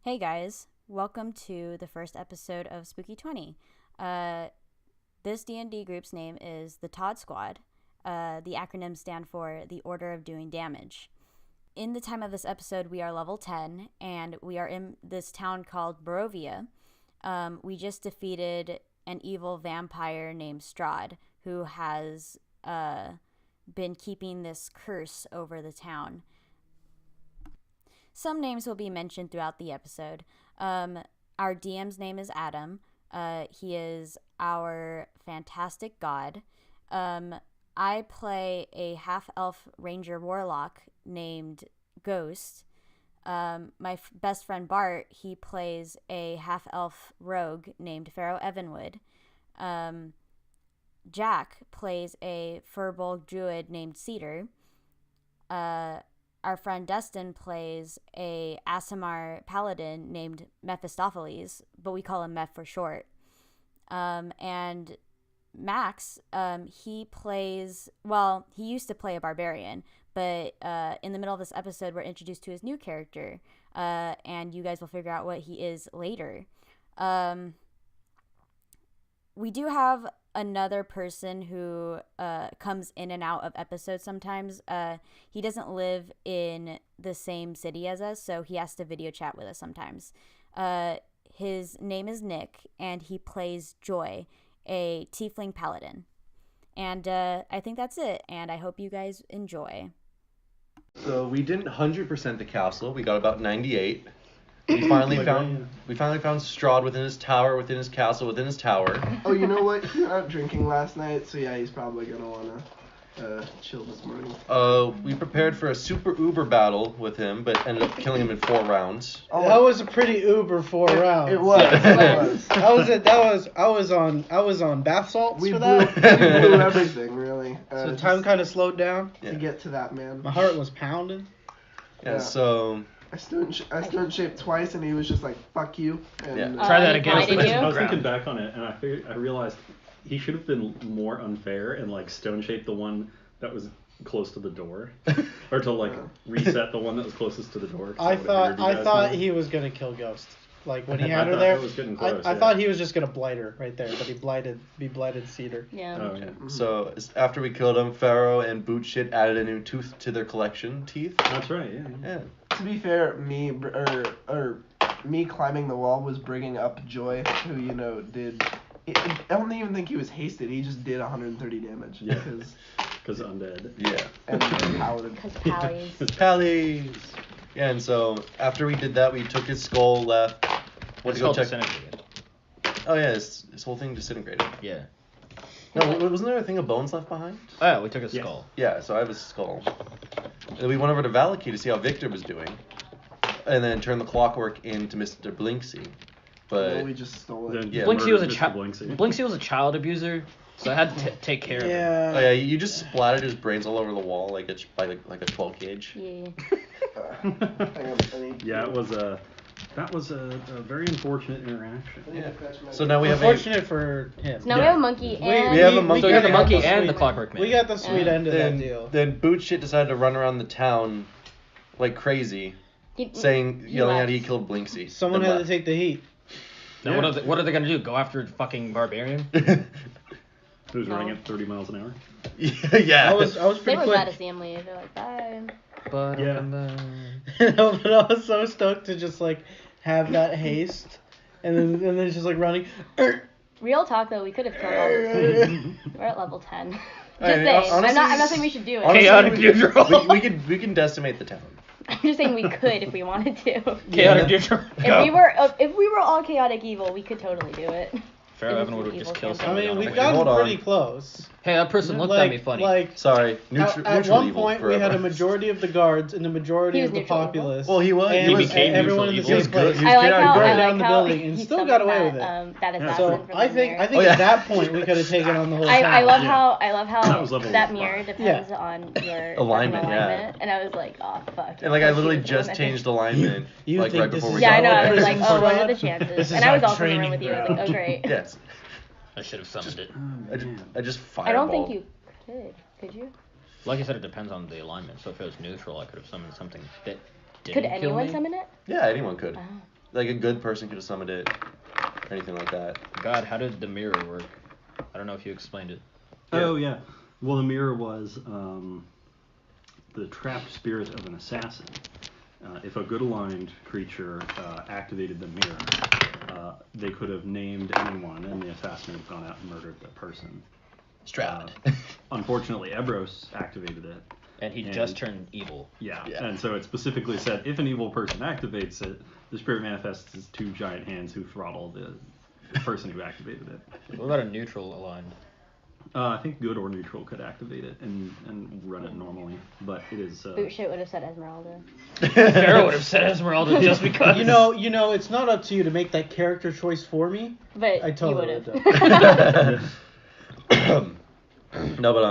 Hey guys, welcome to the first episode of Spooky20. This D&D group's name is the Todd Squad. The acronyms stand for the Order of Doing Damage. In the time of this episode, we are level 10, and we are in this town called Barovia. We just defeated an evil vampire named Strahd, who has been keeping this curse over the town. Some names will be mentioned throughout the episode. Our DM's name is Adam. He is our fantastic god. I play a half-elf ranger warlock named Ghost. My best friend Bart, he plays a half-elf rogue named Farro Evenwood. Jack plays a Firbolg Druid named Cedar. Our friend Deston plays a Aasimar Paladin named Mephistopheles, but we call him Meph for short. And Max, he used to play a barbarian, but in the middle of this episode, we're introduced to his new character, and you guys will figure out what he is later. We do have another person who comes in and out of episodes sometimes. He doesn't live in the same city as us, so he has to video chat with us sometimes. His name is Nick, and he plays Joy, a tiefling paladin. And I think that's it, and I hope you guys enjoy. So we didn't 100% the castle. We got about 98. We finally found Strahd within his tower, within his castle, within his tower. Oh, you know what? He went out drinking last night, so yeah, he's probably gonna wanna chill this morning. We prepared for a super uber battle with him, but ended up killing him in 4 rounds. Oh, that was a pretty uber 4 rounds. It was. It was. I was on bath salts We for blew that. everything really. So time kind of slowed down to get to that man. My heart was pounding. Yeah. So. I stood in shape twice, and he was just like, "Fuck you." And, Try that again. I was thinking back on it, and I realized he should have been more unfair and like stone shaped the one that was close to the door, or to like reset the one that was closest to the door. I thought he was gonna kill Ghost. Like when he had her there, I thought he was just gonna blight her right there, but he blighted Cedar. Yeah. Oh, yeah. So after we killed him, Farro and Bootshit added a new tooth to their collection. Teeth. That's right. Yeah. To be fair, me climbing the wall was bringing up Joy, who did. I don't even think he was hasted. He just did 130 damage. Yeah. Because undead. Yeah. And paladin. Because pallies. Pallies. Yeah, and so after we did that, we took his skull, left. Went to go check. Disintegrated. Oh yeah, his whole thing disintegrated. Yeah. No, wasn't there a thing of bones left behind? Oh, yeah, we took his skull. Yeah, so I have his skull. And then we went over to Valaki to see how Victor was doing, and then turned the clockwork into Mr. Blinksy. But we just stole it. Yeah, Blinksy was a Blinksy. Blinksy was a child abuser, so I had to take care of him. Oh yeah, you just splattered his brains all over the wall like a 12 gauge. Yeah. Yeah, that was a very unfortunate interaction. Yeah. So now we have Unfortunate for him. So now we have a monkey and... We have a monkey. So you have the monkey and the clockwork man. We got the sweet end of that deal. Then Bootshit decided to run around the town like crazy, yelling out he killed Blinksy. Someone had to take the heat. Now what are they gonna do? Go after a fucking barbarian? Who's running at 30 miles an hour? Yeah. I was They pretty were quick. glad to see him leave. They're like, bye. But Yeah. No, but I was so stoked to just like have that haste, and then it's just like running. Real talk though, we could have killed all this food. We're at level 10. Just saying. Honestly, I'm not saying we should do it. Honestly, Chaotic neutral. we can decimate the town. I'm just saying we could if we wanted to. Chaotic neutral. If we were all chaotic evil, we could totally do it. Farro Evenwood would just kill campaign. I somebody. mean, we've Hold gotten on. pretty close. Hey, that person looked at me funny. Sorry, At neutral one evil point, forever. we had a majority of the guards and a majority He was of the neutral evil. populace. Well, he was. And He became everyone in neutral the evil. same place. He was I like chaotic how burned I down like the how building and he still got away summoned with it. that assassin So from I the think mirror. at that point we could have taken on the whole town. I love Yeah. how That was level that one. mirror depends on your Alignment, yeah. and I was like, oh fuck. And like I literally just changed alignment You like think right this before is we Yeah, I got know. I there. was like, Prison oh, what are squad? the chances? This is And I our was also in the room training with you. I was like, oh great. Yes. I should have summoned it. I just fireballed. I don't think you could. Could you? Like I said, it depends on the alignment. So if it was neutral, I could have summoned something that didn't Could kill anyone me. summon it? Yeah, anyone could. Oh. Like a good person could have summoned it, or anything like that. God, how did the mirror work? I don't know if you explained it. Oh yeah. Well, the mirror was the trapped spirit of an assassin. If a good aligned creature activated the mirror, they could have named anyone, and the assassin would have gone out and murdered the person. Strahd. Unfortunately, Ebros activated it. And he just turned evil. Yeah, Yeah. and so it specifically said if an evil person activates it, the spirit manifests as 2 giant hands who throttle the person who activated it. What about a neutral aligned? I think good or neutral could activate it and run it normally, but it is. Boot shit would have said Esmeralda. Farro would have said Esmeralda just because. You know, it's not up to you to make that character choice for me. But I totally you would have. No, but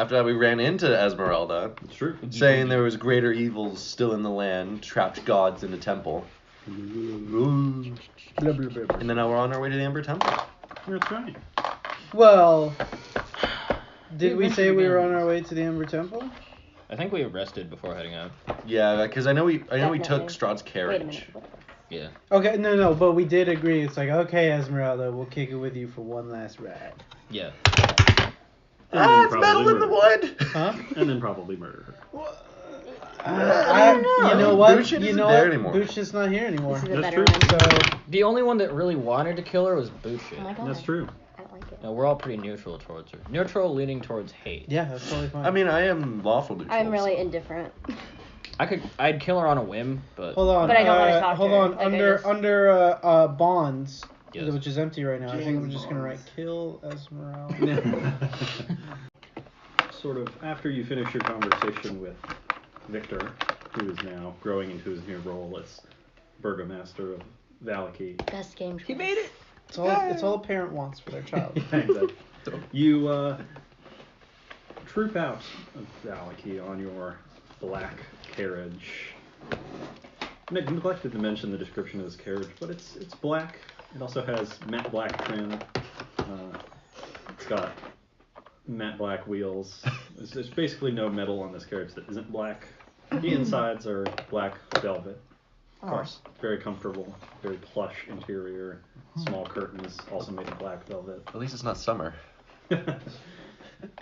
after that we ran into Esmeralda, It's true. saying there was greater evils still in the land, trapped gods in the temple. And then now we're on our way to the Ember Temple. That's right. Well, did we say we were on our way to the Ember Temple? I think we rested before heading out. Yeah, because I know we took Definitely. Strahd's Wait a carriage. minute. Whatever. Yeah. Okay, no, but we did agree. It's like, okay, Esmeralda, we'll kick it with you for one last ride. Yeah. Ah, it's metal in the wood. Huh? And then probably murder her. You know what? Booch You isn't know there what? anymore. Booch is not here anymore. This is a That's better true. one. So, The only one that really wanted to kill her was Bullshit. Oh my god. That's true. I don't like it. No, we're all pretty neutral towards her. Neutral leaning towards hate. yeah, that's totally fine. I mean, I am lawful neutral. I'm really so. indifferent. I'd kill her on a whim, but hold on. But I don't wanna talk to hold her. on. Like, Under bonds, Yes. which is empty right now. I think I'm James just gonna write Bonds. kill Esmeralda. Sort of after you finish your conversation with Victor, who is now growing into his new role as Burgomaster of Valaki. Best game choice. he made it. It's all a parent wants for their child. Exactly. You troop out of Valaki on your black carriage. Neglected to mention the description of this carriage, but it's black. It also has matte black trim. It's got matte black wheels. There's basically no metal on this carriage that isn't black. The insides are black velvet. Of course. Very comfortable, very plush interior. Small curtains, also made of black velvet. At least it's not summer.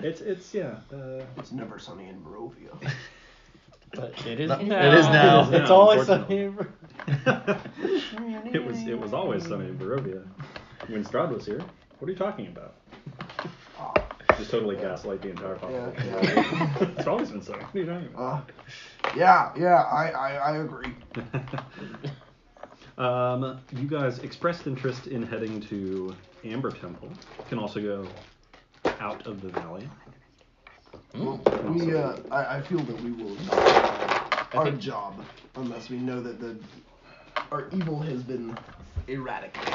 It's yeah. It's never sunny in Barovia. But it is It now. is now. It's always unfortunately. sunny. It was always sunny in Barovia. When Strahd was here. What are you talking about? Just totally gaslight the entire population. Yeah. It's always been sunny. What are you talking about? I agree. You guys expressed interest in heading to Amber Temple. You can also go out of the valley. I feel that we will not have our job unless we know that our evil has been eradicated.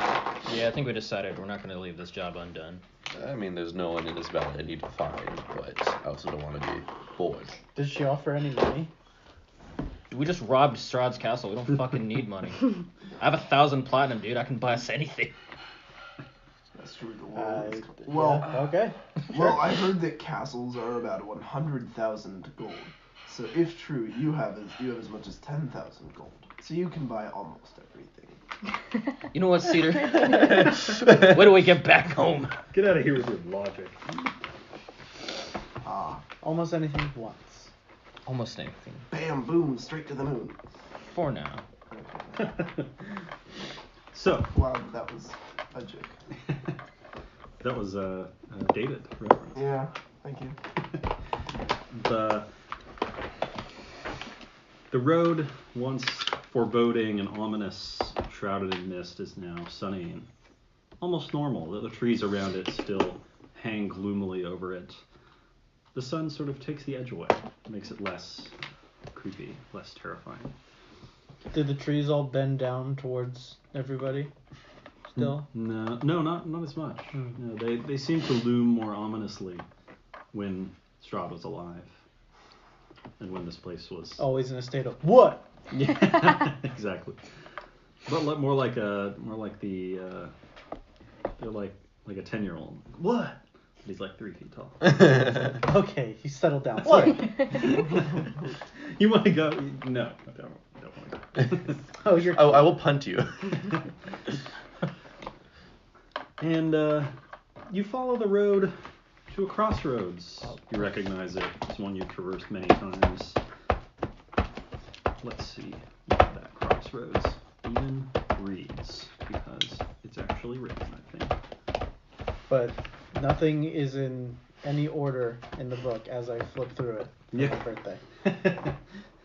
Yeah, I think we decided we're not going to leave this job undone. I mean, there's no one in this valley I need to find, but I also don't want to be bored. Did she offer any money? We just robbed Strahd's castle. We don't fucking need money. I have 1,000 platinum, dude. I can buy us anything. That's true. The world. Yeah, okay. Well, I heard that castles are about 100,000 gold. So if true, you have as much as 10,000 gold. So you can buy almost everything. You know what, Cedar? When do we get back home? Get out of here with your logic. Almost anything once. Almost anything. Bam, boom, straight to the moon. For now. So, Wow, that was a joke. that was a David reference. Yeah, thank you. The road, once foreboding and ominous, shrouded in mist, is now sunny and almost normal. The trees around it still hang gloomily over it. The sun sort of takes the edge away, makes it less creepy, less terrifying. Did the trees all bend down towards everybody? Still? No, not as much. No, they seem to loom more ominously when Strahd was alive, and when this place was Always in a state of what? Yeah, exactly. But more like they're like a 10-year-old. What? He's like 3 feet tall. Okay, you settled down. What? You want to go? No, I don't. Don't worry. Oh, you're. I will punt you. And you follow the road to a crossroads. You recognize it. It's one you've traversed many times. Let's see what that crossroads even reads, because it's actually written, I think. But nothing is in any order in the book as I flip through it for Yeah. my birthday.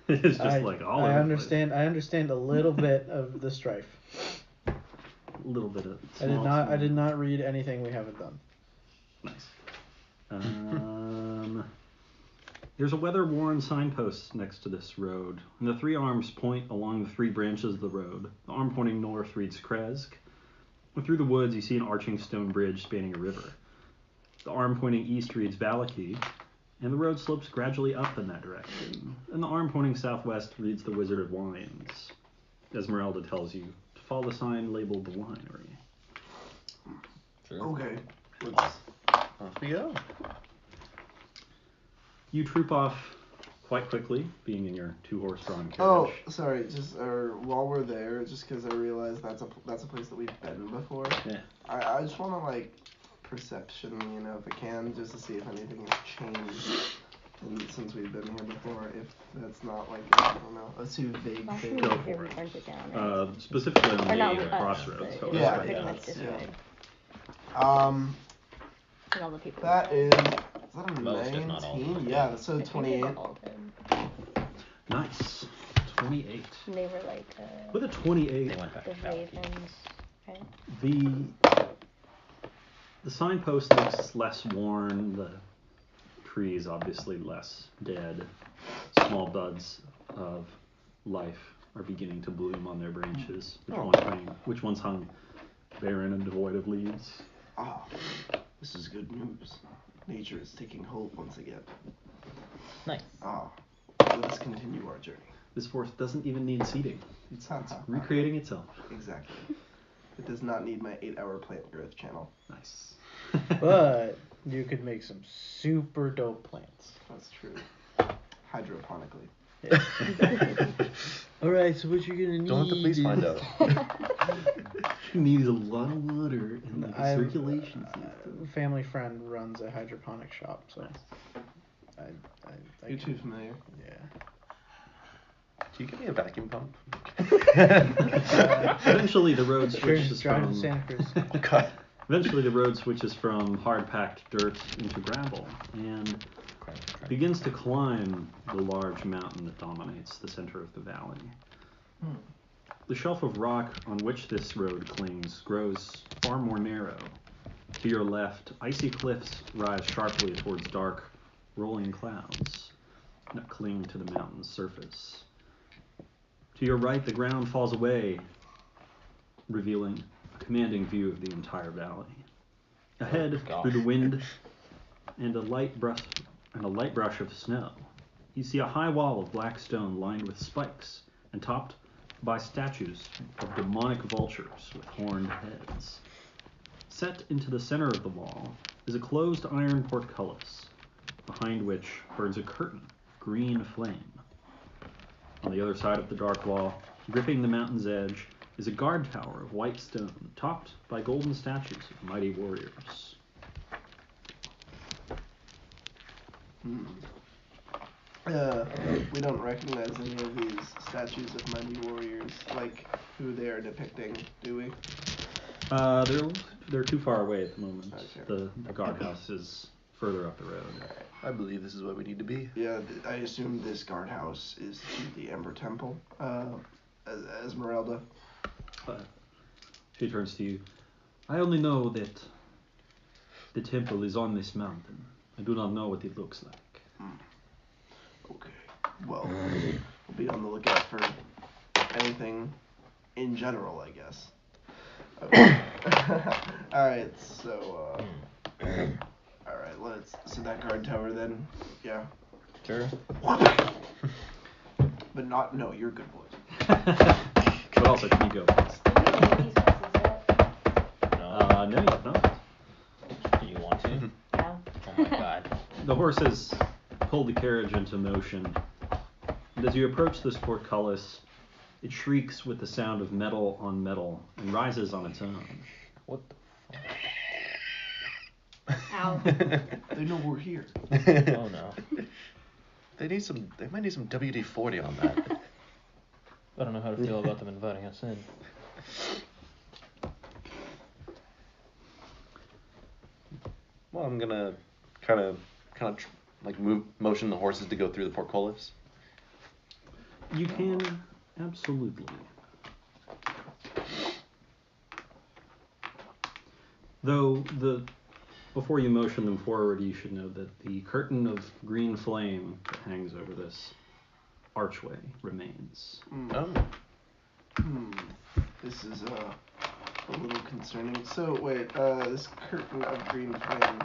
It's just like all over I the understand. I understand a little bit of the strife. place. A little bit of. I did not read anything we haven't done. Nice. There's a weather-worn signpost next to this road, and the three arms point along the three branches of the road. The arm pointing north reads Kresk. And through the woods, you see an arching stone bridge spanning a river. The arm pointing east reads Valaki, and the road slopes gradually up in that direction. And the arm pointing southwest reads the Wizard of Wines. Esmeralda tells you to follow the sign labeled the winery. Sure. Okay. Off we go. You troop off quite quickly, being in your two-horse-drawn carriage. Oh, sorry. Just while we're there, just because I realized that's a place that we've been before. Yeah. I just want to like perception, if I can, just to see if anything has changed since we've been here before. If that's not like I don't know a too vague thing. Go for it. Specifically on the crossroads. Yeah. Pretty much destroyed. And all the people. That is that a Most, if not all. 19? Yeah, so I think they 28. got all of them. Nice. 28. And they were like With a 28, They went back the to Valaki. ravens, right? the signpost looks less worn, the trees obviously less dead. Small buds of life are beginning to bloom on their branches, which ones hung barren and devoid of leaves. Ah, this is good news. Nature is taking hold once again. Nice. Ah, let us continue our journey. This forest doesn't even need seeding. It's Ha, ha, ha. recreating itself. Exactly. It does not need my 8-hour plant growth channel. Nice. But you could make some super dope plants. That's true. Hydroponically. All right, so what you're gonna need? Don't let the police find out. She needs a lot of water in the circulation system. A family friend runs a hydroponic shop, so I You're too familiar. Yeah. Can you give me a vacuum pump? Eventually, the road Sure, switches drive from. to Santa Cruz. God. Eventually, the road switches from hard-packed dirt into gravel and begins to climb the large mountain that dominates the center of the valley. The shelf of rock on which this road clings grows far more narrow. To your left, icy cliffs rise sharply towards dark, rolling clouds that cling to the mountain's surface. To your right, the ground falls away, revealing a commanding view of the entire valley. Ahead, through the wind and a light brush of snow, you see a high wall of black stone lined with spikes and topped by statues of demonic vultures with horned heads. Set into the center of the wall is a closed iron portcullis, behind which burns a curtain of green flame. On the other side of the dark wall, gripping the mountain's edge, is a guard tower of white stone, topped by golden statues of mighty warriors. We don't recognize any of these statues of mighty warriors, like who they are depicting, do we? They're too far away at the moment. Okay. The guardhouse is further up the road. I believe this is what we need to be. Yeah, I assume this guardhouse is to the Ember Temple, Esmeralda. She turns to you. I only know that the temple is on this mountain. I do not know what it looks like. Okay. Well, we'll be on the lookout for anything in general, I guess. Okay. Alright, so, alright, so that guard tower then, yeah. Sure. But no, you're good boys. What else can you go? No. No, you have not. Do you want to? No. Oh my god. The horses pull the carriage into motion, and as you approach this portcullis, It shrieks with the sound of metal on metal and rises on its own. What the Ow. They know we're here. Oh no. They might need some WD-40 on that. I don't know how to feel about them inviting us in. Well, I'm gonna kind of motion the horses to go through the portcullis. You can, absolutely. Though before you motion them forward, you should know that the curtain of green flame that hangs over this archway remains. Oh. This is a little concerning. So wait, this curtain of green flame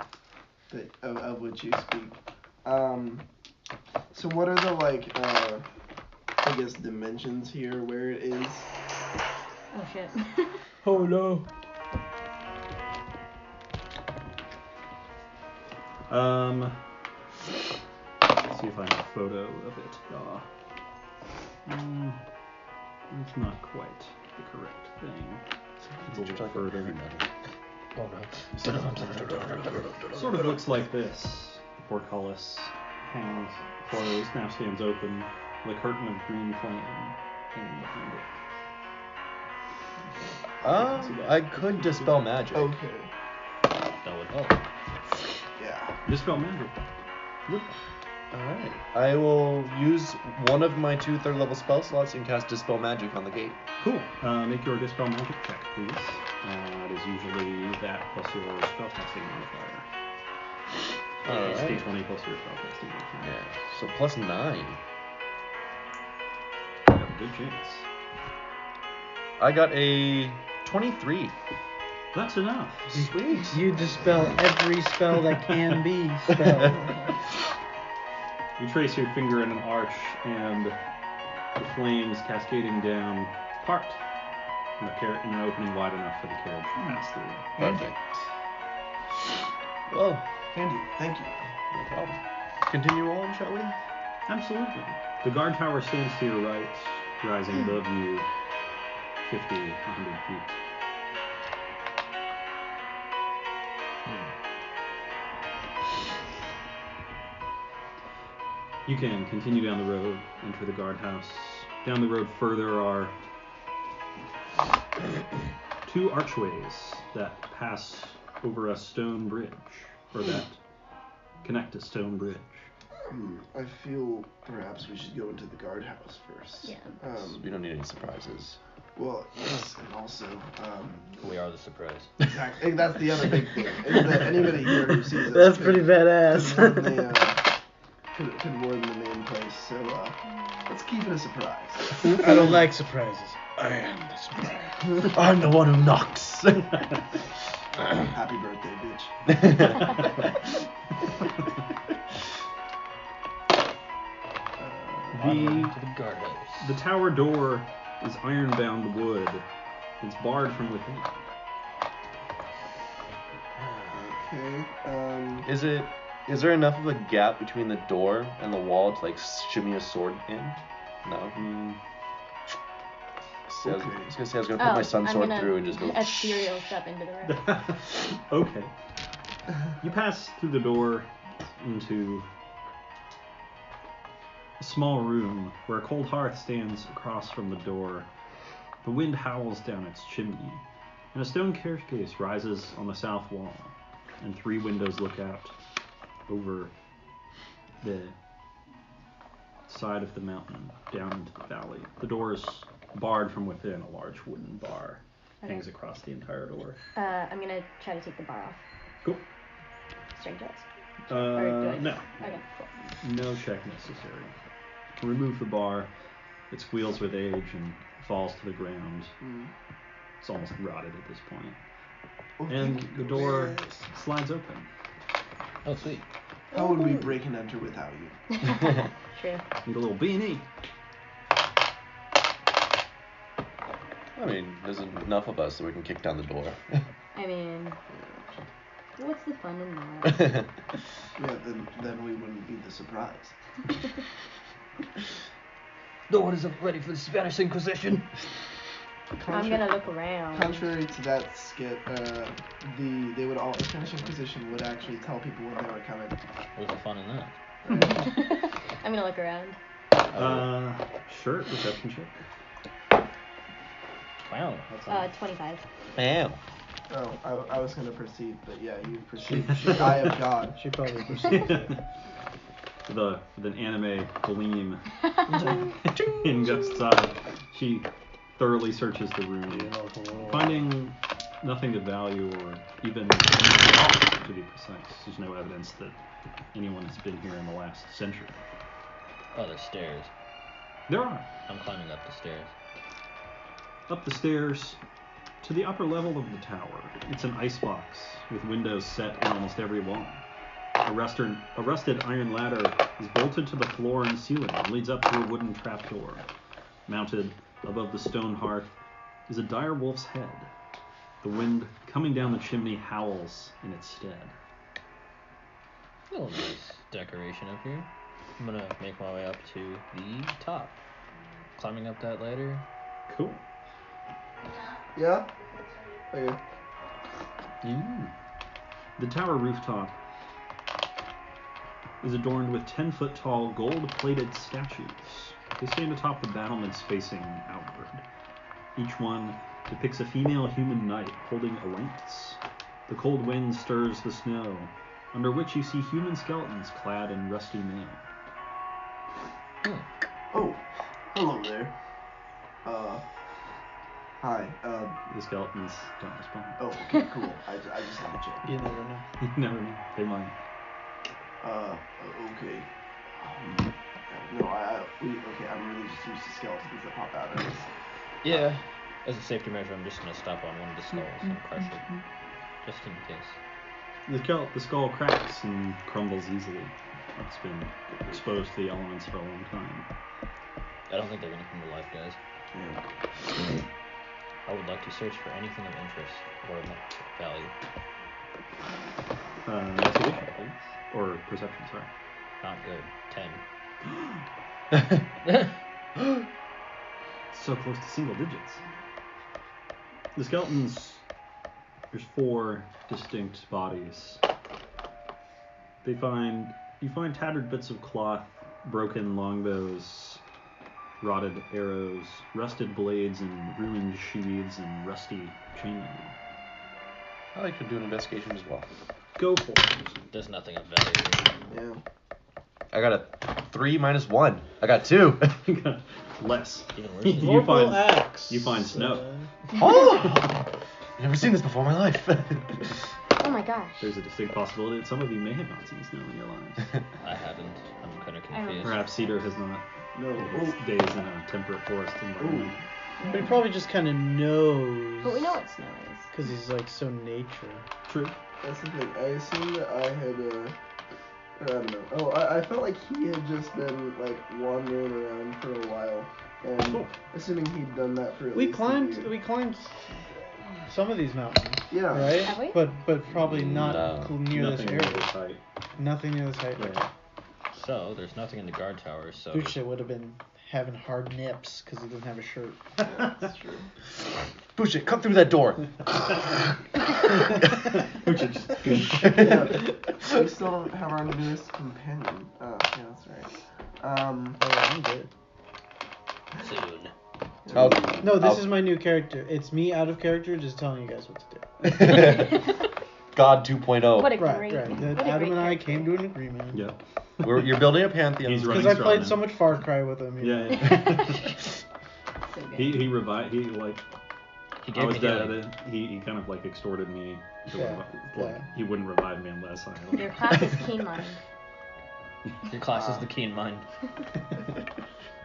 of which you speak. So what are the I guess dimensions here where it is? Oh shit. Oh no. Let's see if I have a photo of it. That's not quite the correct thing. It's a little further. Oh no. Sort of looks like this. The portcullis hangs closed, now stands open, with a curtain of green flame hanging behind it. I could dispel magic. Okay. That would help. Yeah. Dispel magic. Alright. I will use one of my 2 third-level spell slots and cast Dispel Magic on the gate. Cool. Make your dispel magic check, please. It is usually that plus your spellcasting modifier. It's Alright. D20 plus your spellcasting modifier. Yeah. So plus 9. You have a good chance. I got a 23. That's enough. Sweet. You dispel every spell that can be spelled. You trace your finger in an arch, and the flames cascading down part in an opening wide enough for the carriage to pass through. Perfect. Well, Handy. Thank you. no problem. Continue on, shall we? Absolutely. The guard tower stands to your right, rising above you 50, 100 feet. You can continue down the road, enter the guardhouse. Down the road further are 2 archways that pass over a stone bridge, or that connect a stone bridge. I feel perhaps we should go into the guardhouse first. Yeah. We don't need any surprises. Well, yes, and also, We are the surprise. exactly. That's the other big thing. Is that anybody here who sees us That's pretty badass. could warn the main place. So let's keep it a surprise. I don't like surprises. I am the surprise. I'm the one who knocks. Happy birthday, bitch. To the guardhouse. The tower door is iron-bound wood. It's barred from within. Okay. Is there enough of a gap between the door and the wall to shimmy a sword in? No. I was gonna say I was gonna put my sun sword through and just go. Ethereal step into the room. Okay. You pass through the door into a small room where a cold hearth stands across from the door. The wind howls down its chimney, and a stone staircase rises on the south wall, and 3 windows look out over the side of the mountain down into the valley. The door is barred from within. A large wooden bar hangs across the entire door. I'm gonna try to take the bar off. Cool. Strength checks. Or do I? No. Okay, cool. No check necessary. Remove the bar. It squeals with age and falls to the ground. It's almost rotted at this point. And the door slides open. Oh, sweet. How would we break and enter without you? True. Need a little beanie. I mean, there's enough of us so we can kick down the door. I mean, what's the fun in that? Yeah, then we wouldn't be the surprise. No one is ready for the Spanish Inquisition. I'm gonna look around. Contrary to that skit, the Spanish Inquisition would actually tell people when they were coming. What's the fun in that? I'm gonna look around. Sure, perception check. Wow. That's 25. Wow. Oh, I was gonna perceive, but yeah, you perceive the eye of God. She probably perceived it. With an anime gleam in Ghost's eye, she thoroughly searches the room, finding nothing of value or even to be precise. There's no evidence that anyone has been here in the last century. Oh, there's stairs. There are. I'm climbing up the stairs. Up the stairs to the upper level of the tower. It's an icebox with windows set in almost every wall. A rusted iron ladder is bolted to the floor and ceiling and leads up to a wooden trapdoor. Mounted above the stone hearth is a dire wolf's head. The wind coming down the chimney howls in its stead. A little nice decoration up here. I'm gonna make my way up to the top. Climbing up that ladder. Cool. Yeah? Okay. The tower rooftop is adorned with 10-foot-tall gold-plated statues. They stand atop the battlements facing outward. Each one depicts a female human knight holding a lance. The cold wind stirs the snow, under which you see human skeletons clad in rusty mail. Oh, hello there. Hi. The skeletons don't respond. Oh, okay, cool. I just had to check. You never know. You never know. They might. Okay. No, okay, I'm really just used to skeletons that pop out of this. Yeah. As a safety measure, I'm just gonna stop on one of the skulls and crush it. Just in case. The skull cracks and crumbles easily. It's been exposed to the elements for a long time. I don't think they're gonna come to life, guys. Yeah. I would like to search for anything of interest or value. Investigation, please. Or perception, sorry. Not good. 10. So close to single digits. The skeletons, there's 4 distinct bodies. You find tattered bits of cloth, broken longbows, rotted arrows, rusted blades and ruined sheaths, and rusty chainmail. I like to do an investigation as well. Go for it. There's nothing of value here. Yeah. I got a 3 minus 1. I got 2. Less. Even worse. You find snow. Oh! I've never seen this before in my life. Oh my gosh. There's a distinct possibility that some of you may have not seen snow in your lives. I haven't. I'm kind of confused. Perhaps Cedar has not. No. His days in a temperate forest environment. But he probably just kind of knows. But we know what snow is. Because he's like so nature. True. That's the thing. I assumed that I had, I don't know. Oh, I felt like he had just been, like, wandering around for a while. And Cool. assuming he'd done that for at We least a climbed year. some of these mountains. Yeah. Right? Have we? But probably not near Nothing this near area. this height. Nothing near this height. Yeah. So, there's nothing in the guard tower, so... Bucha would have been having hard nips because he doesn't have a shirt. Yeah, that's true. Bullshit, come through that door. Yeah. We still don't have our newest companion. Oh, yeah, that's right. Oh, I'm good. Soon. Oh, No, this is my new character. It's me out of character just telling you guys what to do. God 2.0. What a Right, great. right. What That a Adam great and I character. came to an agreement. Yeah. You're building a pantheon. He's running Because I played strong, so man. much Far Cry with him. You know. Yeah. So good. He revived. He like. He I gave was me dead. healing. He kind of like extorted me. To Yeah, like, yeah. he wouldn't revive me unless I. Your class is keen mind. Your class is the keen mind.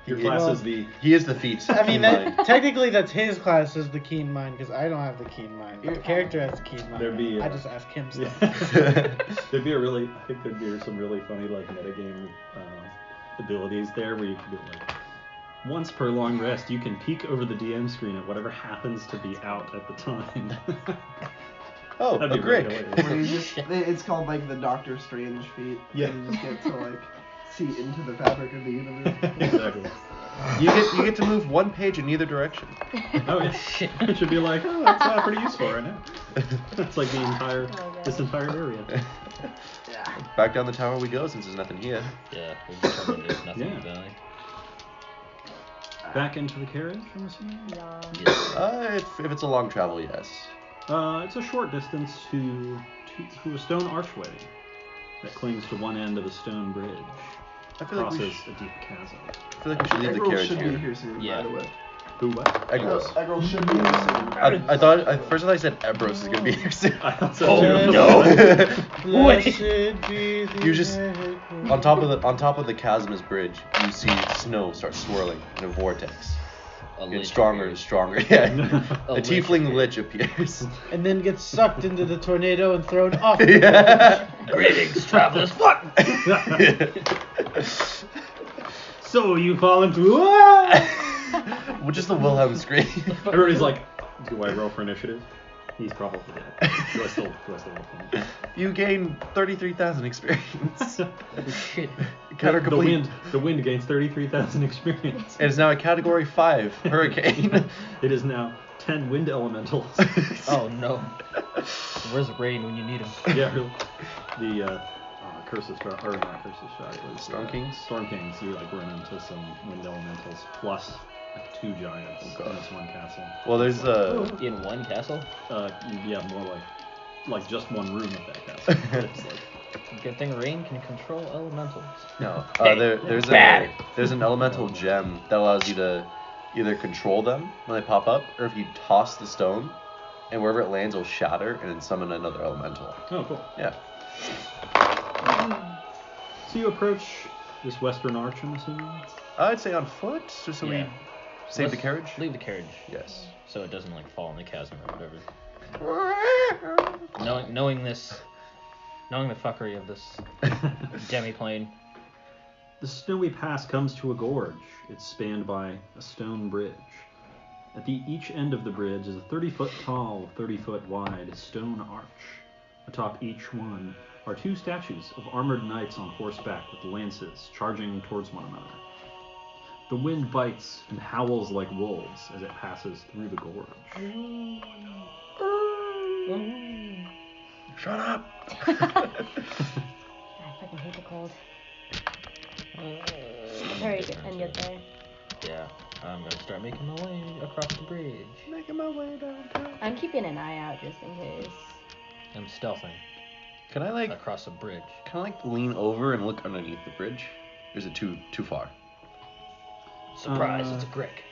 Your class Well, is the. He is the feat. I mean, technically that's his class is the keen mind because I don't have the keen mind. The character has the keen mind. There'd be, I just ask him Yeah. stuff. There'd be I think there'd be some really funny like metagame abilities there where you could be like, once per long rest, you can peek over the DM screen at whatever happens to be out at the time. Oh, That'd be great. really Where you hilarious. just, it's called like the Doctor Strange feat. Yeah. And you just get to like see into the fabric of the universe. Exactly. You get to move one page in either direction. Oh yeah. It should be like, oh, that's pretty useful right now. It's like this entire area. Back down the tower we go since there's nothing here. Yeah, we've determined there's nothing in the valley. Back into the carriage, I'm assuming? Yes. If it's a long travel, yes. It's a short distance to a stone archway that clings to one end of a stone bridge. I feel like crosses a deep chasm. I feel like we should leave the Eggroll carriage should here. be here soon, Yeah. by the way. Who, what? Eggroll. Eggroll should be here soon. I thought at first I said Ebros is gonna be here soon. I thought so Oh, too. no. Blessed be the You just- egg. on top of the chasm's bridge, you see snow start swirling in a vortex. It's stronger and stronger. Yeah. A tiefling lich appears. And then gets sucked into the tornado and thrown off. Yeah. Greetings, travelers. What? So you fall into Which is the Wilhelm scream. Everybody's like, do I roll for initiative? He's probably dead. Do I still roll for him? You gain 33,000 experience. Shit. Counter complete. The wind gains 33,000 experience. It is now a category 5 hurricane. It is now 10 wind elementals. Oh no. Where's rain when you need him? Yeah, really. The Curse of Strahd, or not Curse of Strahd, it was Storm Kings? Storm Kings, you like run into some wind elementals plus like 2 giants in this one castle. Well, there's In one castle? Yeah, more like just one room of that castle. It's like, Good thing rain can control elementals. no. Hey, There's an elemental gem that allows you to either control them when they pop up, or if you toss the stone, and wherever it lands, it'll shatter and then summon another elemental. oh, cool. Yeah. So you approach this western arch, I'm assuming? I'd say on foot, just so we Yeah. save the Let's carriage. Leave the carriage. Yes. So it doesn't like fall in the chasm or whatever. Knowing the fuckery of this demi-plane. The snowy pass comes to a gorge. It's spanned by a stone bridge. At each end of the bridge is a 30-foot tall, 30-foot wide stone arch. Atop each one are 2 statues of armored knights on horseback with lances charging towards one another. The wind bites and howls like wolves as it passes through the gorge. Shut up. I fucking hate the cold. Very good. And you're there. Yeah. I'm gonna start making my way across the bridge. Making my way downtown. I'm keeping an eye out just in case. I'm stealthing Can I across a bridge. lean over and look underneath the bridge? Or is it too far? Surprise! It's a brick.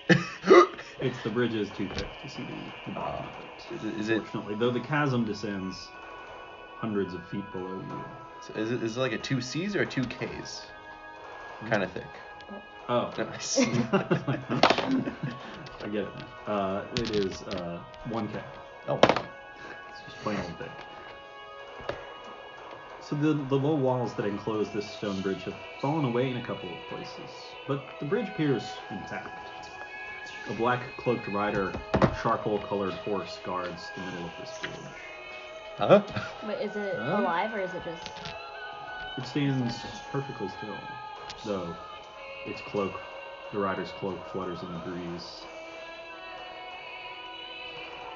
It's the bridge is too thick to see the bottom of it. Is it Fortunately, though the chasm descends hundreds of feet below you. is it like a 2 C's or a 2 K's? Kind of thick. Oh. Nice. I get it now. It is 1K. Oh. It's just plain old thick. So the low walls that enclose this stone bridge have fallen away in a couple of places, but the bridge appears intact. A black cloaked rider on a charcoal-colored horse guards the middle of this bridge. Huh? Wait, is it Huh? alive or is it just? It stands perfectly still, though its cloak, the rider's cloak, flutters in the breeze.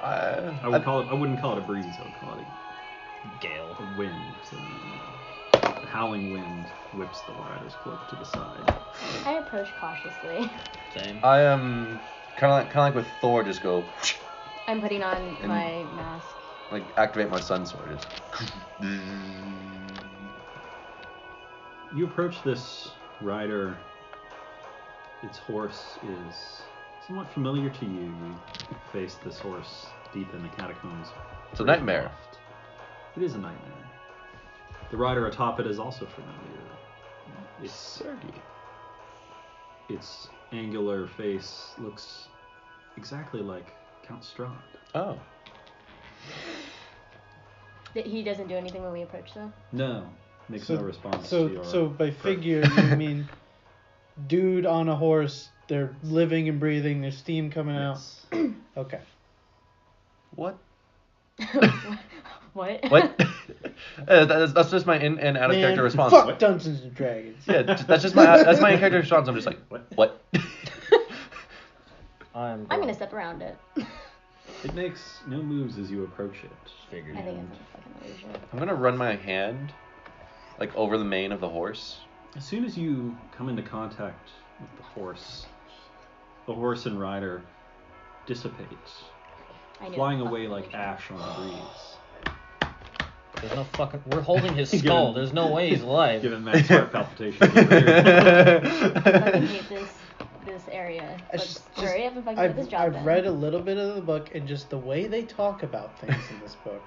I wouldn't call it a breeze. I would call it Gale. a wind. So the howling wind whips the rider's cloak to the side. I approach cautiously. Same. I am kind of like with Thor. Just go I'm putting on And- my mask. like activate my sun sword. Just You approach this rider. Its horse is somewhat familiar to you. You faced this horse deep in the catacombs. It's a nightmare. It is a nightmare. The rider atop it is also familiar. Its angular face looks exactly like Count Strahd. Oh. He doesn't do anything when we approach, though. No, makes no response to your So by approach. figure you mean dude on a horse? They're living and breathing. There's steam coming Yes. out. Okay. What? What? What? That's just my in and out of character response. Fuck Dungeons and Dragons. Yeah, that's my in character response. I'm just like, what? I'm gonna step around it. It makes no moves as you approach it. Figured. I think it's a fucking illusion. I'm gonna run my hand, like, over the mane of the horse. As soon as you come into contact with the horse and rider dissipate, flying away like ash on the breeze. There's no fucking. We're holding his skull. There's no way he's alive. Given Max heart palpitations. I fucking hate this area. Hurry up and fucking get this job done. I've read a little bit of the book, and just the way they talk about things in this book.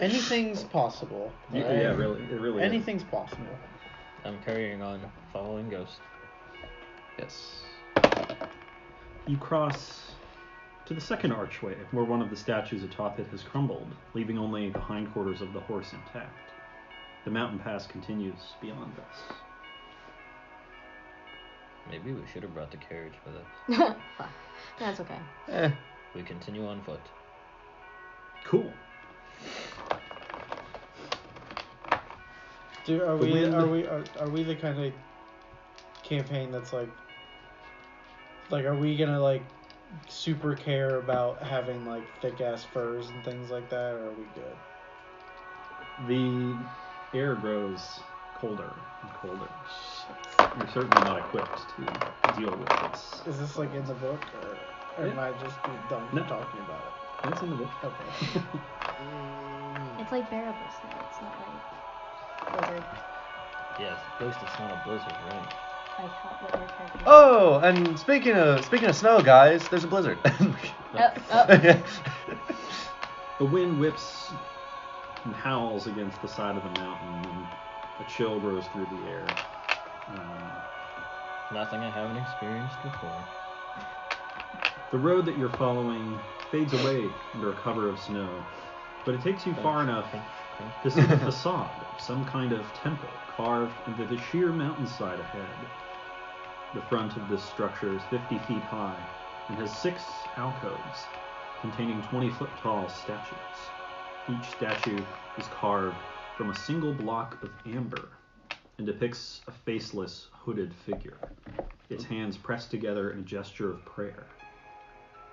Anything's possible. Yeah, it really Anything's possible. I'm carrying on, following Ghost. Yes. You cross to the second archway, where one of the statues atop it has crumbled, leaving only the hindquarters of the horse intact. The mountain pass continues beyond this. Maybe we should have brought the carriage with us. Fuck. That's okay. We continue on foot. Cool. Dude, are we the kind of campaign that's like are we gonna like super care about having like thick ass furs and things like that, or are we good? The air grows colder and colder. You're certainly not equipped to deal with this. Is this like in the book, or am I just dumb talking about it? It's in the book. Okay. It's like bearable snow. It's not like blizzard. Yes, Ghost, it's not a blizzard, right? Like what your character. Oh, and speaking of snow, guys, there's a blizzard. The wind whips and howls against the side of the mountain, and a chill grows through the air. Nothing I haven't experienced before. The road that you're following fades away under a cover of snow, but it takes you far enough to see the facade of some kind of temple carved into the sheer mountainside ahead. The front of this structure is 50 feet high and has 6 alcoves containing 20-foot-tall statues. Each statue is carved from a single block of amber and depicts a faceless, hooded figure, its hands pressed together in a gesture of prayer.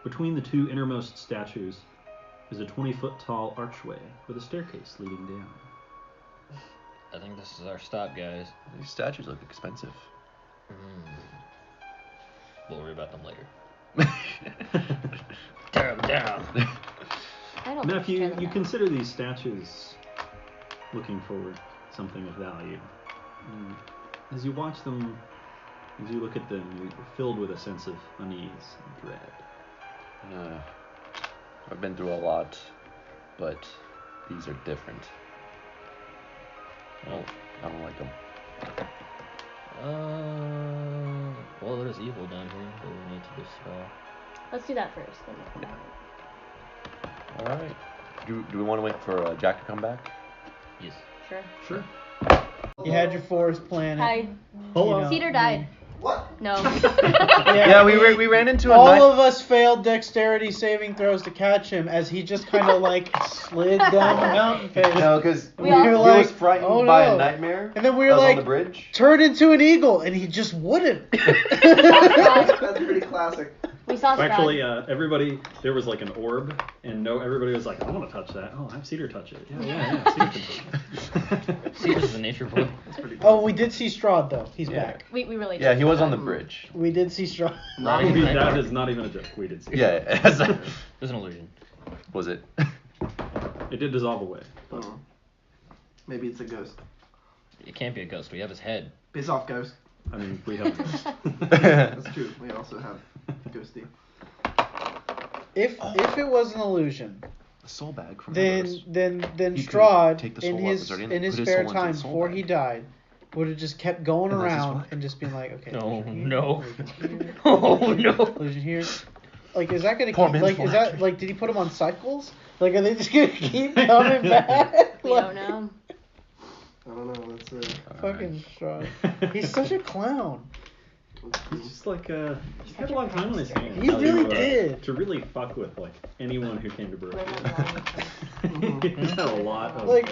Between the 2 innermost statues is a 20-foot-tall archway with a staircase leading down. I think this is our stop, guys. These statues look expensive. We'll worry about them later. Tear them down. Meph, you consider these statues looking for something of value. As you watch them, as you look at them, you're filled with a sense of unease and dread. I've been through a lot, but these are different. I don't like them. Well, there's evil down here that we need to dispel. Let's do that first. Then we'll come back. All right. Do we want to wait for Jack to come back? Yes. Sure. You had your forest planet. Hi. Hello. Cedar died. What? No. Yeah, we ran into all of us failed dexterity saving throws to catch him as he just kind of like slid down the mountain face. No, because We he all- was frightened by a nightmare. And then we were that was like, on the bridge. turn into an eagle, and he just wouldn't. That's pretty classic. We saw Strahd. Actually, everybody, there was like an orb, and everybody was like, I want to touch that. Oh, have Cedar touch it. Yeah, Cedar can touch it. Cedar's the nature boy. That's pretty Oh, we did see Strahd though. He's Yeah. back. We really Yeah, did. he was on the bridge. We did see Strahd. That is not even a joke. We did see it. Yeah. It's an illusion. Was it? It did dissolve away. Oh. Maybe it's a ghost. It can't be a ghost. We have his head. Piss off, ghost. I mean, we have. That's true. We also have Ghosty. If it was an illusion, A soul bag from then Everest. then He could Strahd take the in soul out, his was already in his put his spare soul into time the soul before bag. he died would have just kept going And that's his around flag. and just been like, okay. Oh, illusion here, no. illusion here, Oh no. illusion here. Like, is that gonna Poor keep, man's like, is flag. that like, did he put them on cycles? Like, are they just gonna keep coming back? We Like, don't know. I don't know. That's Fucking Strahd. He's such a clown. He's just like, he's got a lot of time on his hands. He really did. To really fuck with, like, anyone who came to brew. Live along. He's got a lot of, Like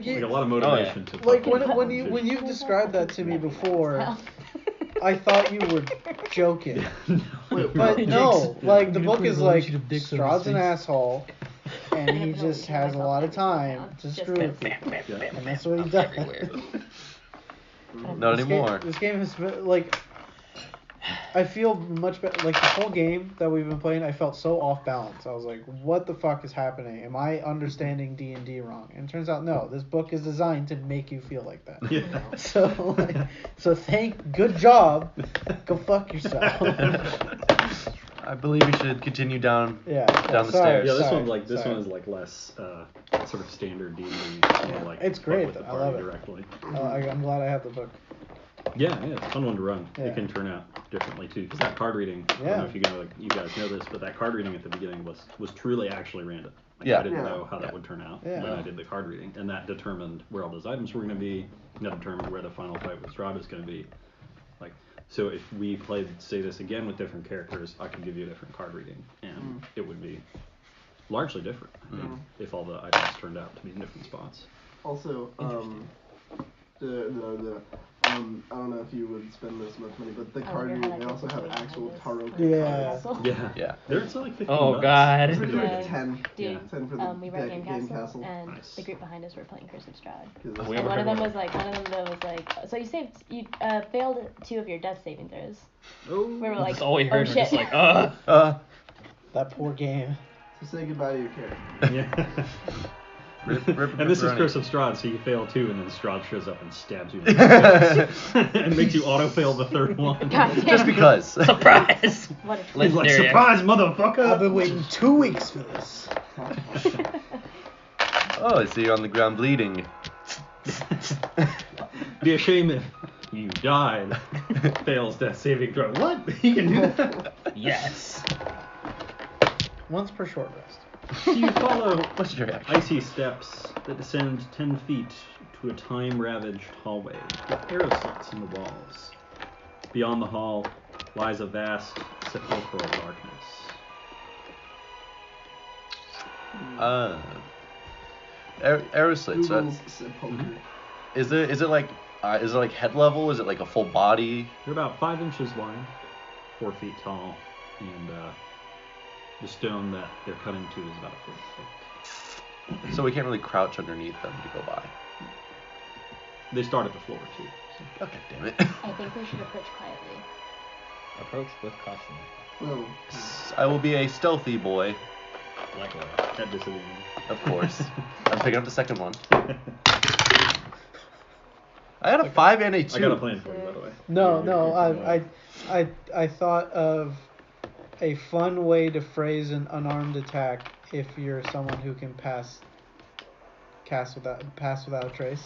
a lot of motivation to Like fuck with. when you described that to me before, I thought you were joking. Wait, But no, like the book is like Strahd's an face. asshole, and he just has a lot of time to screw with people, and that's what he does. Everywhere. Not anymore. This game has been, like, I feel much better. Like, the whole game that we've been playing, I felt so off balance. I was like, what the fuck is happening? Am I understanding D&D wrong? And it turns out, no. This book is designed to make you feel like that. Yeah. So, good job. Go fuck yourself. I believe we should continue down. Yeah. Down the sorry, stairs. Yeah, this sorry, one is sorry. like less sort of standard D&D. Like It's great, with the I love party it. directly. I'm glad I have the book. Yeah, it's a fun one to run. Yeah. It can turn out differently too, because that card reading. I Yeah. don't know if you guys know this, but that card reading at the beginning was truly actually random. Like, Yeah. I didn't Yeah. know how that would turn out Yeah. when I did the card reading, and that determined where all those items were going to be. And that determined where the final fight with Strahd is going to be. Like, so if we played, say, this again with different characters, I could give you a different card reading, and it would be largely different. I think, if all the items turned out to be in different spots. Also, I don't know if you would spend this much money, but the card wonder how reading, they that also have goes actual behind tarot us. Yeah. cards. Yeah. Yeah. They're it's like 15 Oh, bucks. God. Pretty Yeah. like 10. Yeah. Dude, 10 for the we were at Game Game Castle, Castle. and Nice. the group behind us were playing Curse of Strahd. 'Cause We And ever one of them heard was like, so you failed 2 of your death saving throws. Oh. We were like, That's all we heard. oh We're shit. just like, That poor game. So say goodbye to your character. Yeah. Rip And this is pepperoni. Curse of Strahd, so you fail 2, and then Strahd shows up and stabs you in the face and makes you auto-fail the 3rd one. God damn. Just because. surprise! What a He's like, Legendary. surprise, motherfucker! I've been waiting 2 weeks for this. Oh, I see you on the ground bleeding. Be ashamed if you died. Fails death saving throw. What? He can do that? Yes. Once per short rest. So you follow What's your reaction? icy steps that descend 10 feet to a time-ravaged hallway with arrow slits in the walls. Beyond the hall lies a vast sepulchral darkness. Arrow slits. Google's sepulchre. Is it like head level? Is it like a full body? They're about 5 inches wide, 4 feet tall, and the stone that they're cutting to is about 1 foot thick. So we can't really crouch underneath them to go by. They start at the floor too. So. Okay, damn it. I think we should approach quietly. Approach with caution. Well, I will be a stealthy boy, Likewise. At disadvantage. of course. I'm picking up the second one. I had a 5 and a 2. I got a plan for you, by the way. No, I thought of a fun way to phrase an unarmed attack if you're someone who can pass without a trace.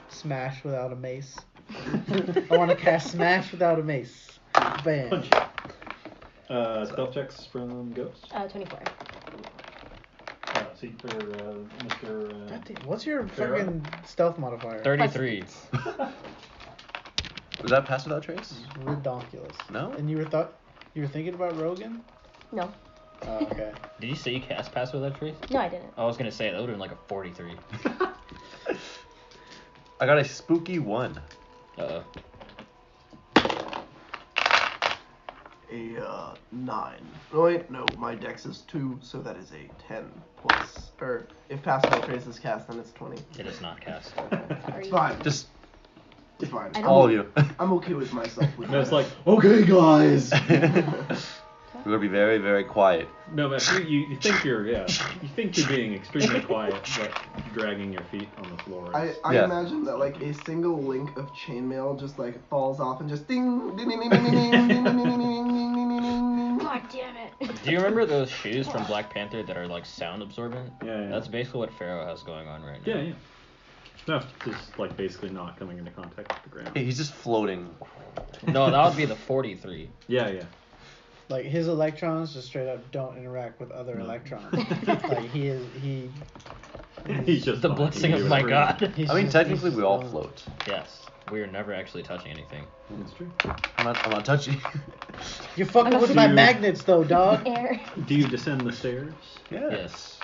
Smash without a mace. I want to cast smash without a mace. Bam. Punch. Stealth checks from Ghost. 24. See for Mr. God damn, what's your Farro? fucking stealth modifier? 33. Was that pass without trace? Redonkulous. No? And you were thinking about Rogan? No. Oh, okay. Did you say you cast Pass Without Trace? No, I didn't. I was gonna say that would have been like a 43. I got a spooky 1. Uh-oh. a 9. Oh wait, no, my dex is 2, so that is a 10 plus. Or if pass without trace is cast, then it's 20. It is not cast. Sorry. It's fine. Just It's fine. I don't- all of you. I'm okay with myself. With No, it's that. like, okay, guys. We're gonna be very, very quiet. No, but you think you're being extremely quiet, but dragging your feet on the floor. I Yeah. imagine that like a single link of chainmail just like falls off and just ding ding ding ding ding ding ding ding ding ding ding ding ding. God damn it. Do you remember those shoes from Black Panther that are like sound absorbent? Yeah. That's basically what Farro has going on right now. Yeah. No, just like basically not coming into contact with the ground. Hey, he's just floating. No, that would be the 43. Yeah. Like his electrons just straight up don't interact with other No. electrons. Like he He's just The fine. blessing He of was my free. God. he's I mean, just- technically he's we all just- float. Yes. We are never actually touching anything. That's true. I'm not touching. You're fucking I'm with a my dude. magnets though, dog. Air. Do you descend the stairs? Yeah. Yes.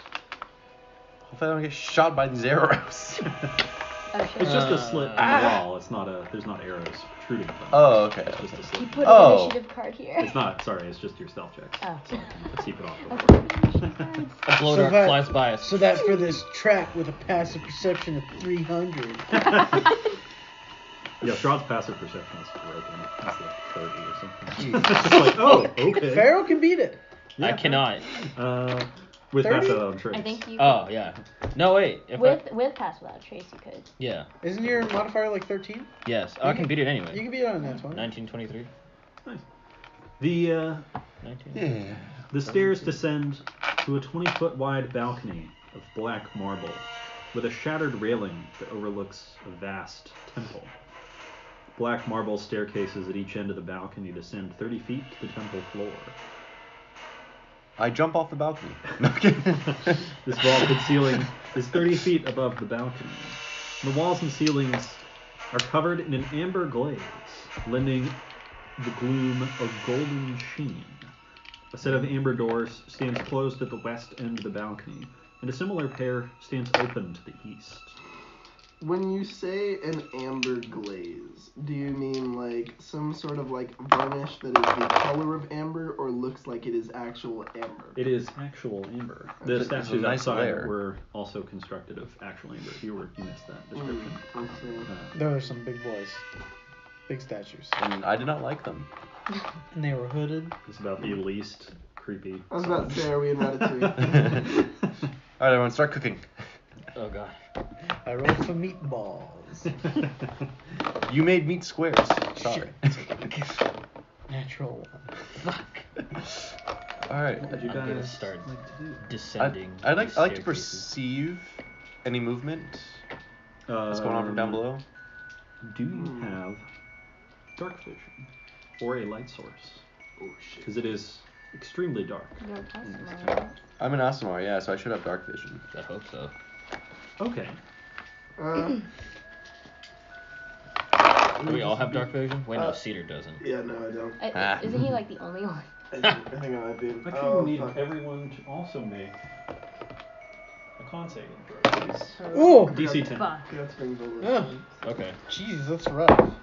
Hopefully I don't get shot by these arrows. Oh shit. It's just a slit in the wall. It's not a. There's not arrows protruding from it. Oh, okay. It's just a slit. You put Oh. an initiative card here. It's not. Sorry, it's just your stealth checks. Oh. So I can keep it off. I was The like, initiative cards. A blow So dart that- flies by us. So that for this track with a passive perception of 300. Yeah, Strahd's passive perception is broken. It's like 30 or something. Jeez. It's just like, oh, okay. Pharaoh can beat it. I Yeah. cannot. With 30? pass out on trace. I think you. Oh yeah. No wait. If with pass without trace, you could. yeah. Isn't your modifier like 13? Yes. I can beat it You anyway. can beat it on that one. 1923. Nice. The 19. The stairs descend to a 20-foot wide balcony of black marble, with a shattered railing that overlooks a vast temple. Black marble staircases at each end of the balcony descend 30 feet to the temple floor. I jump off the balcony. No, I'm kidding. This vaulted ceiling is 30 feet above the balcony. The walls and ceilings are covered in an amber glaze, lending the gloom a golden sheen. A set of amber doors stands closed at the west end of the balcony, and a similar pair stands open to the east. When you say an amber glaze, do you mean like some sort of like varnish that is the color of amber, or looks like it is actual amber? It is actual amber. The It's a statues nice outside layer. were also constructed of actual amber. You missed that description. I see. There are some big boys. Big statues. And I did not like them. And they were hooded. It's about the least creepy. I was about to say, are we in Ratatouille? Alright, everyone, start cooking. Oh god. I rolled for meatballs. You made meat squares. Sorry. Natural one. Fuck. Alright. What would you I'm gonna guys start like to do? descending. I like these to staircases. perceive any movement. What's going on from down below? Do you have dark vision or a light source? Oh shit. Because it is extremely dark. You're Aasimar, right? I'm an Aasimar, yeah, so I should have dark vision. I hope so. Okay. Do we all have dark vision? Wait, no, Cedar doesn't. Yeah, no, I don't. Ah. Isn't he like the only one? I think I might be. Actually, Oh, we need fuck. everyone to also make a con saving throw, please. Ooh! DC 10. Fuck. Forgot to bring the list. Yeah. Okay. Jeez, that's rough.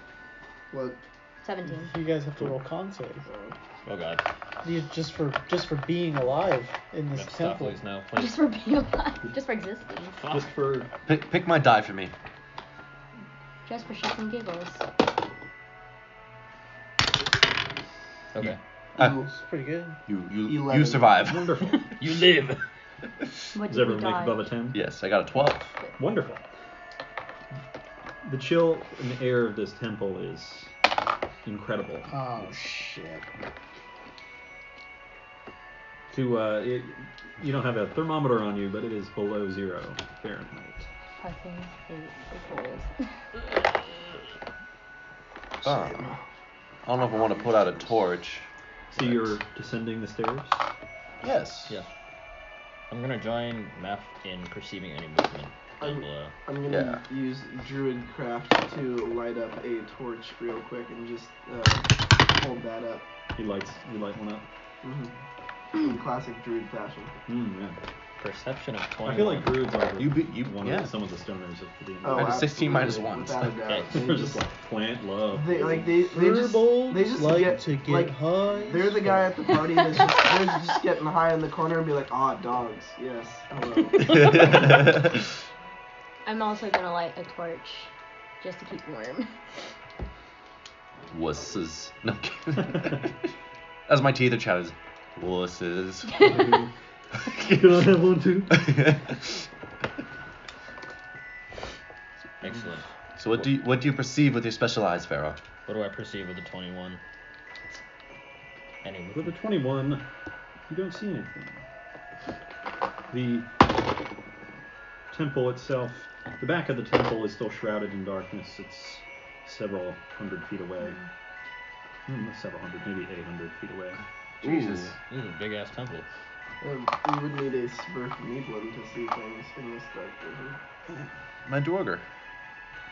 What? 17. You guys have to roll con save. Oh god. You just for being alive in this temple. Mephistopheles now, please. Just for being alive. Just for existing. Fuck. Just for Pick my die for me. Just for shits and giggles. Okay. Ooh. It's pretty good. You 11. survive. wonderful. You live. What Does did we everyone make die? above a 10? Yes, I got a 12. Wonderful. The chill in the air of this temple is incredible. Oh shit. You don't have a thermometer on you, but it is below 0 Fahrenheit. Fucking hate the cold. I don't know if I want to put out a torch. So you're descending the stairs? Yes. Yeah. I'm gonna join Meph in perceiving any movement down below. I'm gonna use Druid craft to light up a torch real quick and just hold that up. You light one up? In classic Druid fashion. Yeah. Perception of 20. I feel like druids are yeah. some of the stoners of the Oh, I had a 16 minus absolutely, 1. without a doubt. Okay. They're just like plant love. They just Firbolgs they just like get to get like high. they're the guy at the party that's they're just getting high in the corner and be like, ah, dogs, yes, hello. I'm also gonna light a torch just to keep warm. Wusses. No, I'm kidding. As my teeth are chatted. Wusses. Can I have one too? Excellent. So what do you perceive with your special eyes, Farro? What do I perceive with the 21? Any With the 21, you don't see anything. The temple itself, the back of the temple is still shrouded in darkness. It's several hundred feet away. Not several hundred, maybe 800 feet away. Jesus. This is a big ass temple. We would need a Smurf-Needlin to see things in this dark vision. My Dwarger.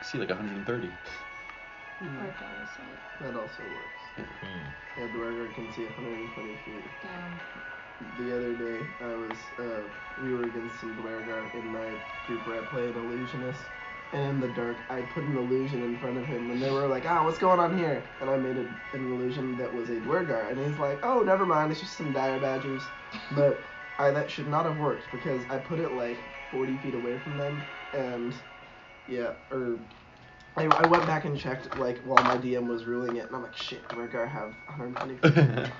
See like 130. That also works. Hmm. Yeah, Dwarger can see 120 feet. Damn. The other day, we were against some Dwargar in my group where I played Illusionist, and in the dark, I put an illusion in front of him, and they were like, what's going on here? And I made an illusion that was a Dwergar, and he's like, oh, never mind, it's just some dire badgers. But that should not have worked, because I put it like 40 feet away from them, and I went back and checked like while my DM was ruling it, and I'm like, shit, Dwergar have 120 feet.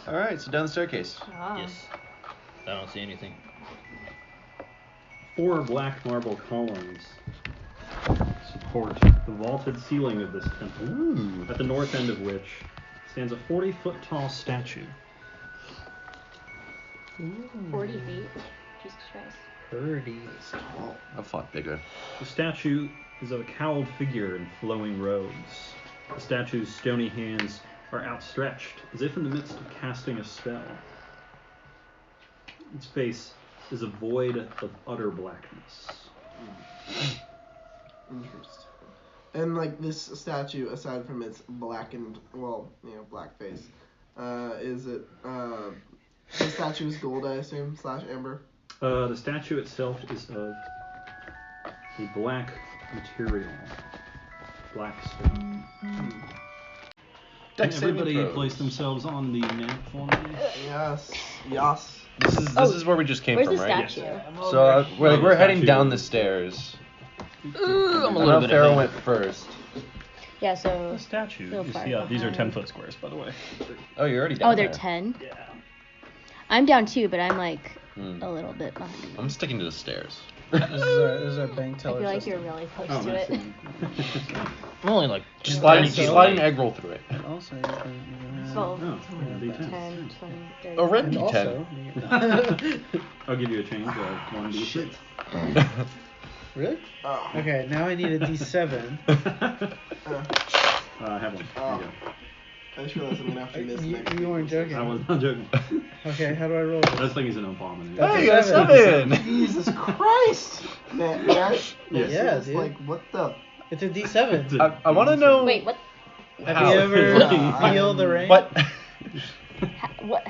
Alright, so down the staircase. Yes. I don't see anything. 4 black marble columns support the vaulted ceiling of this temple, at the north end of which stands a 40-foot tall statue. 40 feet. Jesus Christ. 30. I fought bigger. The statue is of a cowled figure in flowing robes. The statue's stony hands are outstretched, as if in the midst of casting a spell. Its face is a void of utter blackness. Interesting. And like this statue, aside from its blackened, black face, is it the statue is gold, I assume, / amber? The statue itself is of a black material, black stone. Can everybody place themselves on the map for me? Yes. This is where we just came Where's from, the right? statue? So we're heading statue. down the stairs. I'm a I little know bit Farro ahead. went first. Yeah, so. The statue. So You far see, these are behind. 10-foot squares, by the way. Oh, you're already down Oh, they're there. 10? Yeah. I'm down 2, but I'm like Hmm. a little bit behind. I'm sticking to the stairs. This is our bank I teller feel like system. you're really close Oh, to nice. it. I'm only like Just 20 sliding, feet sliding away. egg roll through it. And also, you can, 12, Oh, yeah, 10, D10. 20, 30. Oh, red and D10. also, I'll give you a change of 1 d6. Shit. really? Oh. Okay, now I need a D7. Have one. There you go. I just realized I'm gonna have to miss next week. You weren't joking. I was not joking. Okay, how do I roll This this? thing is an abomination. That's Hey, a you got a seven. 7! Jesus Christ! Man, Yes. Yeah, it's dude. like, what the? It's a D7. I want to know... Wait, what? Have How? you ever Yeah, feel the rain? What? What?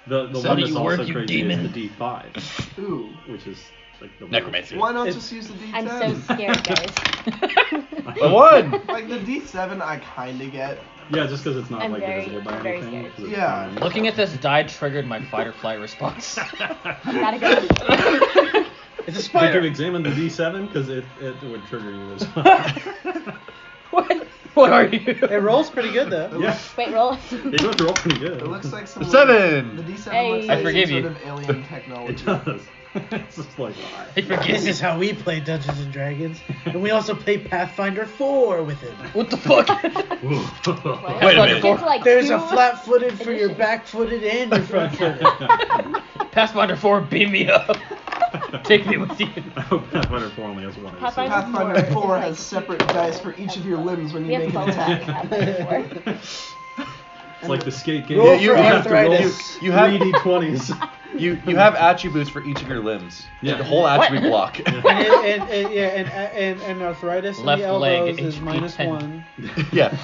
The So one do that's you also work, you crazy demon? is the D5, Ooh. which is like the Necromancy. Why not It's- just use the D10? I'm so scared, guys. The one! Like, the D7 I kinda get. Yeah, just because it's not I'm like very- visible by I'm very anything. scared. 'cause it's Yeah. fine. Looking at this die triggered my fight or flight response. Gotta go. It's a Did spider. you examine the D7? Because it would trigger you as well. What are you? It rolls pretty good though. Yeah, Wait, roll. it does roll pretty good. It looks like some. 7! The D7 Hey. looks I like forgive some you. sort of alien It technology. does. It's just like, I forget. This is how we play Dungeons and Dragons, and we also play Pathfinder 4 with it. What the fuck? What? Wait a You minute. get to, like, There's two a flat-footed for your editions. back-footed and your front-footed. Pathfinder 4, beam me up. Take me with you. I hope Pathfinder 4 only has one. Pathfinder Pathfinder 4 4 has is separate dice for each of your limbs when We you have make an both attack. Pathfinder 4. It's like the skate game. Roll you for have to roll- arthritis. you have- 3d20s. You have attributes for each of your limbs. Yeah. The whole attribute block. and arthritis in Left the leg, elbows is HP minus 10. 1. yeah.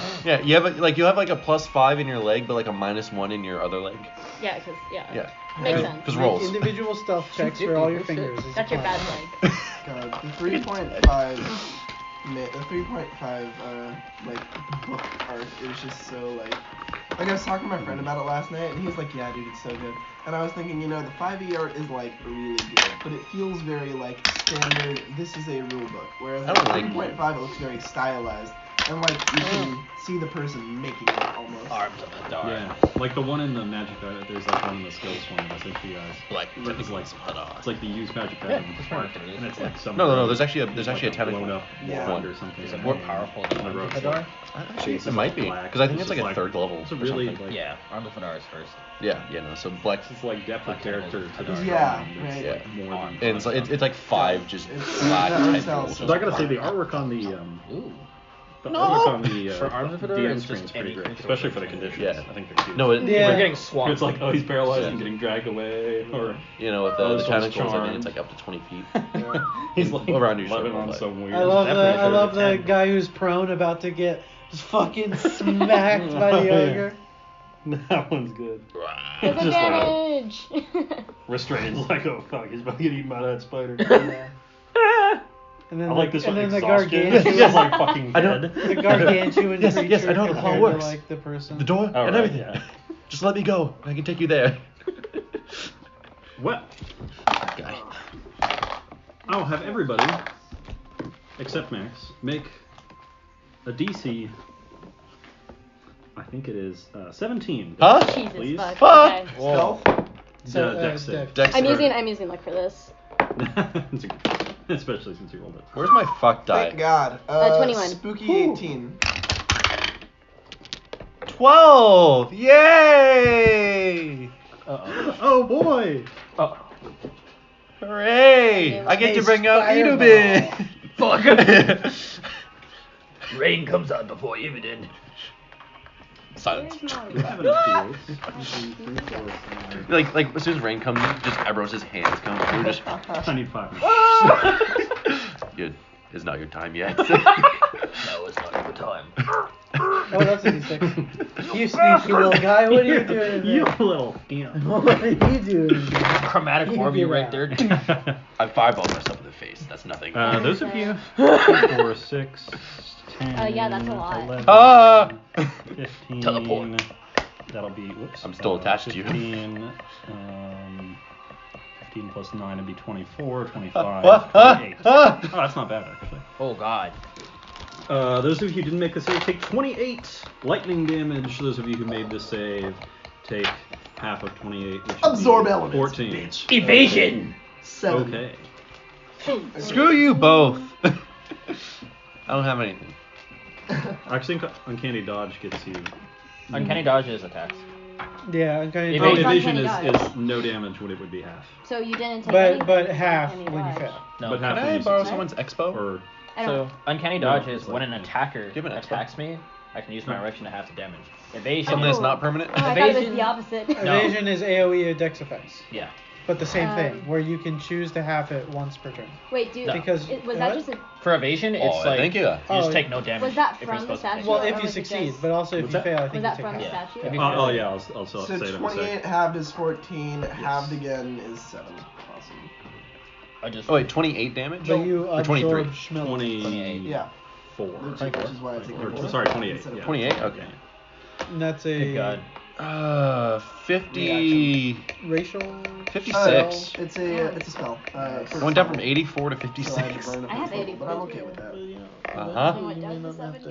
You have you have like a +5 in your leg, but like a -1 in your other leg. Yeah, because, Yeah. Makes sense. Because Make rolls. individual stealth checks for all your fingers. is That's your fine. bad leg. God, the 3.5, the 3.5 like book art is just so like I was talking to my friend about it last night, and he was like, "Yeah, dude, it's so good." And I was thinking, the 5e art is like really good, but it feels very like standard. This is a rule book, whereas I like don't like 3.5 it looks very stylized, and like you can see the person making it almost. Arms of the dark. Yeah, like the one in the magic item. There's like one in the skills one that I sent you guys. Like, It's like it's like the use magic Yeah, item that's part, right. and it's like some. No. There's actually a like tentacle blown up Yeah. wand or something. Is it like more that. powerful And than the Arms rogue's of the like- Dark? Actually, It's it might be, black. because I think It's it's like just a like- 3rd level. It's a or really something. like Yeah, Arms of the Dark is first. Yeah. So black. it's like depth of Black character Knuckles to to the the Yeah, drawing. It's right. like more than. And it's like 5 just It's- black that art type style is rules. so So I gotta say the artwork on the Ooh. artwork on the For Arms of the Dark, DM it's screen just is pretty any great, creature especially with for the conditions. conditions. Yeah. I think they're cute. No, Yeah. We're getting swamped. It's like, oh, he's paralyzed Yeah. and getting dragged away, or with Oh, the this one's tentacles, I think charmed. it's like up to 20 feet. he's like Around your living shoulder, on but- some weird. I love definitely the guy who's prone about to get fucking smacked by the ogre. That one's good. There's Just like a advantage. restrained. Like, oh fuck, he's about to get eaten by that spider. And then I like this and one. then the Exhaustion. gargantuan, It's like fucking I don't- dead. the gargantuan Yes, creature yes, I know how it compared works. to like the person. The door Oh, and right, everything. yeah. Just let me go. I can take you there. Well, Guy. I'll have everybody, except Max, make a DC. I think it is 17. Huh? Jesus Please. fuck. Fuck. Okay. Stealth? So, Dex save. Dex. Dex I'm or- using luck for this. It's a good- Especially since you rolled it. Where's my fuck die? Thank God. 21. Spooky 18. 12! Yay! Uh-oh. Oh boy! Oh. Hooray! I get to Hey, bring out Fireball. Edubin! Fuck. Rain comes out before Evenwood. Silence. Where's my We have enough D8s. Like as soon as rain comes, just everyone's hands come through. Just I need 5 more. Dude, it's not your time yet. No, it's not your time. Oh, that's a D6. You sneaky little guy, what are you doing in You there? little scamp. What are you doing in there? Chromatic You orb you get right out. there. I fireballed myself in the face. That's nothing. Those of you, 4, 6, 10, yeah, that's a lot. 11, Ah! 15. Teleport. That'll be, whoops. I'm still attached to you. 15, 15 plus 9 would be 24, 25, What? 28. Ah! Oh, that's not bad, actually. Oh god. Those of you who didn't make the save take 28 lightning damage. Those of you who made the save take half of 28, which would Absorb be elements, 14. bitch. Evasion! 7. Okay. Screw you both. I don't have anything. I think Uncanny Dodge gets you. Uncanny dodge is attacks. Yeah, I'm kind Evasion. of. Evasion Uncanny is Dodge. no damage when it would be half. So you didn't take anything But from half Uncanny when you Dodge. fail. No. But half Can when I you borrow succeed. someone's expo? Or I So don't. uncanny No, dodge is it's when like- an attacker Give an expo. attacks me, I can use my reaction to half the damage. Evasion. Something that's not permanent? Oh, I thought it was Evasion- the opposite. No. Evasion is AoE of Dex effects. Yeah. But the same thing, Um, where you can choose to half it once per turn. Wait, dude. No. Because Was that what? just a? For evasion, it's Oh, like thank you. you just Oh, take no damage. Was that if you're from the supposed to take statue? Well, Or if you was it succeed, just- but also if What's you that? fail, I Was think that you take from the half. statue? If you Oh, fail. oh yeah, I'll So say it in a sec. 28 halved is 14. Halved again is 7. Awesome. I just. Oh wait, 28 damage? But you Or 23? absorb schmilk. 28. Yeah. Four. Which is why it's Or, sorry, 28. Instead of Yeah. 28? Okay. And that's a Thank God. 50. racial. 56. It's a spell. For Going down from spell. 84 to So I had 56. to burn it I have for spell, but I'm 84. okay with that. Uh-huh. Oh, it does the 70.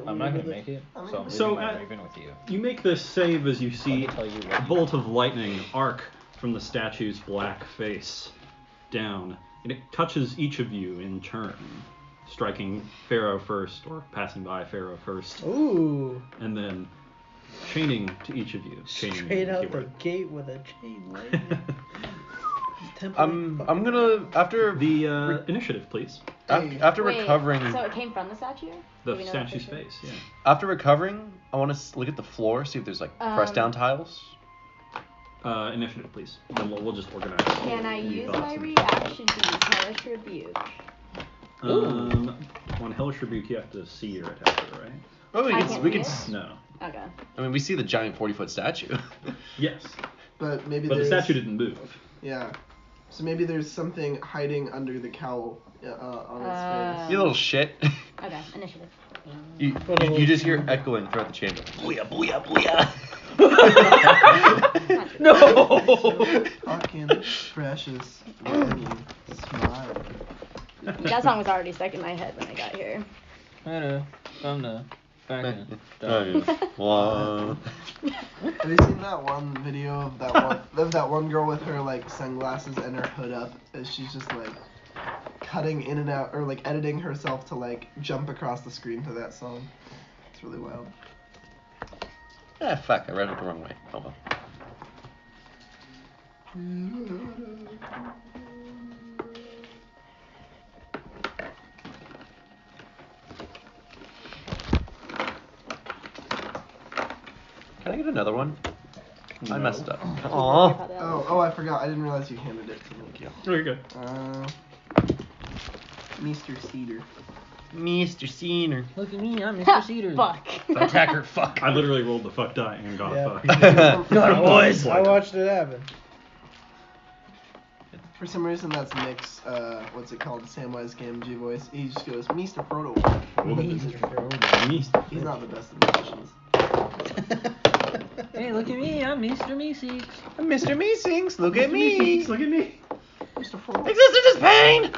I'm not gonna make it, so I'm So, leaving my uh, raven with you. You make this save as you see Let me tell you what a you bolt of lightning arc from the statue's black face down, and it touches each of you in turn, striking Farro first, or passing by Farro first, Ooh. and then chaining to each of you. Chaining Straight being out the the keyword. gate with a chain lightning. I'm gonna after The initiative, please. after Wait, recovering So it came from the statue? The Do we know that statue's for sure? face, yeah. after recovering, I want to look at the floor, see if there's like press down tiles. Initiative, please. Then we'll just organize. Can I the use thoughts my and- reaction to use Hellish Rebuke? On Hellish Rebuke, you have to see your attacker, right? Oh, we I can can't we see can. it? No. Okay. I mean, we see the giant 40-foot statue. Yes. But maybe But the there's... statue didn't move. Yeah. So maybe there's something hiding under the cowl on its face. You little shit. Okay, initiative. You just hear echoing throughout the chamber. Booyah, booyah, booyah. No! Fucking precious lightning smile. That song was already stuck in my head when I got here. From the back Wow. Have you seen that one video of that one girl with her like sunglasses and her hood up as she's just like cutting in and out or like editing herself to like jump across the screen to that song? It's really wild. Ah, fuck, I read it the wrong way. Oh well. Can I get another one? I messed up. Aww. Oh, I forgot. I didn't realize you handed it to me. Thank you. Very good. Mr. Cedar. Mr. Cedar. Look at me, I'm Ha, Mr. Cedar. fuck. Attacker, fuck. I literally rolled the fuck die and got Yeah. a fuck. Got him, boys. I watched it happen. For some reason, that's Nick's, what's it called, Samwise Gamgee voice. He just goes, Mr. Frodo. He's not the best of musicians. Hey, look at me, I'm Mr. Meeseeks. Mr. Meeseeks, look at me. Look at me. Mr. Frodo. Existence is pain.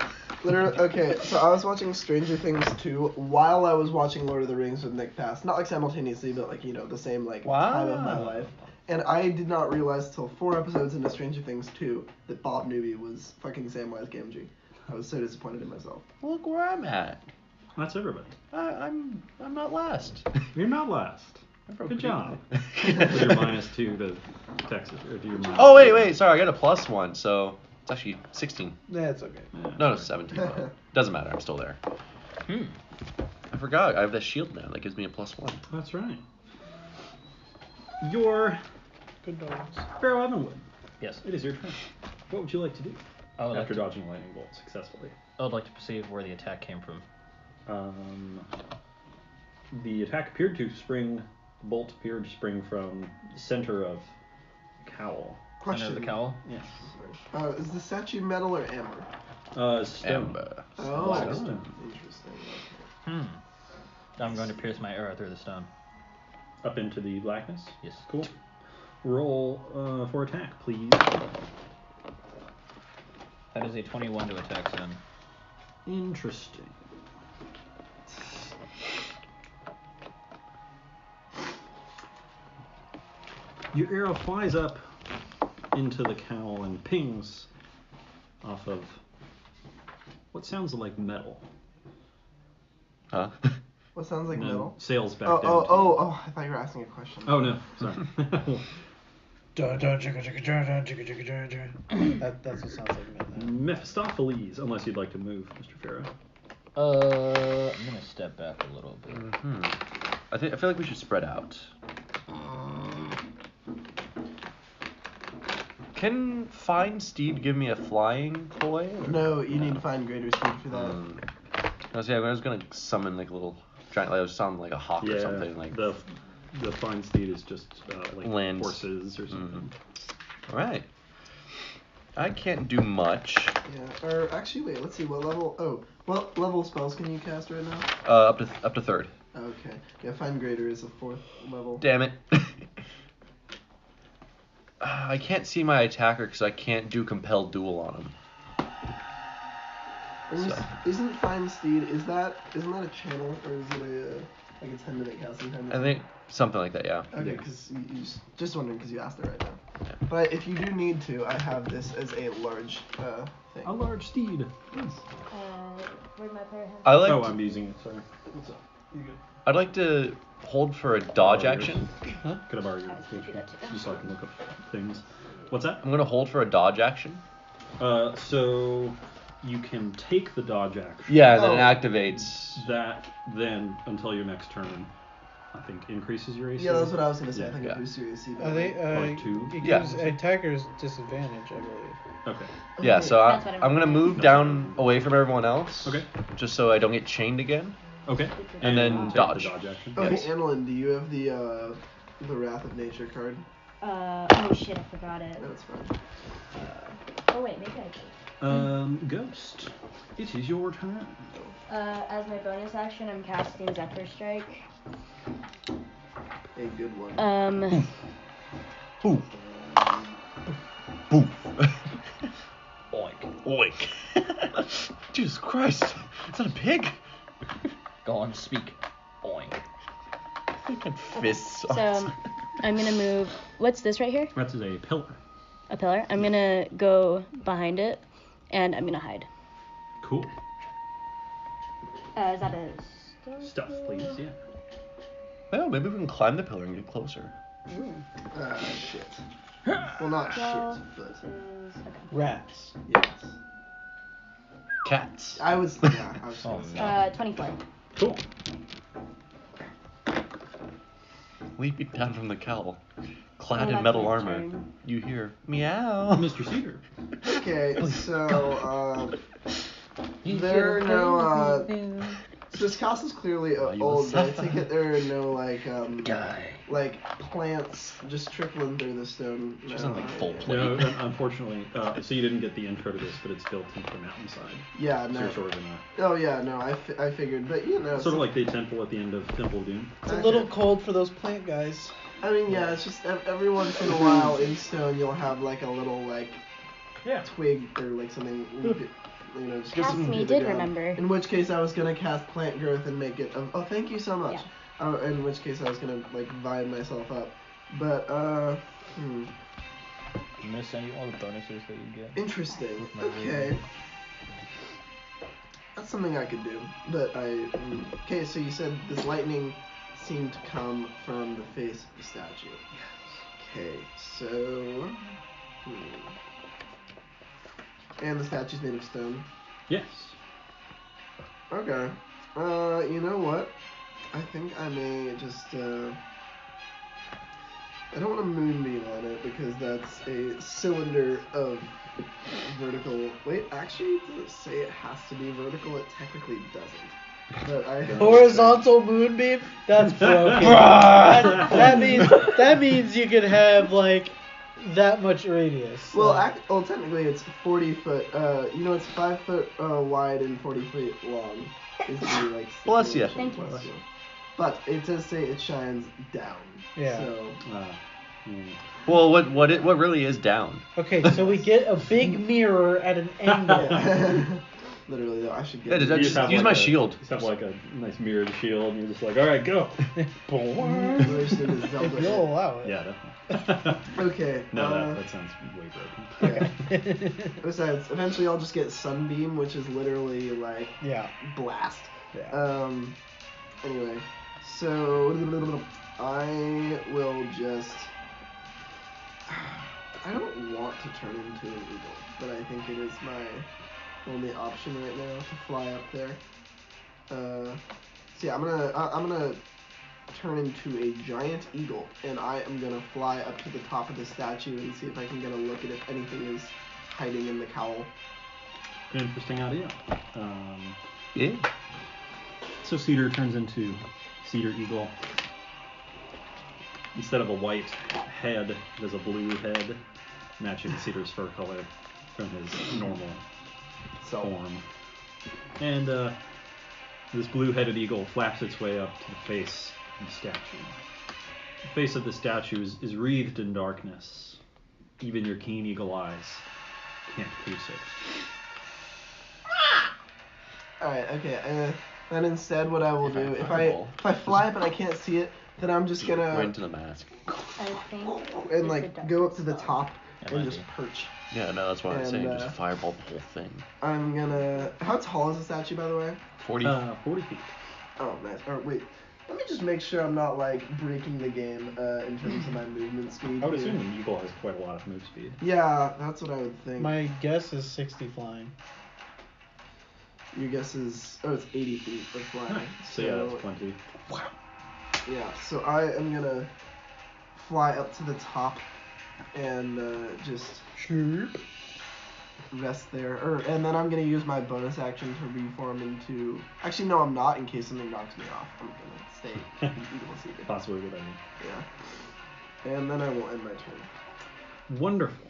Literally, okay, so I was watching Stranger Things 2 while I was watching Lord of the Rings with Nick Pass. Not like simultaneously, but like, you know, the same like time of my life. And I did not realize till 4 episodes into Stranger Things 2 that Bob Newby was fucking Samwise Gamgee. I was so disappointed in myself. Look where I'm at. That's everybody. I'm not last. You're not last. Good job. Oh You're -2 to Texas. Or do you wait, sorry, I got a +1, so it's actually 16. That's okay. No, 17. But doesn't matter, I'm still there. I forgot, I have that shield now, that gives me a +1. That's right. Your Good dogs. Farro Evenwood. Yes. It is your turn. What would you like to do I would, like after to, dodging lightning bolt successfully? I would like to perceive where the attack came from. The attack appeared to spring. The bolt appeared to spring from the center of cowl. Center of the cowl. Yes. Is the statue metal or amber? Stone. Amber. Oh, Black interesting. stone. I'm going to pierce my arrow through the stone. Up into the blackness. Yes. Cool. Roll for attack, please. That is a 21 to attack zone. Interesting. Your arrow flies up into the cowl and pings off of what sounds like metal. Huh? What sounds like metal? Sails back Oh, down. oh, to you. oh, I thought you were asking a question. Oh no, sorry. That's what sounds like midnight. Mephistopheles, unless you'd like to move, Mr. Farro. I'm gonna step back a little bit. I feel like we should spread out. Can Fine Steed give me a flying toy? Or? No, you need to find greater speed for that. I was gonna summon like a little giant, like sound like a hawk or something like. The fine steed is just like Land. horses or something. All right. I can't do much. Yeah, or actually, wait, let's see, what level, what level spells can you cast right now? Up to 3rd. Okay, yeah, find greater is a 4th level. Damn it. I can't see my attacker because I can't do compelled duel on him. Isn't Find Steed, isn't that a channel, or is it like a 10-minute casting time? I think something like that, yeah. Okay, because you just wondering because you asked it right now. Yeah. But if you do need to, I have this as a large thing. A large steed. Yes. Where's my pair of hands? I like. I'm using it. Sorry. What's up? You good? I'd like to hold for a dodge action. Huh? Could I borrow your attention? Just so I can look up things. What's that? I'm gonna hold for a dodge action. So you can take the dodge action. Yeah, and then it activates. That then until your next turn, I think increases your AC. Yeah, that's what I was gonna say. Yeah. I think it boosts your AC. I think Like 2? it Yeah. gives attackers disadvantage, I believe. Okay. Yeah, so That's what I'm gonna move down away from everyone else. Okay. Just so I don't get chained again. Okay. And then take dodge. The dodge action. Okay, Yes. Annalyn, do you have the Wrath of Nature card? Oh shit, I forgot it. No, it's fine. Oh wait, maybe I do. Ghost. It is your turn. As my bonus action, I'm casting Zephyr Strike. A good one. Boo. Boo. Boink. Oink. Jesus Christ. Is that a pig? Go on, speak. Boink. I got fists. So I'm gonna move. What's this right here? That's a pillar. A pillar. I'm gonna go behind it, and I'm gonna hide. Cool. Is that a Stuff, please. Yeah. Well, maybe we can climb the pillar and get closer. Shit. Well, not shit, but Rats. yes. Cats. I was gonna say. 24. Cool. Leaping down from the cowl, clad Oh, in that's metal my armor. turn. You hear meow. Mr. Cedar. Okay, so there are no this castle's clearly you old. will I take it there are no Die. like plants just trickling through the stone. She's No, on like full plate. No, unfortunately, so you didn't get the intro to this, but it's built into the mountainside. Yeah, So no. you're sort of in a Oh yeah, no. I figured, but you know. sort of like the temple at the end of Temple of Doom. It's a little cold for those plant guys. I mean, yeah, it's just every once in a while in stone you'll have like a little like twig or like something. You know, just Cast through me the did ground. remember. In which case I was gonna cast plant growth and make it. Oh, thank you so much. In which case I was gonna like vine myself up, but I'm gonna send you all the bonuses that you get. interesting. With my Okay. rating. That's something I could do, but okay, so you said this lightning seemed to come from the face of the statue. Okay, so... And the statue's made of stone. Yes. Okay. You know what? I think I may just, I don't want a moonbeam on it because that's a cylinder of vertical... Wait, actually, does it say it has to be vertical? It technically doesn't. But I... Horizontal moonbeam? That's broken. that means you could have like that much radius. Well, technically it's 40 foot. You know, it's 5 foot wide and 40 feet long. Is the like. Bless ya. Thank you. Bless you. But it does say it shines down. Yeah. So. Well, what really is down? Okay, so we get a big mirror at an angle. Yeah. Literally, though, I should get. Yeah, just use my shield. Just have like a nice mirrored shield, and you're just like, all right, go. If you'll allow it. Yeah, definitely. Okay. No, that sounds way broken. Yeah. Besides, eventually I'll just get sunbeam, which is literally like blast. Yeah. Anyway, so I will just. I don't want to turn into an eagle, but I think it is my only option right now to fly up there. So yeah, I'm gonna turn into a giant eagle, and I am gonna fly up to the top of the statue and see if I can get a look at if anything is hiding in the cowl. Interesting idea. Yeah. So Cedar turns into Cedar Eagle. Instead of a white head, there's a blue head, matching Cedar's fur color from his normal form. And this blue-headed eagle flaps its way up to the face of the statue. The face of the statue is wreathed in darkness. Even your keen eagle eyes can't pierce it. Alright, okay. Then instead what I will do, if I fly up and I can't see it, then I'm just gonna right into the mask. I think. and like go up to the top and just perch. Yeah, no, that's what I'm saying. Just fireball the whole thing. I'm gonna. How tall is the statue, by the way? 40. 40 feet. Oh, nice. Or wait, let me just make sure I'm not like breaking the game in terms of my movement speed. I would here. assume an eagle has quite a lot of move speed. Yeah, that's what I would think. My guess is 60 flying. Your guess is it's 80 feet of flying. So yeah, that's plenty. Yeah, so I am gonna fly up to the top and just rest there. And then I'm gonna use my bonus action to reform into. Actually, no, I'm not. In case something knocks me off, I'm gonna stay eagle seated. Possibly a good idea. Yeah. And then I will end my turn. Wonderful.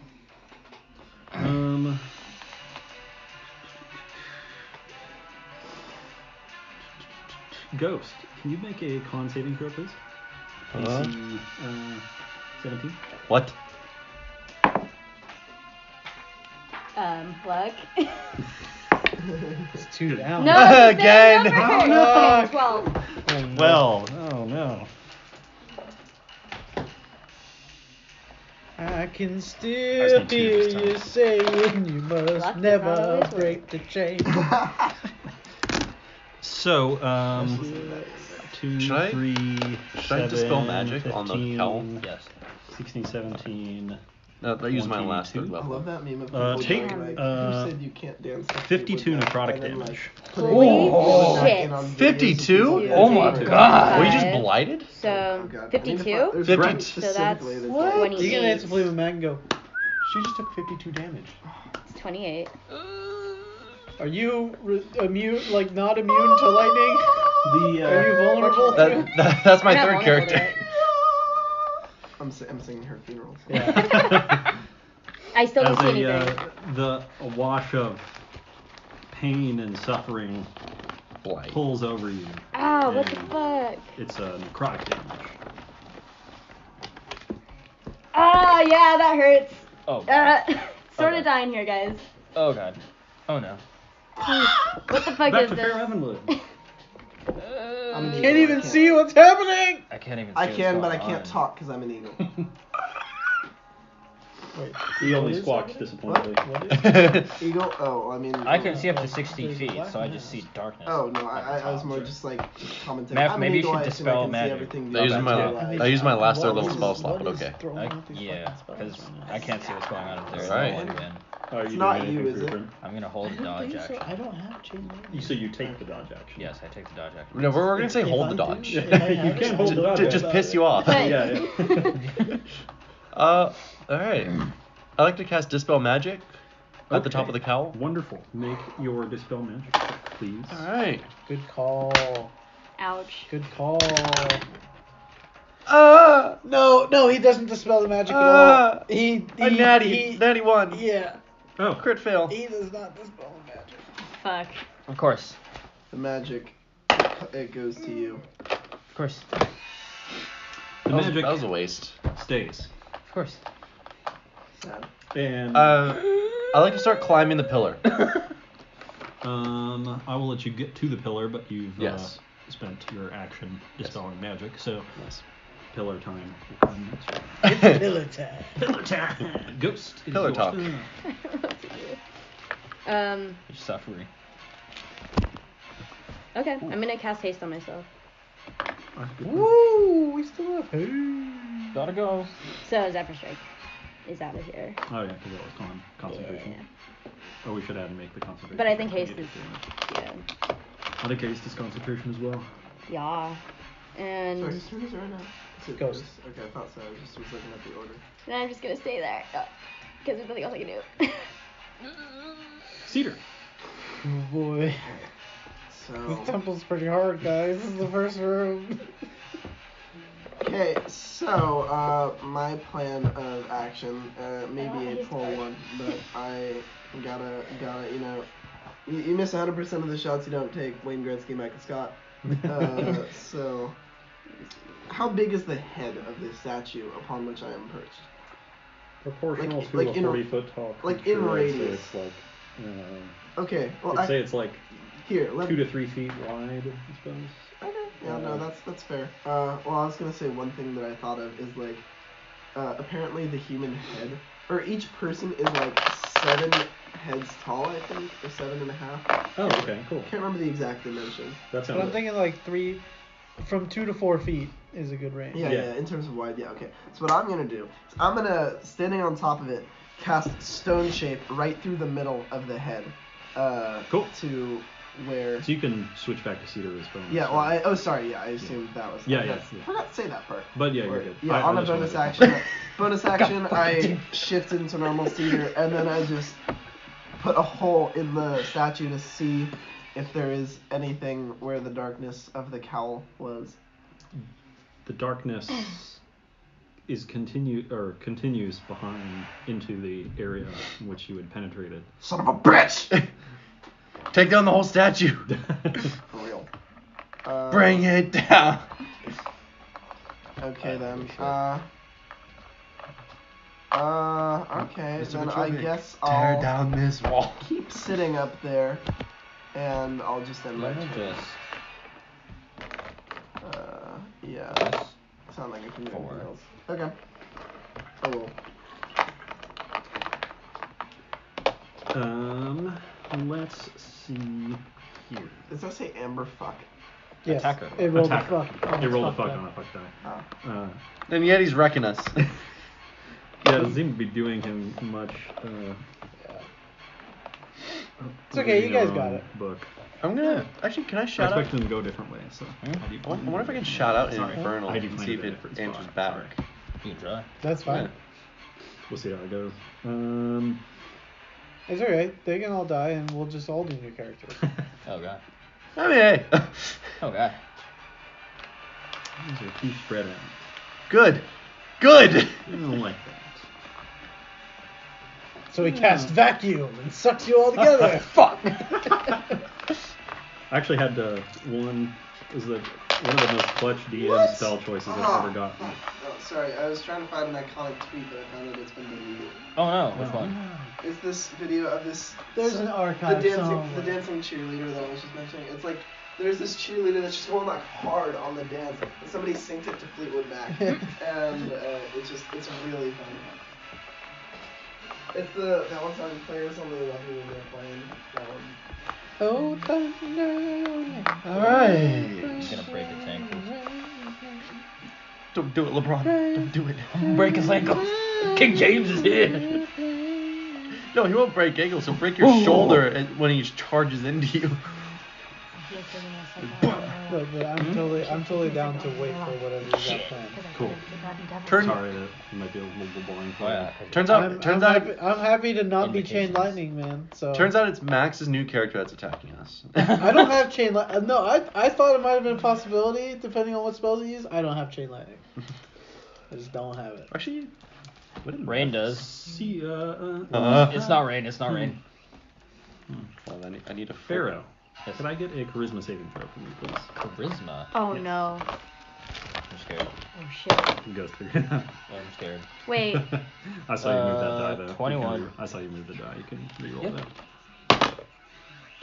Ghost, can you make a con saving throw, please? AC 17. What? Luck. It's 2 down. No, Again. Okay, 12. Well. Oh no. I can I still just need 2 hear this time. you saying you must Luck does not never always break work. the chain. So, 2, Should I- 3, should I dispel magic 15, on the cowl? Yes. 16, 17. No, I used my last 22. I level. love that meme of people Take, going like, uh, who said you can't dance? like 52 you would not?" necrotic And then, like, damage. putting Holy it shit. on videos of 52? people Oh my dancing. god. Were you just Five. blighted? So, Oh, God. I need to 52? find- there's 50. right So that's specifically that- what? You can 28. answer play with Mac and go, She just took 52 damage. It's 28. are you immune, like not immune to lightning? Are you vulnerable? That's my You're not third vulnerable character. to it. I'm singing her funeral. Yeah. I still don't As see anything. a wash of pain and suffering Blight. pulls over you. Ah, what the and fuck? It's a necrotic damage. Ah, yeah, that hurts. Oh. God. Sort Okay. of dying here, guys. Oh god. Oh no. What the fuck Back is to Fair this? Evenwood. I'm an Can't eagle, even I can't. see what's happening. I can't even. See I what's can, but I going can't on. talk because I'm an eagle. Wait, He only what is squawks happening? disappointingly. What is? Eagle? Oh, I mean. I can see up to There's 60 a feet, black so I just mask. see darkness. Oh no, at the I was top. more just like commenting. Meph, I'm an maybe you eagle, should I assume dispel I can see magic. everything I used beyond my my eyes. I used my last third What level is- spell slot, what but is okay. throwing out these Yeah, fucking spells because right now? I can't see what's going on up there. Alright. No one Are It's you not doing you, anything is for your it? turn? I'm gonna hold I the don't dodge think so. action. I don't have chain lightning. So you take the dodge action. Yes, I take the dodge action. No, we're gonna say If hold I the do- dodge. if I have You it, can't I'll hold the do dodge. it. Just piss you off. But- Yeah, yeah. Alright. I like to cast Dispel Magic at the top Okay. of the cowl. Wonderful. Make your dispel magic check, please. Alright. Good call. Ouch. Good call. No, he doesn't dispel the magic at all. He A natty one. Yeah, Oh, Crit fail. he does not dispel the magic. Fuck. Of course. The magic, it goes to you. Of course. the That magic was a waste. stays. Of course. Sad. And I like to start climbing the pillar. I will let you get to the pillar, but you've Yes. spent your action dispelling magic, so Yes. pillar time will come next round. Pillar time. Pillar time. Ghost. it is Pillar your talk. turn. You're suffering. Okay, I'm gonna cast haste on myself. Woo! We still have who? Gotta go. So Zephyr Strike is out of here. Oh yeah, because that was concentration. Yeah. Oh, we should add and make the concentration. But I think check to haste get is. it to it. Yeah. I think haste is concentration as well. Yeah. And Sorry, whose turn is it right now? Is it Ghost. Okay, I thought so. I just was looking at the order. then I'm just gonna stay there. Because there's nothing else I can do. Cedar. Oh boy. So. This temple's pretty hard, guys. This is the first room. Okay, so my plan of action, maybe a troll one, but I gotta, you miss 100% of the shots you don't take. Wayne Gretzky, Michael Scott. So, how big is the head of this statue upon which I am perched? Proportional Like- to like a in a- 40-foot tall like creature, in I'd say radius. it's like, Okay, well I'd say it's like here, let 2 to 3 feet wide, I suppose. Okay, yeah, no, that's fair. Well, I was gonna say one thing that I thought of is like, apparently the human head, or each person is like 7 heads tall, I think, or 7.5. Oh, okay, cool. Can't remember the exact dimension. That But sounds I'm thinking like from 2 to 4 feet is a good range. Yeah, Yeah. in terms of wide, yeah, okay. So what I'm gonna do is I'm gonna, standing on top of it, cast Stone Shape right through the middle of the head. Cool. To where. So you can switch back to Cedar as bonus. Yeah, well, I assumed that was. Yeah, I yeah, forgot- yeah. forgot to say that part. But yeah, Or- you're good. Yeah, I on a just bonus wanted action, I shift into normal Cedar, and then I just put a hole in the statue to see if there is anything where the darkness of the cowl was. The darkness is continues behind into the area in which you had penetrated. Son of a bitch! Take down the whole statue. For real. Bring it down. Okay then. Sure. Okay, Mr. then I Petrovic, guess Tear I'll down this wall. keep sitting up there, and I'll just end my Let me turn. just. Yeah. Yes. Sound like I can do 4. anything else. Okay. Oh well. Let's see here. Does that say amber fuck? Yes. Attacker. It rolled a Attacker. fuck. It rolled a its fuck die. on a fuck die. Oh. Then Yeti's wrecking us. Yeah, it doesn't seem to be doing him much. It's okay, you guys reading got on it. Book. I'm gonna actually. Can I I shout out? expected him to go different ways. So. Hmm? How do you I find wonder if I it? can shout out in Sorry. Infernal I and defined see if in a it different answers spot. back. Sorry. You can try. That's fine. We'll see how it goes. It's alright. They can all die and we'll just all do new characters. Oh god. I mean, hey. Oh god. These are too spread out. Good. Good. I don't like that. So he casts vacuum and sucks you all together. Fuck. I actually had one of the most clutch DM spell choices I've ever gotten. Oh, sorry, I was trying to find an iconic tweet, but I found that it's been deleted. Oh no, which one? It's this video of this. There's an archive somewhere. The dancing cheerleader that I was just mentioning. It's like there's this cheerleader that's just going like hard on the dance, and somebody synced it to Fleetwood Mac, and it's really funny. It's that one song players only love me when they're playing. That one. Oh, thunder. Alright. He's gonna break his ankles. Don't do it, LeBron. Don't do it. Break his ankles. King James is here. No, he won't break ankles. He'll break your shoulder when he charges into you. Look, but I'm totally down to wait for whatever you got planned. Cool. Sorry, that might be a little boring for you. Turns I'm out happy to not be Indications. chain lightning, man. So turns out it's Max's new character that's attacking us. I don't have chain lightning. No, I thought it might have been a possibility depending on what spells you use. I don't have chain lightning. I just don't have it. Actually, what did Rain does. See, It's not rain. It's not rain. Well, I need a Farro. Yes. Could I get a charisma saving throw from you, please? Charisma. Oh Yes. no. I'm scared. Oh shit. Ghost figured it out. I'm scared. Wait. I saw you move that die, though. 21. I saw you move the die. You can reroll Yep. that.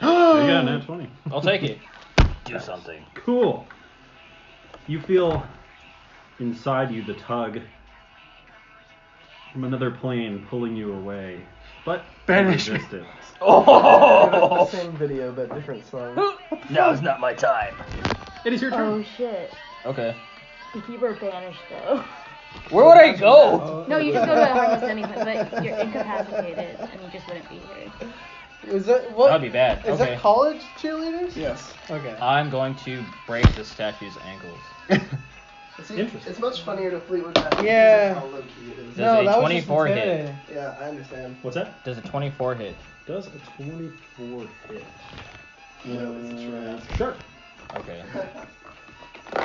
There you go, nat 20. I'll take it. Do something. Cool. You feel inside you the tug from another plane pulling you away, but Banish me. resist it. Oh! It's the same video but different song. Now's not my time. It is your turn. Oh shit. Okay. If you were banished though. Where would I go? No, you just go to a harmless ending, but you're incapacitated and you just wouldn't be here. Is that what? That'd be bad. Is Okay. that college cheerleaders? Yes. Okay. I'm going to break the statue's ankles. Interesting. It's much funnier to Fleetwood Mac because Yeah. of how low key it is. Does No, a that was 24 just hit? intimidating. Yeah, I understand. What's that? Does a 24 hit? Does a 24 hit? No, it's a trash. Sure. Okay.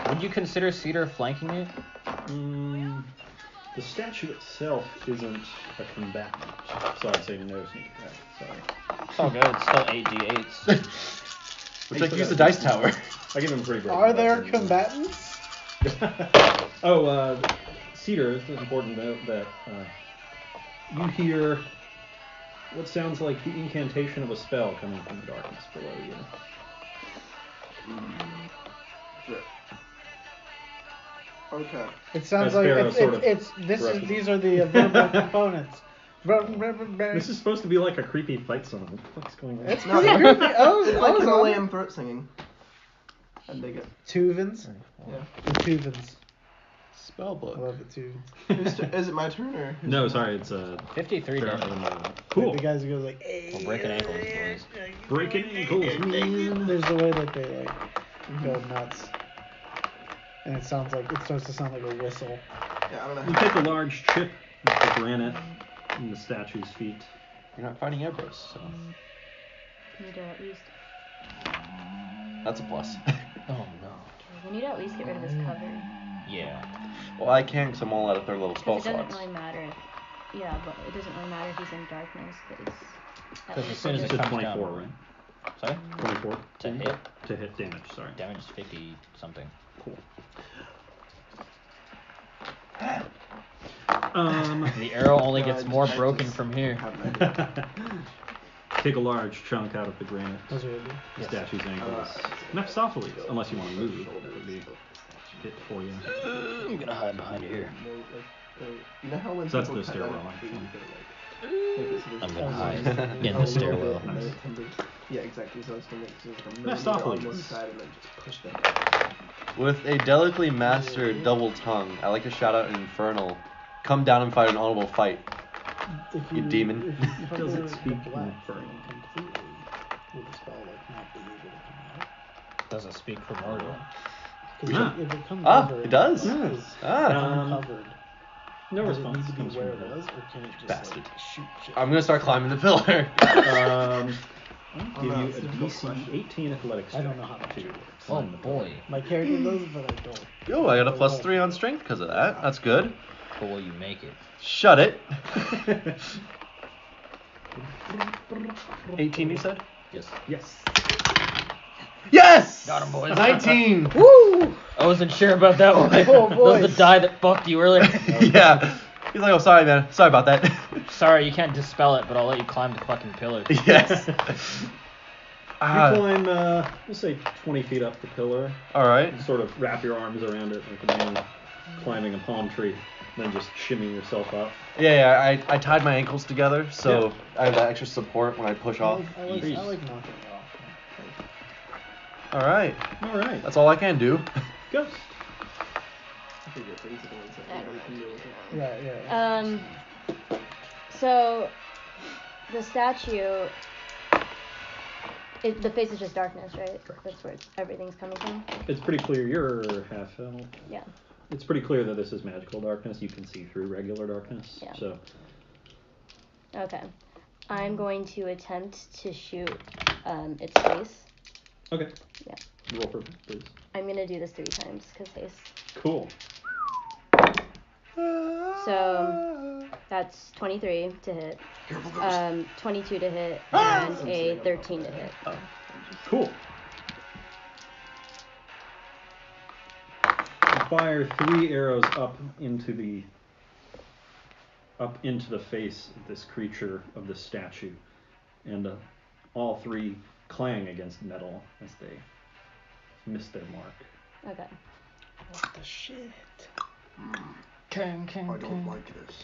Would you consider Cedar flanking it? The statue itself isn't a combatant, so I'd say no sneak attack. Sorry. It's all good. It's still 8d8s. Which I can use the dice tower. I give him pretty great. Are there combatants. combatants? Cedar, it's important to note that you hear what sounds like the incantation of a spell coming from the darkness below you. Okay. It sounds As like Farro sort of these are the verbal components. This is supposed to be like a creepy fight song. What the fuck's going on? It's No, pretty creepy. It's like on Himalayan it. lamb throat singing. I dig it. Tuvans. Yeah. The Tuvans. I Spellbook. love it too. Is it my turn or? No, sorry, it's 53 Farro damage. and, Cool. The guys who go like, We're breaking ankles, boys. Breaking ankles, man. there's the way that they like go nuts, and it starts to sound like a whistle. Yeah, I don't know. You take a large chip of the granite from the statue's feet. You're not fighting Ebros, so You need to at least. that's a plus. Oh no. We need to at least get rid of his cover. Yeah. Well, I can because I'm all out of third level spell Because it doesn't slots. really matter if. Yeah, but it doesn't really matter if he's in darkness. Because. Because as soon as You it said comes 24, down. right? Sorry? 24 To hit. to hit damage. Sorry. Damage is 50 something. Cool. The arrow only No, gets I more just- I broken just from here. have an idea. Take a large chunk out of the granite. That's what I do. Yes. Statue's ankles. Mephistopheles, unless you want to move, that would be hit for you. I'm gonna hide behind here. You know how when So that's people the cut stairwell, down a tree, actually. they're like, I'm gonna Oh, hide nice. in the stairwell. Yeah, exactly. So I was thinking so it's like a Mephistopheles. millimeter on one side and then just push them. With a delicately mastered double tongue, I like to shout out in Infernal, come down and fight an honorable fight. If You demon. If you Does it cover speak the in black Infernal? thing completely, would the spell not be able to come out? Does it speak primordial? Because Ah. if it comes Ah, over, it does. Is Ah. uncovered. No Does it response. need to be comes where from it the- was, or can it just Bastard. like shoot shit? I'm gonna start climbing the pillar. I'll give you a DC 18 athletics check. I don't know how to do it. Oh boy. My character does, but I don't. Yo, I got a +3 on strength because of that. That's good. Cool, you make it. Shut it. 18, you said? Yes. Yes. Yes! Got him, boys. 19. Woo! I wasn't sure about that one. Oh, That was boys. the die that fucked you earlier. Yeah. He's like, oh, sorry, man. Sorry about that. Sorry, you can't dispel it, but I'll let you climb the fucking pillar. Yes. You climb, we'll say 20 feet up the pillar. All right. And sort of wrap your arms around it like a man climbing a palm tree. Then just shimmy yourself up. Yeah, I tied my ankles together, so I have that extra support when I push off. I like knocking it off. All right. All right. That's all I can do. Ghost. I think your principal is something we can do with it. Yeah. So the statue, the face is just darkness, right? That's where everything's coming from. It's pretty clear you're half elf. Yeah. It's pretty clear that this is magical darkness. You can see through regular darkness. Yeah. So Okay. I'm going to attempt to shoot its face. okay. Yeah. Roll for please. I'm gonna do this 3 times because face. Cool. So that's 23 to hit, 22 to hit, and a 13 to hit. Cool. You fire 3 arrows up into the face of this creature, of this statue, and all 3 clang against metal as they miss their mark. Okay. What the shit? I don't like this.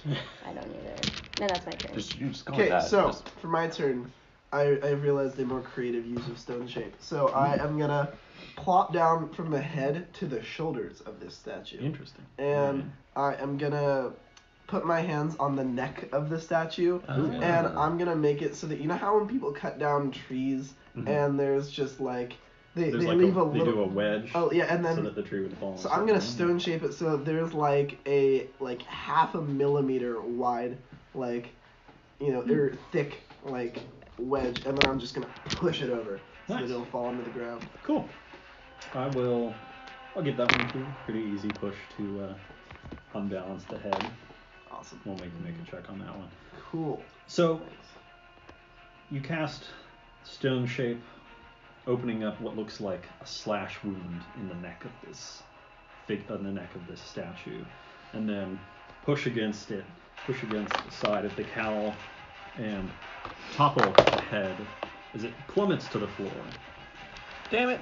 I don't either. No, that's my turn. You just go with Okay, that. so Just- for my turn, I realized a more creative use of stone shape. So I am gonna plop down from the head to the shoulders of this statue. Interesting. And I am gonna put my hands on the neck of the statue, Oh. and I'm gonna make it so that, you know how when people cut down trees and there's just like they There's leave a they little. do a wedge. Oh yeah, and then so that the tree would fall. so I'm gonna stone shape it so there's like a half a millimeter wide, like, you know, or thick like wedge, and then I'm just gonna push it over so Nice. that it'll fall into the ground. Cool. I'll give that one to you. Pretty easy push to unbalance the head. Awesome. We'll make a check on that one. Cool. So you cast stone shape, opening up what looks like a slash wound in the neck of this statue, and then push against the side of the cowl and topple the head as it plummets to the floor. Damn it.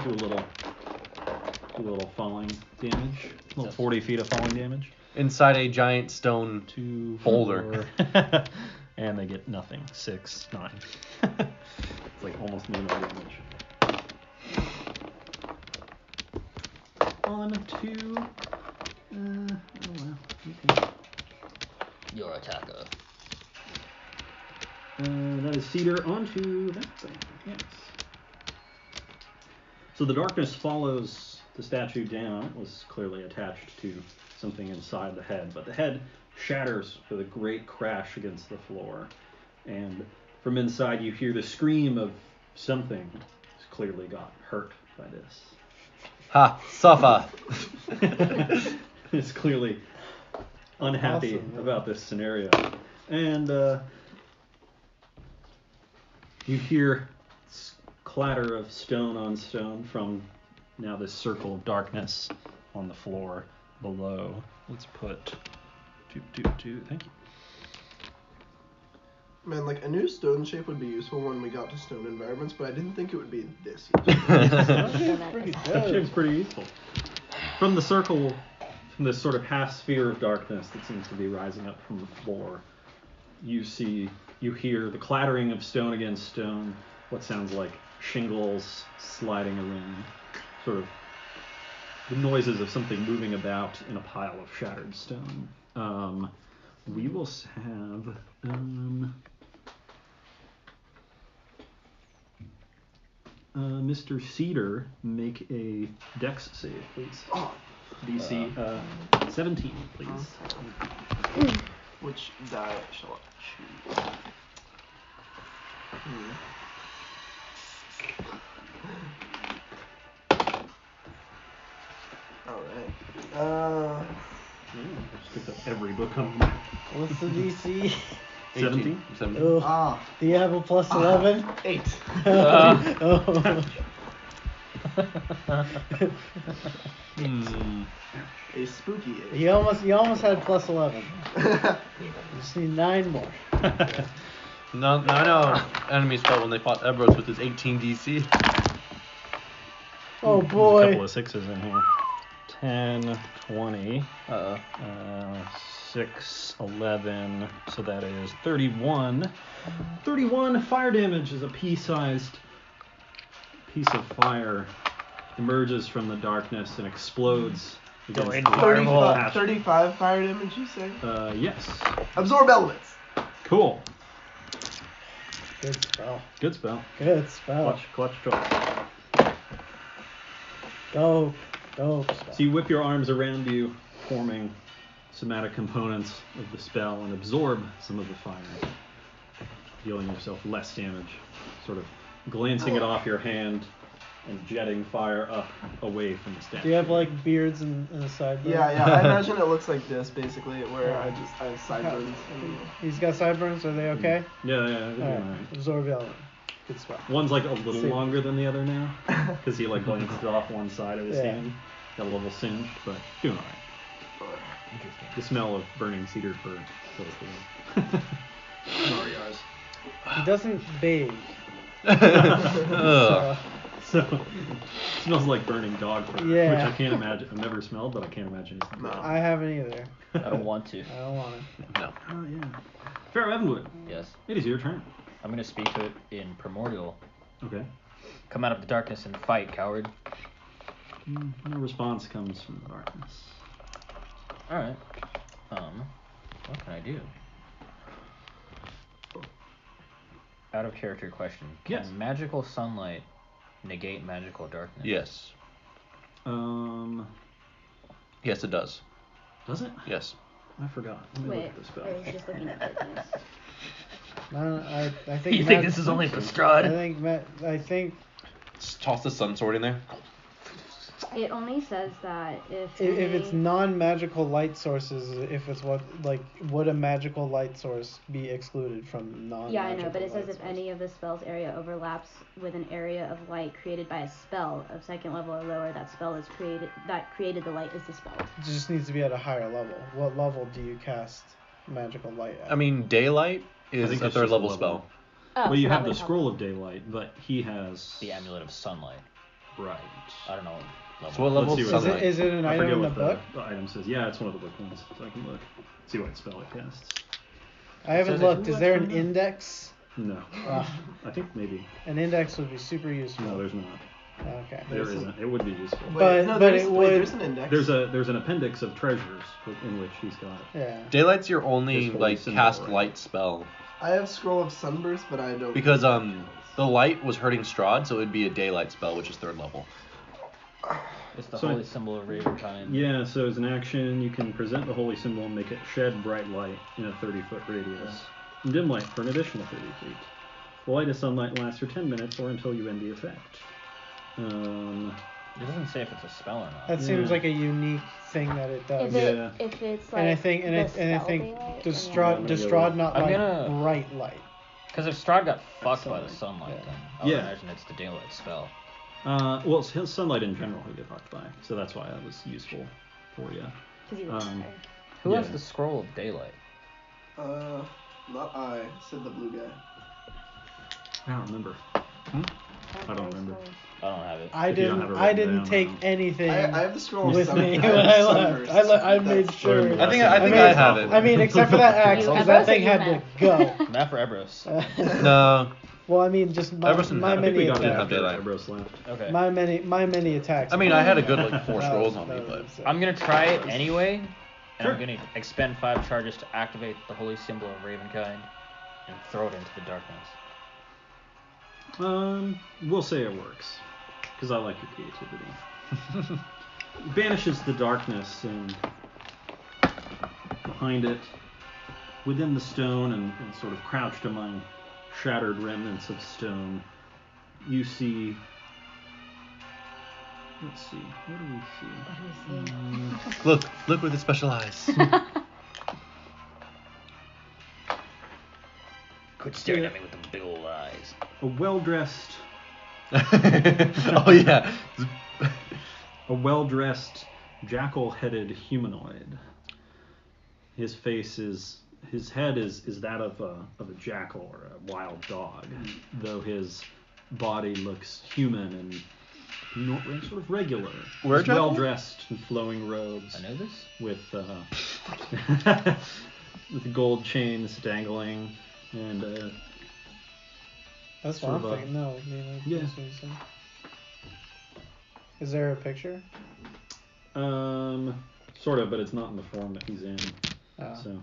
Do a little falling damage. A little 40 feet of falling damage. Inside a giant stone 2, boulder. 4. And they get nothing. 6, 9. It's like almost no damage. On to oh well. Okay. Your attacker. That is Cedar onto that thing. Yes. So the darkness follows the statue down. It was clearly attached to something inside the head, but the head shatters with a great crash against the floor. And from inside you hear the scream of something who's clearly got hurt by this. Ha, suffer. It's clearly unhappy Awesome, yeah. about this scenario. And you hear clatter of stone on stone from now this circle of darkness on the floor below. Let's put thank you. Man, like a new stone shape would be useful when we got to stone environments, but I didn't think it would be this useful. That shape's pretty useful. From the circle, from this sort of half sphere of darkness that seems to be rising up from the floor, you hear the clattering of stone against stone, what sounds like shingles sliding around, sort of the noises of something moving about in a pile of shattered stone. We will have Mr. Cedar make a dex save, please. Oh, DC 17, please. which die shall I choose? Alright. Just picked up every book on What's the DC? 17. 17. Oh, do you have a plus 11? 8. Oh. A spooky 8. You almost had plus 11. You just need 9 more. No, I know enemies felt when they fought Ebros with his 18 DC. Oh There's a boy. couple of 6s in here. 10, 20. 6, 11. So that is 31. 31 fire damage as a pea-sized piece of fire emerges from the darkness and explodes. against the 35 fire damage, you say? Yes. Absorb elements. Cool. Good spell. Good spell. Good spell. Clutch choice. Dope spell. So you whip your arms around you, forming somatic components of the spell, and absorb some of the fire, dealing yourself less damage, sort of glancing it off your hand and jetting fire up away from the statue. Do you have like beards and a sideburn? Yeah. I imagine it looks like this basically, where I have sideburns. He's got sideburns. Are they okay? Yeah, Alright. Absorb element. Good spell. One's like a little longer than the other now, because he like glanced it off one side of his hand. Got a little singed, but doing alright. Interesting. The smell of burning cedar fir fills the room. Sorry, guys. He doesn't bathe. So it smells like burning dog fur, which I can't imagine. I've never smelled, but I can't imagine it's No. I haven't either. I don't want to. I don't want it. No. Oh yeah. Farro Evenwood, Yes. it is your turn. I'm going to speak to it in primordial. Okay. Come out of the darkness and fight, coward. No response comes from the darkness. Alright. What can I do? Out of character question. Can Yes. magical sunlight negate magical darkness? Yes. Yes, it does. Does it? Yes. I forgot. Let me look Wait, at the spell. I was just looking at darkness. I think. You think this is only for Strahd? I think Just toss the sun sword in there. It only says that if it's non-magical light sources, if it's would a magical light source be excluded from non-magical? Yeah, I know, but it says light if source? any of the spell's area overlaps with an area of light created by a spell of second level or lower, that created the light is the spell. It just needs to be at a higher level. What level do you cast magical light at? I mean, daylight I is think a it's third just level a spell. level. Oh, Well, you so have that the would scroll help. of daylight, but he has The amulet of sunlight. right. I don't know. Level. So what level Let's see is what sunlight? Is it an I item forget in the what book? the item says. Yeah, it's one of the book ones, so I can look. See what spell it casts. I haven't says it- looked. Is there an Ooh, index? No. Ah, I think maybe. an index would be super useful. No, there's not. Okay. There isn't. It would be useful. But- there's it would- there's an index. There's an appendix of treasures in which he's got. Yeah. Daylight's your only His holy symbol, cast right? light spell I have scroll of sunburst, but I don't. because the light was hurting Strahd, so it'd be a daylight spell, which is third level. It's the So- holy symbol of Ravenkind. Yeah, so as an action, you can present the holy symbol and make it shed bright light in a 30-foot radius. And dim light for an additional 30 feet. The light of sunlight lasts for 10 minutes or until you end the effect. It doesn't say if it's a spell or not. That seems Yeah. like a unique thing that it does. Yeah. If it's like And I think the does spell Strahd daylight, then Yeah, I'm does gonna go Strahd with- not I'm like gonna- bright light? Because if Strahd got fucked by the sunlight. sunlight, Yeah. then I would Yeah. imagine it's the daylight spell. Well, it's his sunlight in general he'll get fucked by, so that's why that was useful for you. 'Cause he looks Um, better. Who has Yeah. the scroll of daylight? Not I. Said the blue guy. I don't remember. I don't remember. I don't have it. I If you don't have didn't. it I written didn't down, take then- anything I have the scroll of with sun. me I when have I sunburst. left. I made That's- sure. I think I mean, have it. I mean, except for that axe, You because Ebros that or thing you had to go. Meph or Ebros? No. Well, I mean, just my, Everson my had- I think we many got it Didn't have after daylight. Ebros left. Okay. my many attacks. I mean, I had a good 4 That scrolls was- on me, that but was, I'm gonna try it anyway, and Sure. I'm gonna expend 5 charges to activate the holy symbol of Ravenkind and throw it into the darkness. We'll say it works, because I like your creativity. Banishes the darkness, and behind it, within the stone and sort of crouched among shattered remnants of stone, you see. Let's see. What do we see? Look with the special eyes. Quit staring at me with them big old eyes. A well-dressed. Oh yeah. A well-dressed, jackal-headed humanoid. His head is that of a jackal or a wild dog, though his body looks human and sort of regular. We're He's well-dressed in flowing robes. I know this. With with gold chains dangling and That's sort what I'm of a- thinking. No, I mean, Yeah. that's what you said. Is there a picture? sort of, but it's not in the form that he's in. Oh. So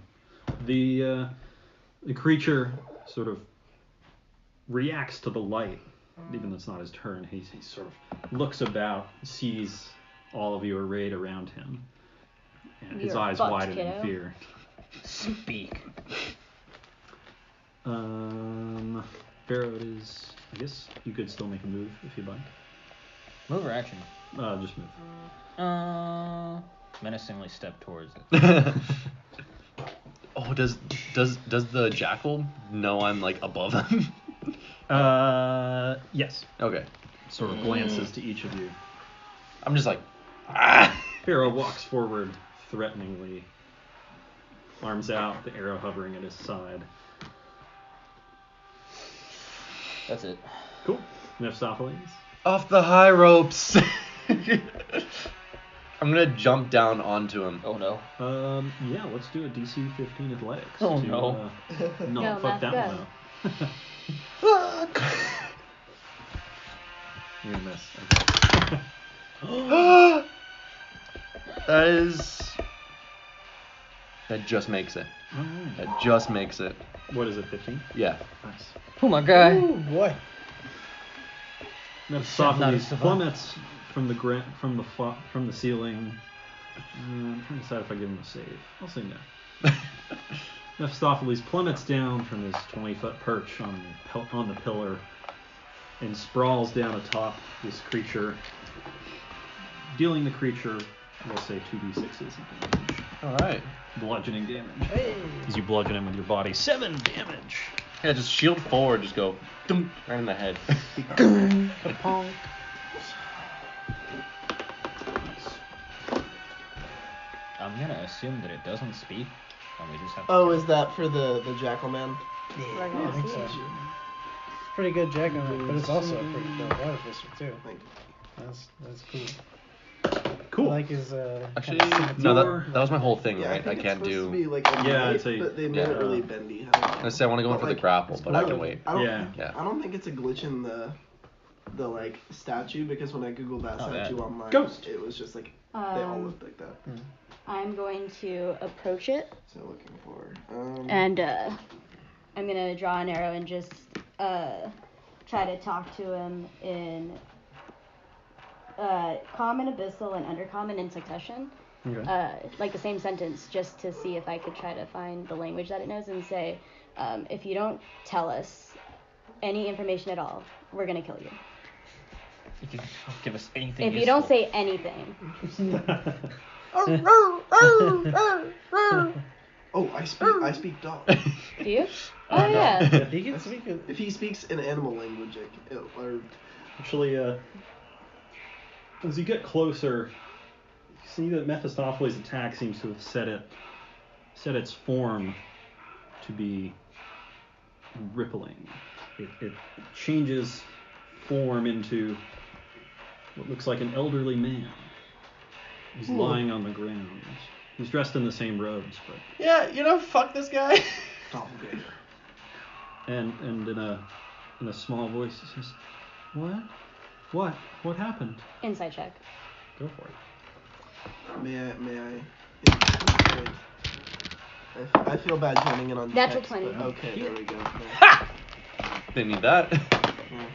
the creature sort of reacts to the light, even though it's not his turn. He sort of looks about, sees all of you arrayed around him, and his You're eyes fucked, widen kiddo. in fear. Speak. Farro, it is. I guess you could still make a move if you'd like. Move or action? Just move. Menacingly step towards it. Oh, does the jackal know I'm like above him? Yes. Okay. Sort of glances to each of you. I'm just like, ah. Farro walks forward threateningly, arms out, the arrow hovering at his side. That's it. Cool. Mephistopheles. Off the high ropes. I'm gonna jump down onto him. Oh no. Yeah, let's do a DC 15 athletics. Oh, to, no. Not Go, fuck that Meph, one go. up. Fuck. You're gonna miss. Okay. That just makes it. Alright. That just makes it. What is it, 15? Yeah. Nice. Oh my god. Oh boy. Mephistopheles survive. plummets from the ceiling. I'm trying to decide if I give him a save. I'll say no. Mephistopheles plummets down from his 20-foot perch on the pillar and sprawls down atop this creature, dealing the creature, we'll say 2d6s of damage. All right. Bludgeoning damage. Hey. As you bludgeon him with your body, 7 damage. Yeah, just shield forward. Just go, dunk, right in the head. Kapong. I'm gonna assume that it doesn't speak, and we just have to Oh, kill is that for the jackal man? We're I gonna think see. so. It's pretty good jack on it, but it's also a pretty good artificer too. Thank you. That's cool. Cool. I like his Actually, kind of no, Your- that was my whole thing, Yeah, right? I think I can't it's supposed do. to be like a Yeah, knife, it's a- but they made yeah. it really bendy. I don't know. I say I want to go in But, for the like, grapple, but I can wait. I don't, Yeah. Yeah. I don't think it's a glitch in the like statue, because when I googled that Oh, statue that. online, Ghost. it was just like they all Um, looked like that. I'm going to approach it, So looking for and I'm gonna draw an arrow and just try to talk to him in common, abyssal, and undercommon in succession. Okay. Like the same sentence, just to see if I could try to find the language that it knows and say, if you don't tell us any information at all, we're gonna kill you. If you don't give us anything. If you don't say anything. oh, I speak dog. Do you? Oh yeah. He can speak it. If he speaks an animal language, or Actually, as you get closer, you see that Mephistopheles' attack seems to have set its form to be rippling. It changes form into what looks like an elderly man. He's lying on the ground. He's dressed in the same robes, but Yeah, fuck this guy. doppelganger. and in a small voice he says, What happened? Insight check. Go for it. May I? I feel bad joining in on Natural text, 20. but okay, there we go. Didn't need that. Yeah.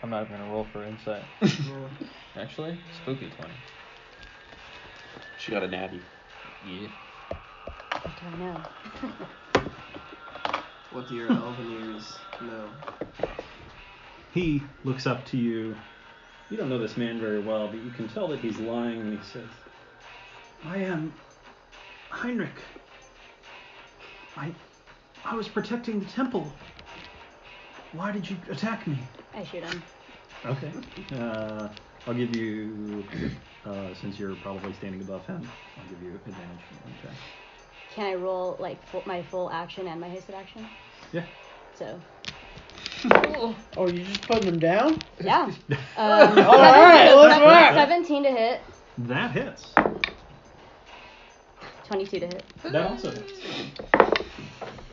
I'm not even gonna roll for insight. Yeah. Actually, spooky 20. She got a natty. Yeah. What do I know? What do your elven ears know? He looks up to you. You don't know this man very well, but you can tell that he's lying, and he says, I am Heinrich. I was protecting the temple. Why did you attack me? I shoot him. Okay. I'll give you, since you're probably standing above him, I'll give you advantage on the check. Can I roll like my full action and my hasted action? Yeah. So. Oh, you just putting them down? Yeah. All right, let's rock. 17 to hit. That hits. 22 to hit. That also hits.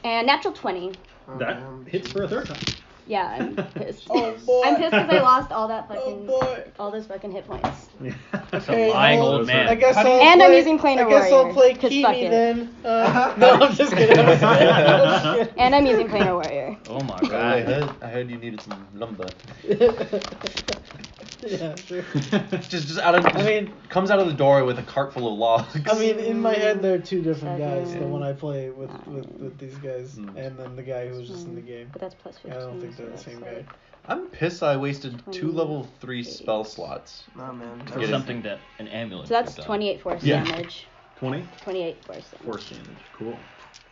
And natural 20. That hits for a third time. Yeah, I'm pissed. Oh boy. I'm pissed because I lost all that fucking, boy. all those fucking hit points. That's a lying old man. I guess And I'm using Planar I guess I'll Warrior, play 'cause Kiwi fuck it. then. No, I'm just kidding. I'm just kidding. And I'm using Planar Warrior. Oh my I god. heard you needed some lumber. Yeah, sure. Just out of. Comes out of the door with a cart full of logs. I mean, in my head, there are two different guys. The Seven, one I play with these guys, and then the guy who was just in the game. But that's plus 15. I don't think they're the so same that's guy. like- I'm pissed I wasted 2 level 3 spell slots. Nah, man. For something that an amulet. So that's could have done. 28 force Yeah. damage. 20? 28 force damage. Force damage. Cool.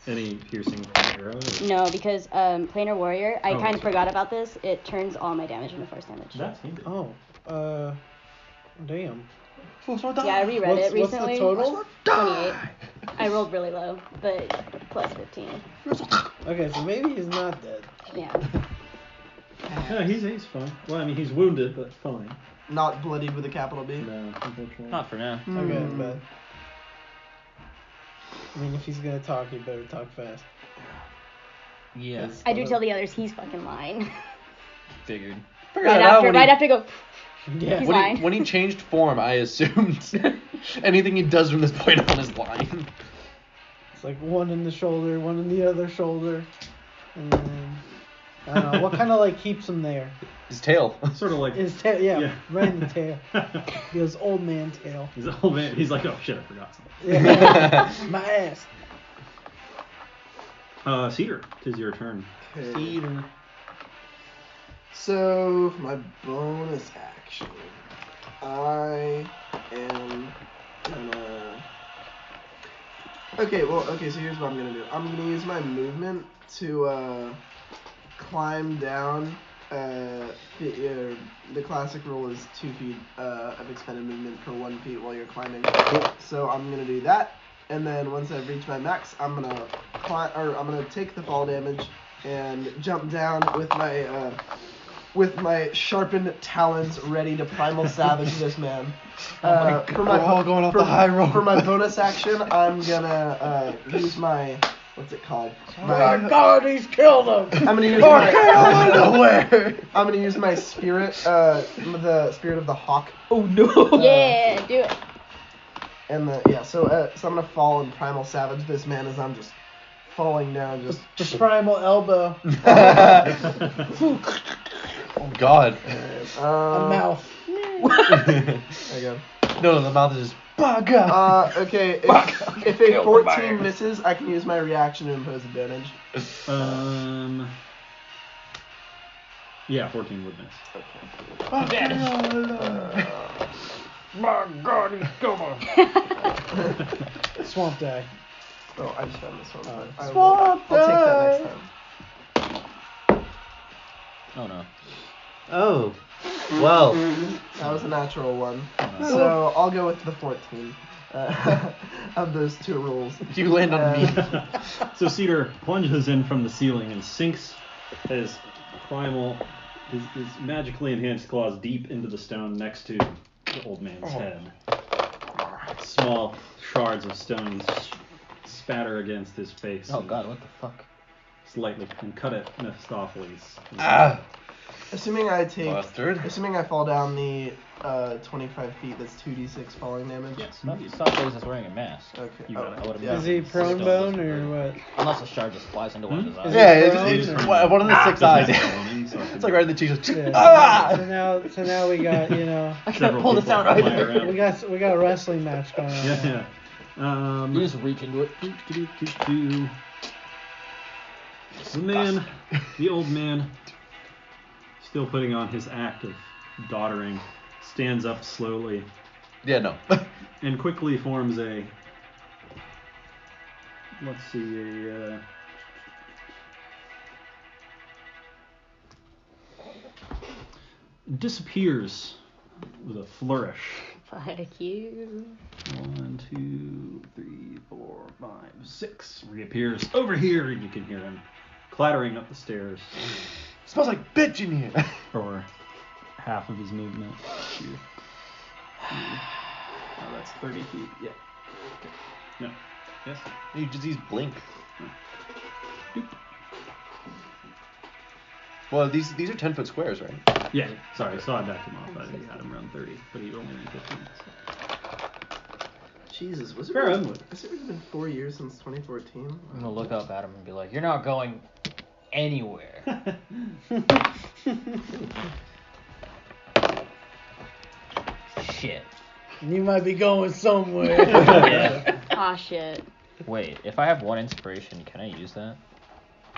Any piercing from arrows? No, because Planar Warrior, I Oh, kind of sorry. forgot about this. It turns all my damage into force damage. That's handy. Oh, damn. Yeah, I reread it recently. What's the total? 28. I rolled really low, but plus 15. Okay, so maybe he's not dead. Yeah. Yeah, he's fine. Well, I mean, he's wounded, but fine. Not bloodied with a capital B. No, unfortunately. Not for now. Okay, but I mean, if he's gonna talk, he better talk fast. Yeah. I do tell the others he's fucking lying. Figured. right after I go. Yeah. He's When lying. when he changed form, I assumed anything he does from this point on is lying. It's like one in the shoulder, one in the other shoulder, and then I don't know what kind of like keeps him there. His tail. Sort of like. His tail, yeah, Yeah. right in the tail. He goes old man tail. He's an old man. He's like, oh shit, I forgot something. Yeah, my ass. Cedar, 'tis your turn. Okay. Cedar. So, my bonus action. I am gonna... Okay, so here's what I'm gonna do. I'm gonna use my movement to, climb down. The classic rule is 2 feet of expended movement per 1 feet while you're climbing. So I'm gonna do that, and then once I've reached my max, I'm gonna take the fall damage and jump down with my sharpened talons ready to primal savage this man. We're all going off the high road. For my bonus action, I'm gonna use my... What's it called? Oh my God, he's killed him! I'm gonna use I'm gonna use my spirit, the spirit of the hawk. Oh no! Yeah, do it. And so I'm gonna fall and primal savage this man as I'm just falling down, just. The primal elbow. Oh God. A mouth. There you go. No, the mouth is just. Bugger. Okay. If a 14 misses, I can use my reaction to impose advantage. Yeah, 14 would miss. Okay. My God, he's gone. Swamp die. Oh, I just found this one. Swamp I'll take that next time. Oh no. Oh. Well. That was a natural one. So I'll go with the 14 of those 2 rolls. You land on me. So Cedar plunges in from the ceiling and sinks his primal, his magically enhanced claws deep into the stone next to the old man's head. Small shards of stone spatter against his face. Oh God, what the fuck? Slightly and cut at Mephistopheles. Ah. Assuming I fall down the 25 feet, that's 2d6 falling damage. Yes. Mephistopheles is wearing a mask. Okay. You got it. I would've Yeah. Is he prone bone or what? Unless a shard just flies into one of his eyes. Is Yeah, he it's prone just or- one of the 6 eyes. It's like right in the cheeks. Yeah. Ah! So now we got I Several can't pull this people out right fly there. around. we got a wrestling match going on. Yeah. You just reach into it. The old man, still putting on his act of doddering, stands up slowly. Yeah, no. And quickly forms a. Let's see, disappears with a flourish. Fuck you. 1, 2, 3, 4, 5, 6. Reappears over here, and you can hear him clattering up the stairs. Smells like bitch in here. For half of his movement. Oh, that's 30 feet. Yeah. Okay. No. Yes. You just use blink. Doop. Well, these are 10-foot squares, right? Yeah. Sorry, so I backed him off. I had him around 30, but he only ran 15. So. Jesus, was it Fair really, Evenwood. has it really been 4 years since 2014? I'm gonna look up at him and be like, "You're not going anywhere." Shit. You might be going somewhere. Yeah. Aw, shit. Wait, if I have 1 inspiration, can I use that?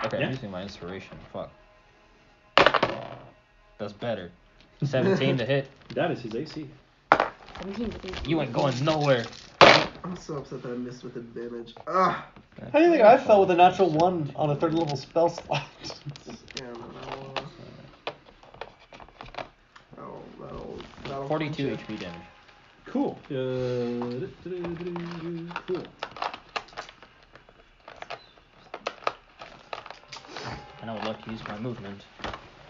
Okay, Yeah. I'm using my inspiration. Fuck. That's better. 17 to hit. That is his AC. 17. You ain't going nowhere. I'm so upset that I missed with advantage. Ah! How do you think I fell with a natural 1 on a 3rd level spell slot? Damn, that'll 42 punch HP damage. Cool. Cool. And I would like to use my movement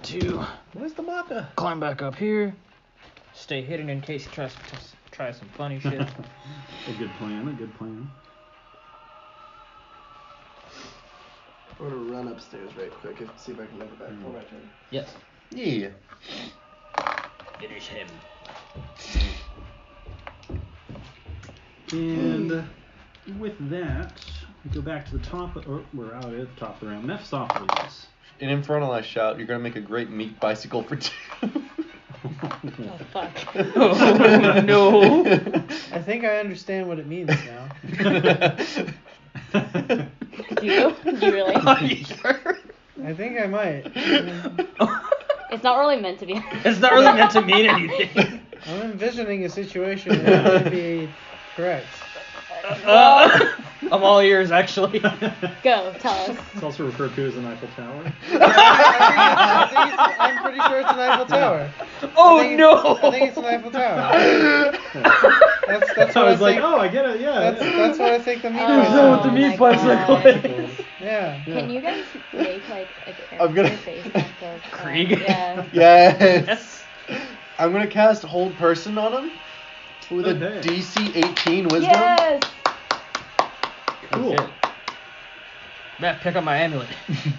to Where's the marker? climb back up here, stay hidden in case he tries to try some funny shit. A good plan. I'm gonna run upstairs right quick and see if I can make it back for my turn. Yes. Yeah. Finish him. And with that, we go back to the top. We're out at the top of the round. Mephistopheles. In Infernal, I shout, "You're gonna make a great meat bicycle for 2." Oh, fuck. Oh, no. I think I understand what it means now. Do you? Do you really? Are you sure? I think I might. It's not really meant to be. It's not really meant to mean anything. I'm envisioning a situation where it would be correct. I'm all ears, actually. Go, tell us. It's also referred to as an Eiffel Tower. I'm pretty sure it's an Eiffel Tower. Oh, I think it's an Eiffel Tower. That's So what I was like, think. oh, I get it, yeah. That's what I think the meat Oh, bicycle what the meat my bicycle God. Yeah. Can you guys make like a I'm gonna- character based off of Krieg? Yeah. Yes. I'm gonna cast Hold Person on him with a Okay. DC 18 Wisdom. Yes. Cool. Shit. Meph, pick up my amulet.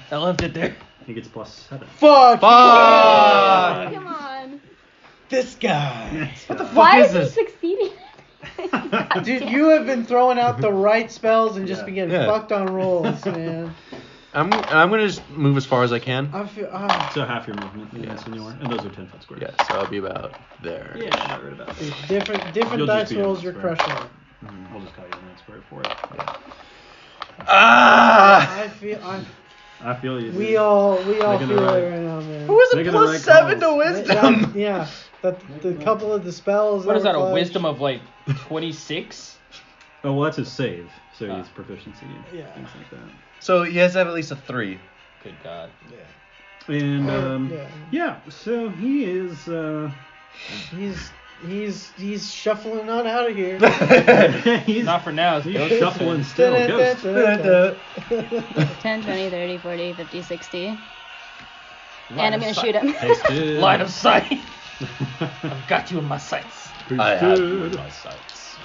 I left it there. He gets +7. Fuck! Come on. This guy. What the fuck Why is is he this? succeeding? Dude, you have been throwing out the right spells and just Yeah. been getting Yeah. fucked on rolls, man. I'm gonna just move as far as I can. I feel. So half your movement, Yeah. Senor. And those are 10-foot squares. Yeah, so I'll be about there. Yeah, right about there. different You'll just dice be in rolls the you're square. crushing. I'll just call you an square for it. Ah! I feel you. We dude. all Making feel the it right- right now, man. Who is a Making the plus right 7 to calls. Wisdom? Yeah, the couple of the spells. What is that, a flashed. wisdom of like 26? Oh, well, that's his save. So Ah. he's proficiency and Yeah. things like that. So he has to have at least a 3. Good God. And, Yeah. yeah, so he is, He's shuffling on out of here. he's Not for now. It's he's Ghost shuffling turn. still. Ghost. 10, 20, 30, 40, 50, 60. And I'm going to shoot him. Tasted. Line of sight. I've got you in my sights. I have Tasted. my sights.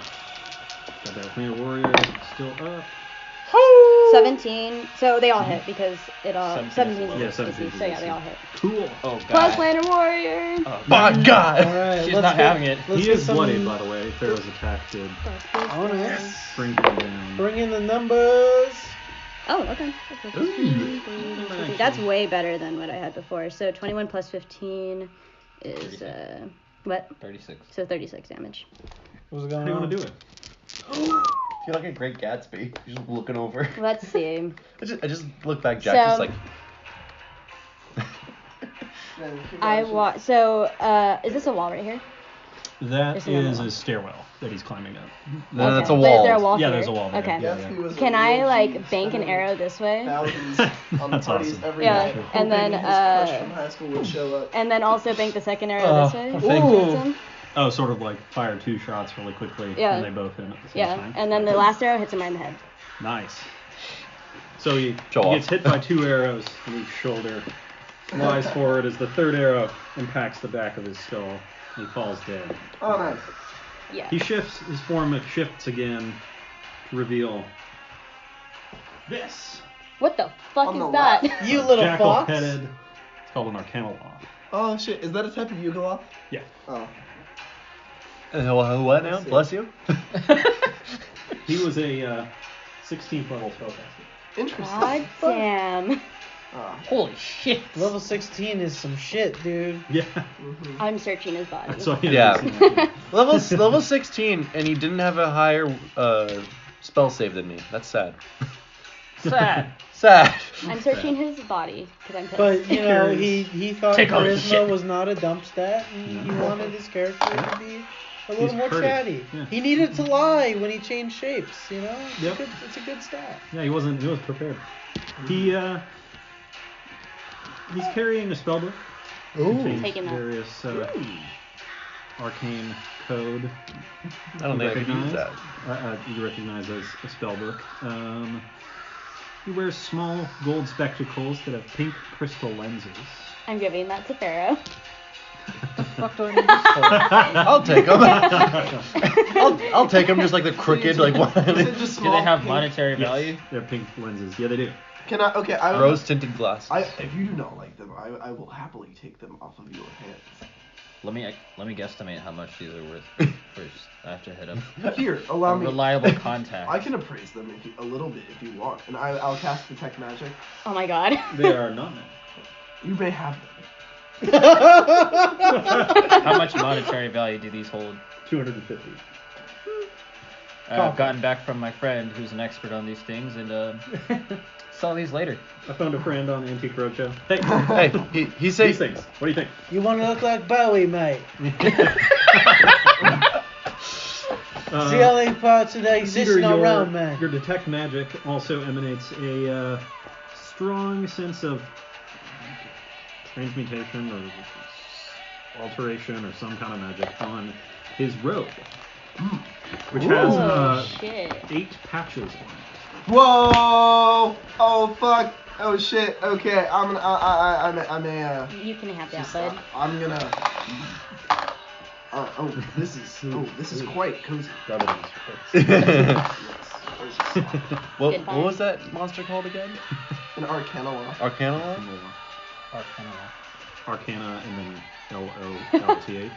Got that Clan Warrior still up. 17. So they all hit because it all. 17. Yeah, 17. So yeah, they all hit. Cool. Oh, God. Plus Lantern Warrior. Oh, My All God! right, She's let's not get- having it. let's He get is some- bloodied, by the way. Pharaoh's attack did Oh, nice. bring him down. Bring in the numbers. Oh, okay. That's way better than what I had before. So 21 plus 15 is what? 36. So 36 damage. What's How going do you on? want to do it? feel like a Great Gatsby. You're just looking over. Let's see. I just look back. Jack's just So- like. So, is this a wall right here? That There's another is one. a stairwell that he's climbing up. No, that's a But is wall. there a wall Yeah, here? there's a wall there. Okay. Yeah, Gatsby was a Can I real like genius, bank an spending arrow this way? Thousands on That's parties awesome. every Yeah, night, and then, hoping his crush from high school would show up. And then also bank the second arrow this way. thank Towards you. him. Oh, sort of like fire 2 shots really quickly, Yeah. and they both hit at the same Yeah, time. and then the last arrow hits him right in the head. Nice. So he Show gets off. hit by 2 arrows in each shoulder, flies forward as the 3rd arrow impacts the back of his skull, and he falls dead. Oh, nice. Yeah. He shifts, his form shifts again to reveal this. What the fuck On is the that? left. You little fox. Jackal-headed. It's called an Arcanoloth. Oh shit, is that a type of Yugoloth? Yeah. Oh. What now? Let's see. Bless you. He was a 16th level spellcaster. Interesting. God damn. Oh. Holy shit. Level 16 is some shit, dude. Yeah. Mhm. I'm searching his body. That's why Yeah. level 16, and he didn't have a higher spell save than me. That's sad. Sad. Sad. I'm searching his body because I'm pissed. But, you know, he thought Take all the charisma shit. was not a dump stat, and he wanted his character to be a little He's more pretty. chatty. Yeah. He needed to lie when he changed shapes, you know? Yep. It's a good stat. Yeah, he was prepared. He's carrying a spellbook. Contains Taking that. various arcane code. I don't think I could use that. You recognize as a spellbook. He wears small gold spectacles that have pink crystal lenses. I'm giving that to Farro. Fuck do I need this for? I'll take him. I'll take him just like the crooked, like one. You said just Do they small have pink- monetary Yes, value? they're pink lenses. Yeah, they do. Can I? Okay, I Rose tinted glasses. If you do not like them, I will happily take them off of your hands. Let me guesstimate how much these are worth first. I have to hit them. Here, allow A me. reliable contact. I can appraise them a little bit if you want, and I'll cast detect magic. Oh my god. They are not magic. You may have them. How much monetary value do these hold? 250. I've gotten back from my friend who's an expert on these things, and sell these later. I found a friend on Antique Roadshow. Hey, Hey, he says these things. What do you think? You want to look like Bowie, mate. It's the only parts that exist Peter, in our your, realm, man. your detect magic also emanates a strong sense of transmutation or alteration or some kind of magic on his robe, which has Oh shit. 8 patches on it. Whoa! Oh fuck! Oh shit! Okay, I may You can have that, bud. I'm gonna. This is quite cozy. Rub it in his face. what was that monster called again? An Arcanoloth. Arcanoloth? Arcana and then L-O-L-T-H.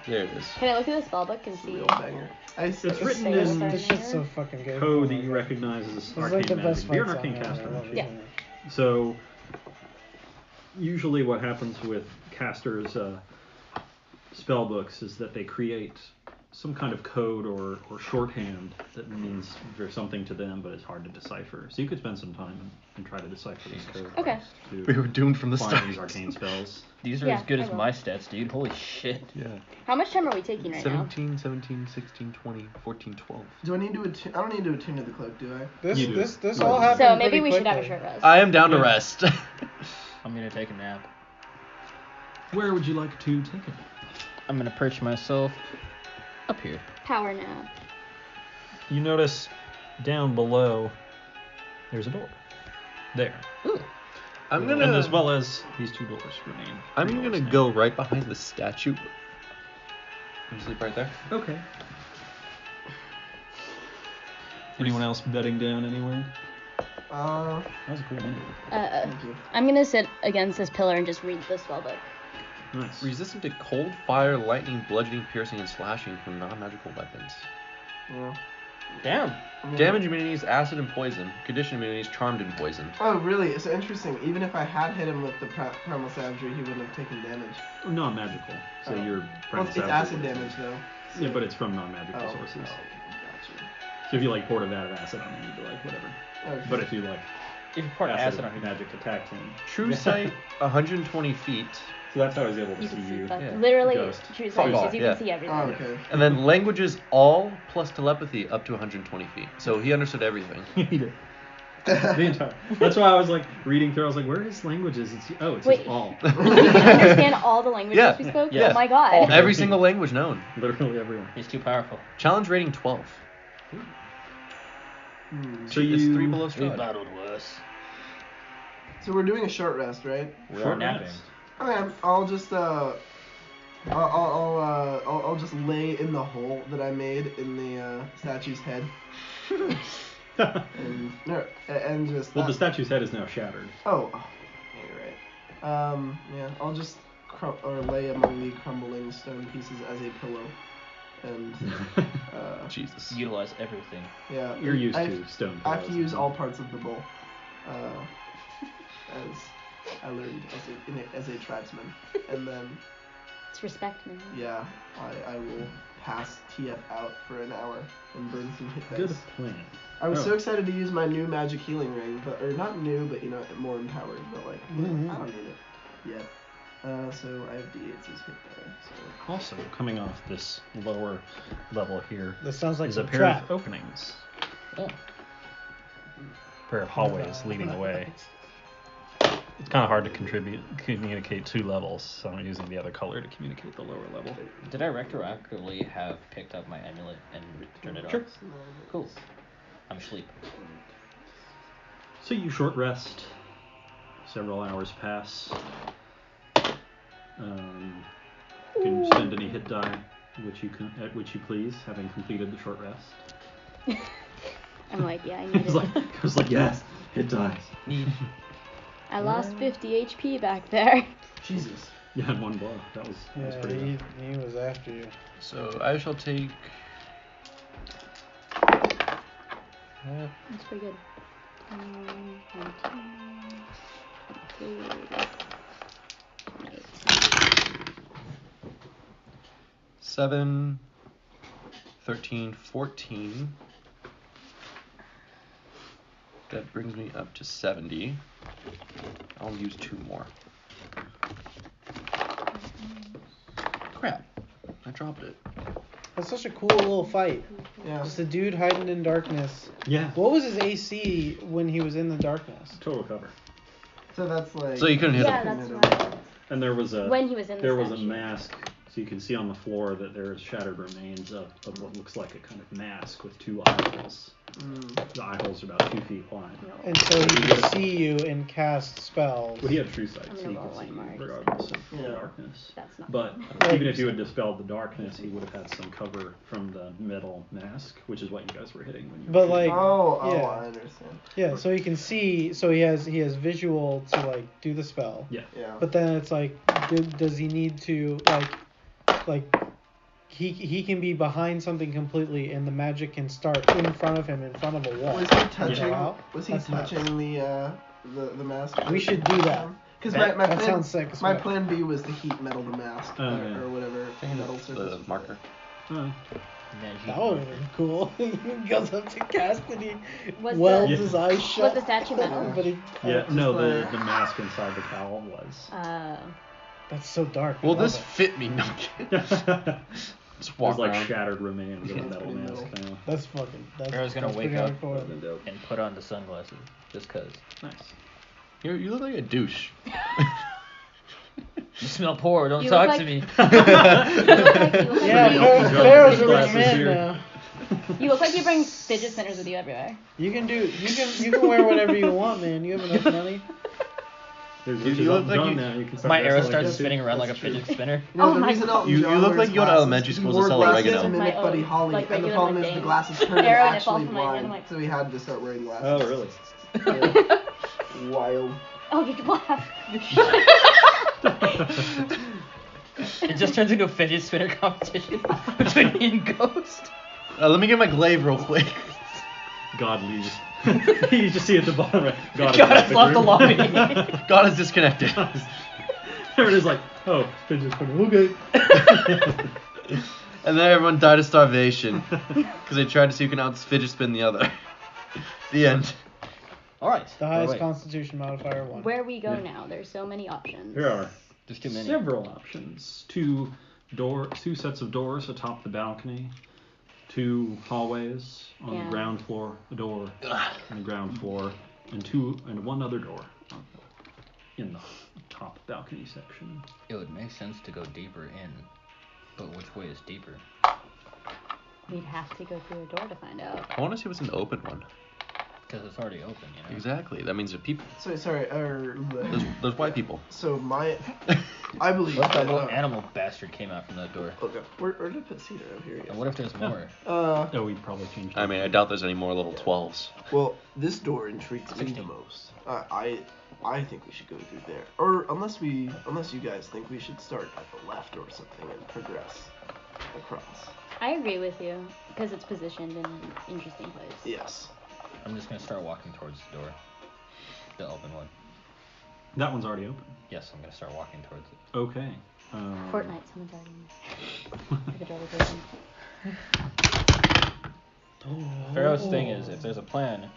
There it is. Can I look at the spellbook and see? Real banger. It's Say written what's in our This shit's so fucking good. code that you recognize as It's arcane like the best magic. You're an fight arcane song ever. caster. I love it Yeah. so much. So, usually what happens with casters' spellbooks is that they create some kind of code or shorthand that means there's something to them, but it's hard to decipher. So you could spend some time and try to decipher these codes. Okay. To We were doomed from the find start. these arcane spells. These are Yeah, as good I as will. my stats, dude. Holy shit. Yeah. How much time are we taking right now? 17, 17, 16, 20, 14, 12. Do I need to attune? I don't need to attune to the cloak, do I? This You do. this You all do. happened So maybe pretty we should have a quickly. short rest. I am down to rest. I'm gonna take a nap. Where would you like to take it? I'm gonna perch myself up here. Power nap. You notice down below there's a door. There. I'm And as gonna well as these 2 doors remain. I'm 3 gonna doors now. go right behind the statue. And sleep right there. Okay. Anyone else bedding down anywhere? That was a cool name. Thank you. I'm gonna sit against this pillar and just read the spellbook. Nice. Resistant to cold, fire, lightning, bludgeoning, piercing, and slashing from non-magical weapons. Yeah. Damn. Damage immunities, acid and poison. Condition immunities, charmed and poison. Oh, really? It's interesting. Even if I had hit him with the primal savagery, he wouldn't have taken damage. Not magical. So Oh. you're Well, it's acid damage, though. Yeah, but it's from non-magical sources. Gotcha. So if you like poured a vat of acid on him, you'd be like, whatever. Okay. But if you like If you pour acid on him, magic attacked him. True sight, 120 feet. So that's how I was able to You see can see you. fuck. Yeah. Literally, Ghost. true Fuck sight all, is you yeah. can see everything. Oh, okay. And then languages all plus telepathy up to 120 feet. So he understood everything. He did. The entire. That's why I was like reading through. I was like, "Where are his languages?" It's Wait. just all. You can understand all the languages Yeah. we spoke? Yeah. Oh my god. Every single language known. Literally everyone. he's too powerful. Challenge rating 12. So It's you 3 below We Strahd. battled worse. So we're doing a short rest, right? We are Short napping. rest. Okay, I'll just I'll just lay in the hole that I made in the statue's head, and just. Well, the statue's head is now shattered. Oh, yeah, you're right. Yeah, I'll just lay among the crumbling stone pieces as a pillow, and Jesus. Utilize everything. yeah. You're used I to stone. I have to pillows. use all parts of the bowl, as I learned as a tribesman, and then. It's respect, man. Yeah, I will pass TF out for an hour and burn some hit Good dice. plan. I was Oh. so excited to use my new magic healing ring, or not new, but more empowered. But like, I don't need it yet. So I have D8s as hit die. So Also, coming off this lower level here That sounds like is a some pair trap. of openings. Oh. A pair of hallways leading the way. It's kind of hard to communicate 2 levels, so I'm using the other color to communicate the lower level. Did I retroactively have picked up my amulet and turned it Sure. on? Cool. I'm asleep. So you short rest. Several hours pass. You can spend any hit die at which you please, having completed the short rest. I'm like, yeah, I need I it. was like, yes, hit dies. I lost 50 HP back there. Jesus. You had 1 blow. That was Yeah, pretty rough. he was after you. So I shall take. That's pretty good. 19, 22, 28. 7, 13, 14. That brings me up to 70. I'll use 2 more. Crap. I dropped it. That's such a cool little fight. Yeah. Just a dude hiding in darkness. Yeah. What was his AC when he was in the darkness? Total cover. So that's like. So you couldn't hit Yeah, him. that's right. And there was a When he was in the there was a statue. mask, so you can see on the floor that there is shattered remains of what looks like a kind of mask with 2 eye holes. The eye holes are about 2 feet wide. And so he could see you and cast spells. But he had true sight, I'm so gonna he roll could one see more. regardless of Yeah. the darkness. That's not. But even if you had dispelled the darkness, he would have had some cover from the metal mask, which is what you guys were hitting when you were But, shooting. like, Oh, yeah. I understand. Yeah, so he can see. So he has visual to like do the spell. Yeah. Yeah. But then it's like, does he need to like he can be behind something completely, and the magic can start in front of him, in front of a wall. Was he touching? Wow. Was he That's nuts. touching the mask? We should do that. Because That my plan, sounds sick as my fuck. plan B was to heat metal the mask Oh, yeah. or whatever metal surface. The marker. Oh. That would have been cool. He goes up to cast and he Was welds the- his eyes shut. Was the statue metal? But he, Yeah, no, like- the mask inside the cowl was. that's so dark. Will I love this it. fit me? No. Just walk There's like around. shattered remains of a Yeah, metal pretty mask metal. now. That's fucking. That's, Farrow's gonna that's wake pretty up. hardcore. And put on the sunglasses, just cause. Nice. You look like a douche. You smell poor. Don't You talk look to like- me. You look like Yeah, you, Farrow's a rich Glasses man here. now. you look like you bring fidget spinners with you everywhere. You can wear whatever you want, man. You have enough money. There's You riches look Elton like John you- now. You can start My dressing arrow like starts that too. spinning around like a That's true. fidget spinner. You know, Oh the my reason God. Elton You John look like wears you go to glasses, elementary he school to wore sell glasses oregano. to mimic My Buddy own, Holly, like, and the regular problem is the mundane. glasses turned him Arrow and it actually falls from my hand, blind, I'm like- so he had to start wearing glasses. Oh, really? Yeah. Wild. Oh, you can laugh. It just turns into a fidget spinner competition between me and Ghost. Let me get my glaive real quick. God leaves. You just see at the bottom, right? God has left the lobby. God is disconnected. There it is, like, oh, fidget spinner, okay. And then everyone died of starvation because they tried to see who can out-fidget spin the other. The end. All right. The highest wait. Constitution modifier 1. Where we go now? There's so many options. There are There's too many. several options. Two sets of doors atop the balcony. 2 hallways on the ground floor, a door on the ground floor, and one other door in the top balcony section. It would make sense to go deeper in, but which way is deeper? We'd have to go through a door to find out. I want to see what's in the open one. Because it's already open, you know. Exactly. That means there are people. Sorry. There's white people. So I believe. What if that little animal bastard came out from that door? Okay. Where did I put Cedar over here? And what if there's more? Oh, we probably changed it. I mean, I doubt there's any more little 12s. Well, this door intrigues me the most. I think we should go through there, or unless you guys think we should start at the left or something and progress across. I agree with you because it's positioned in an interesting place. Yes. I'm just gonna start walking towards the door, the open one. That one's already open. Yes, I'm gonna start walking towards it. Okay. Fortnite, someone's already in there. The door was open. Farro's thing is, if there's a plan,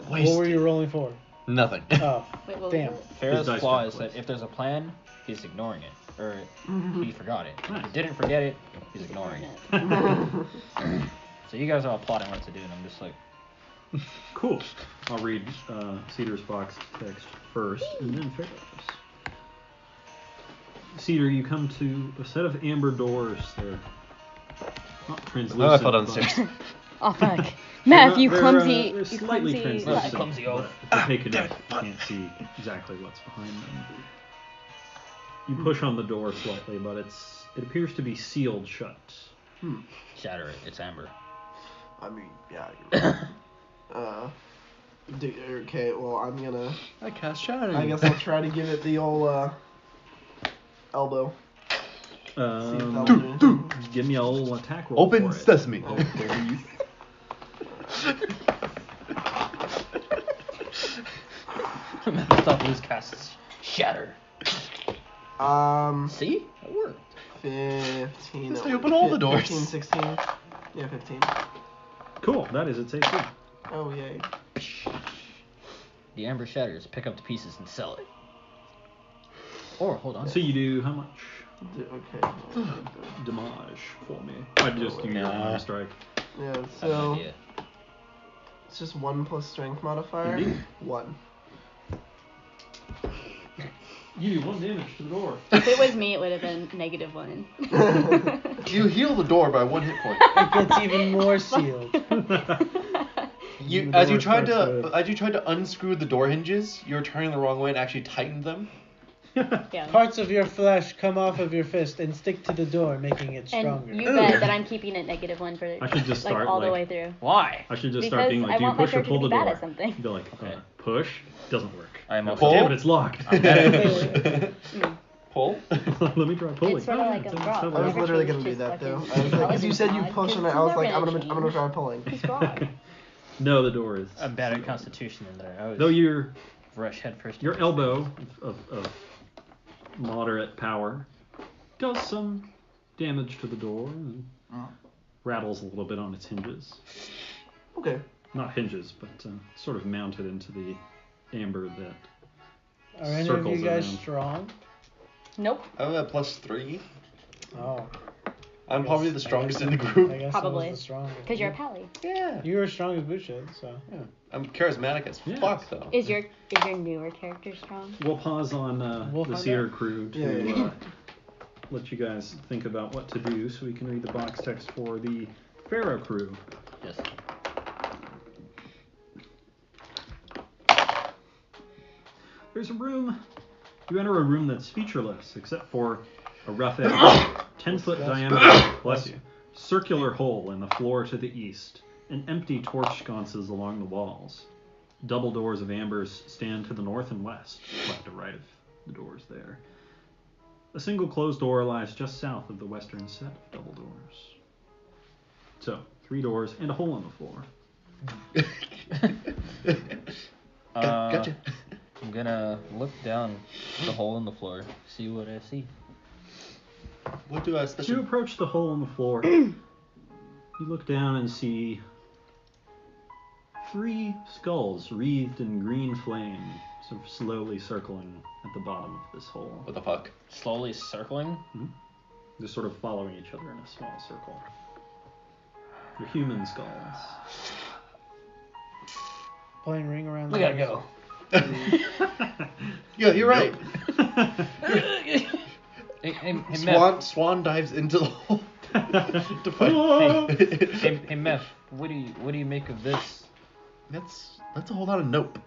What were you rolling for? Nothing. Oh, Wait, what damn. was it? Farro's dice flaw check, is that please. if there's a plan, he's ignoring it, or he forgot it. If Nice. he didn't forget it, he's ignoring it. So you guys are all plotting what to do, and I'm just like, Cool. I'll read Cedar's box text first, and then Farrow's. Cedar, you come to a set of amber doors. They're not translucent. Oh, I fell but downstairs. Oh fuck. Meph, you they're, clumsy. they're You slightly clumsy. translucent, Clumsy but oaf. opaque enough you can't see exactly what's behind them. You push on the door slightly, but it appears to be sealed shut. shatter it. It's amber. I mean, yeah, you're right. Okay, well, I'm gonna. I cast shadow. I guess I'll try to give it the old elbow. See if that'll do anything. Give me a little attack roll Open for it. sesame. Mephistopheles casts shatter. See? It worked. 15. Yes, they open all the doors. 15, 16. Yeah, 15. Cool, that is its AC. Oh, yay. The amber shatters. Pick up the pieces and sell it. Or hold on. So you do how much Okay. damage for me? I'd just do your Nah. armor strike. Yeah, I have no so idea. it's just 1 plus strength modifier. Indeed. 1. You do 1 damage to the door. If it was me, it would have been -1. You heal the door by 1 hit point. It gets even more sealed. You, The as you door tried starts to unscrew the door hinges, you were turning the wrong way and actually tightened them. Yeah. Parts of your flesh come off of your fist and stick to the door, making it stronger. And you bet that I'm keeping it -1 for I should just like start, all the like- way through. Why? I should just Because start being I like, do you want my push or character pull to the be bad door? at something. Be like, Okay. push, doesn't work. I am Pull. Yeah, but it's locked. I'm bad at Pull. Let me try pulling. It's sort of like a rock. I was literally gonna do that though. Because you said you push on it, I was like, I'm gonna try pulling. He's wrong. No, the door is. I'm bad at Constitution in there. I was Though your rush head first. elbow of moderate power does some damage to the door and rattles a little bit on its hinges. Okay. Not hinges, but sort of mounted into the amber that. Are any of you circles guys around. strong? Nope. I'm at +3. Oh. I'm I probably guess- the strongest in the I group. guess Probably. I was the strongest. Because you're a pally. Yeah. You were as strong as Bushid, so yeah. I'm charismatic as Yeah. fuck though. Is your newer character strong? We'll pause on We'll the find Cedar out. crew to Yeah. let you guys think about what to do so we can read the box text for the Farro crew. Yes. There's a room. You enter a room that's featureless except for a rough edge, 10-foot diameter, bless you, circular hole in the floor to the east, and empty torch sconces along the walls. Double doors of ambers stand to the north and west, left to right of the doors there. A single closed door lies just south of the western set of double doors. So, 3 doors and a hole in the floor. Gotcha. I'm gonna look down the hole in the floor, see what I see. What do I As you especially... approach the hole in the floor, you look down and see 3 skulls wreathed in green flame, sort of slowly circling at the bottom of this hole. What the fuck? Slowly circling. They're sort of following each other in a small circle. They're human skulls. Playing ring around. We gotta go. Yeah, you're right. Hey, Meph. Swan dives into the hole to fight. Hey, Meph. What do you make of this? That's a whole lot of nope.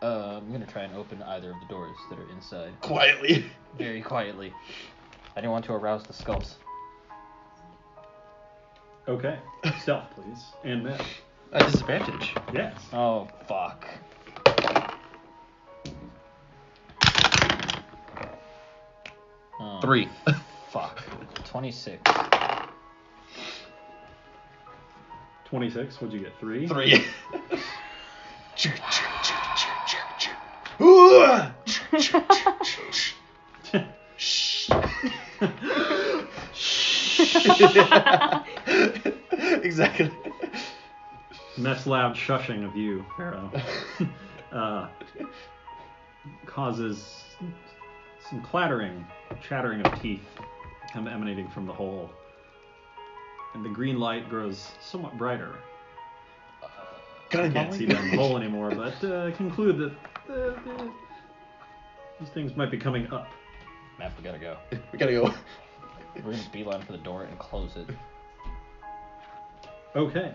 I'm gonna try and open either of the doors that are inside. Quietly. Very quietly. I don't want to arouse the skulls. Okay. Stealth, please. And Meph. At disadvantage. Yes. Oh, fuck. Oh, 3. Fuck. 26. 26. What'd you get? 3? 3. Exactly. Meph's loud shushing of you, Farro, causes some chattering of teeth emanating from the hole. And the green light grows somewhat brighter. I can't see down the hole anymore, but conclude that these things might be coming up. Meph, we gotta go. We gotta go. We're gonna beeline for the door and close it. Okay.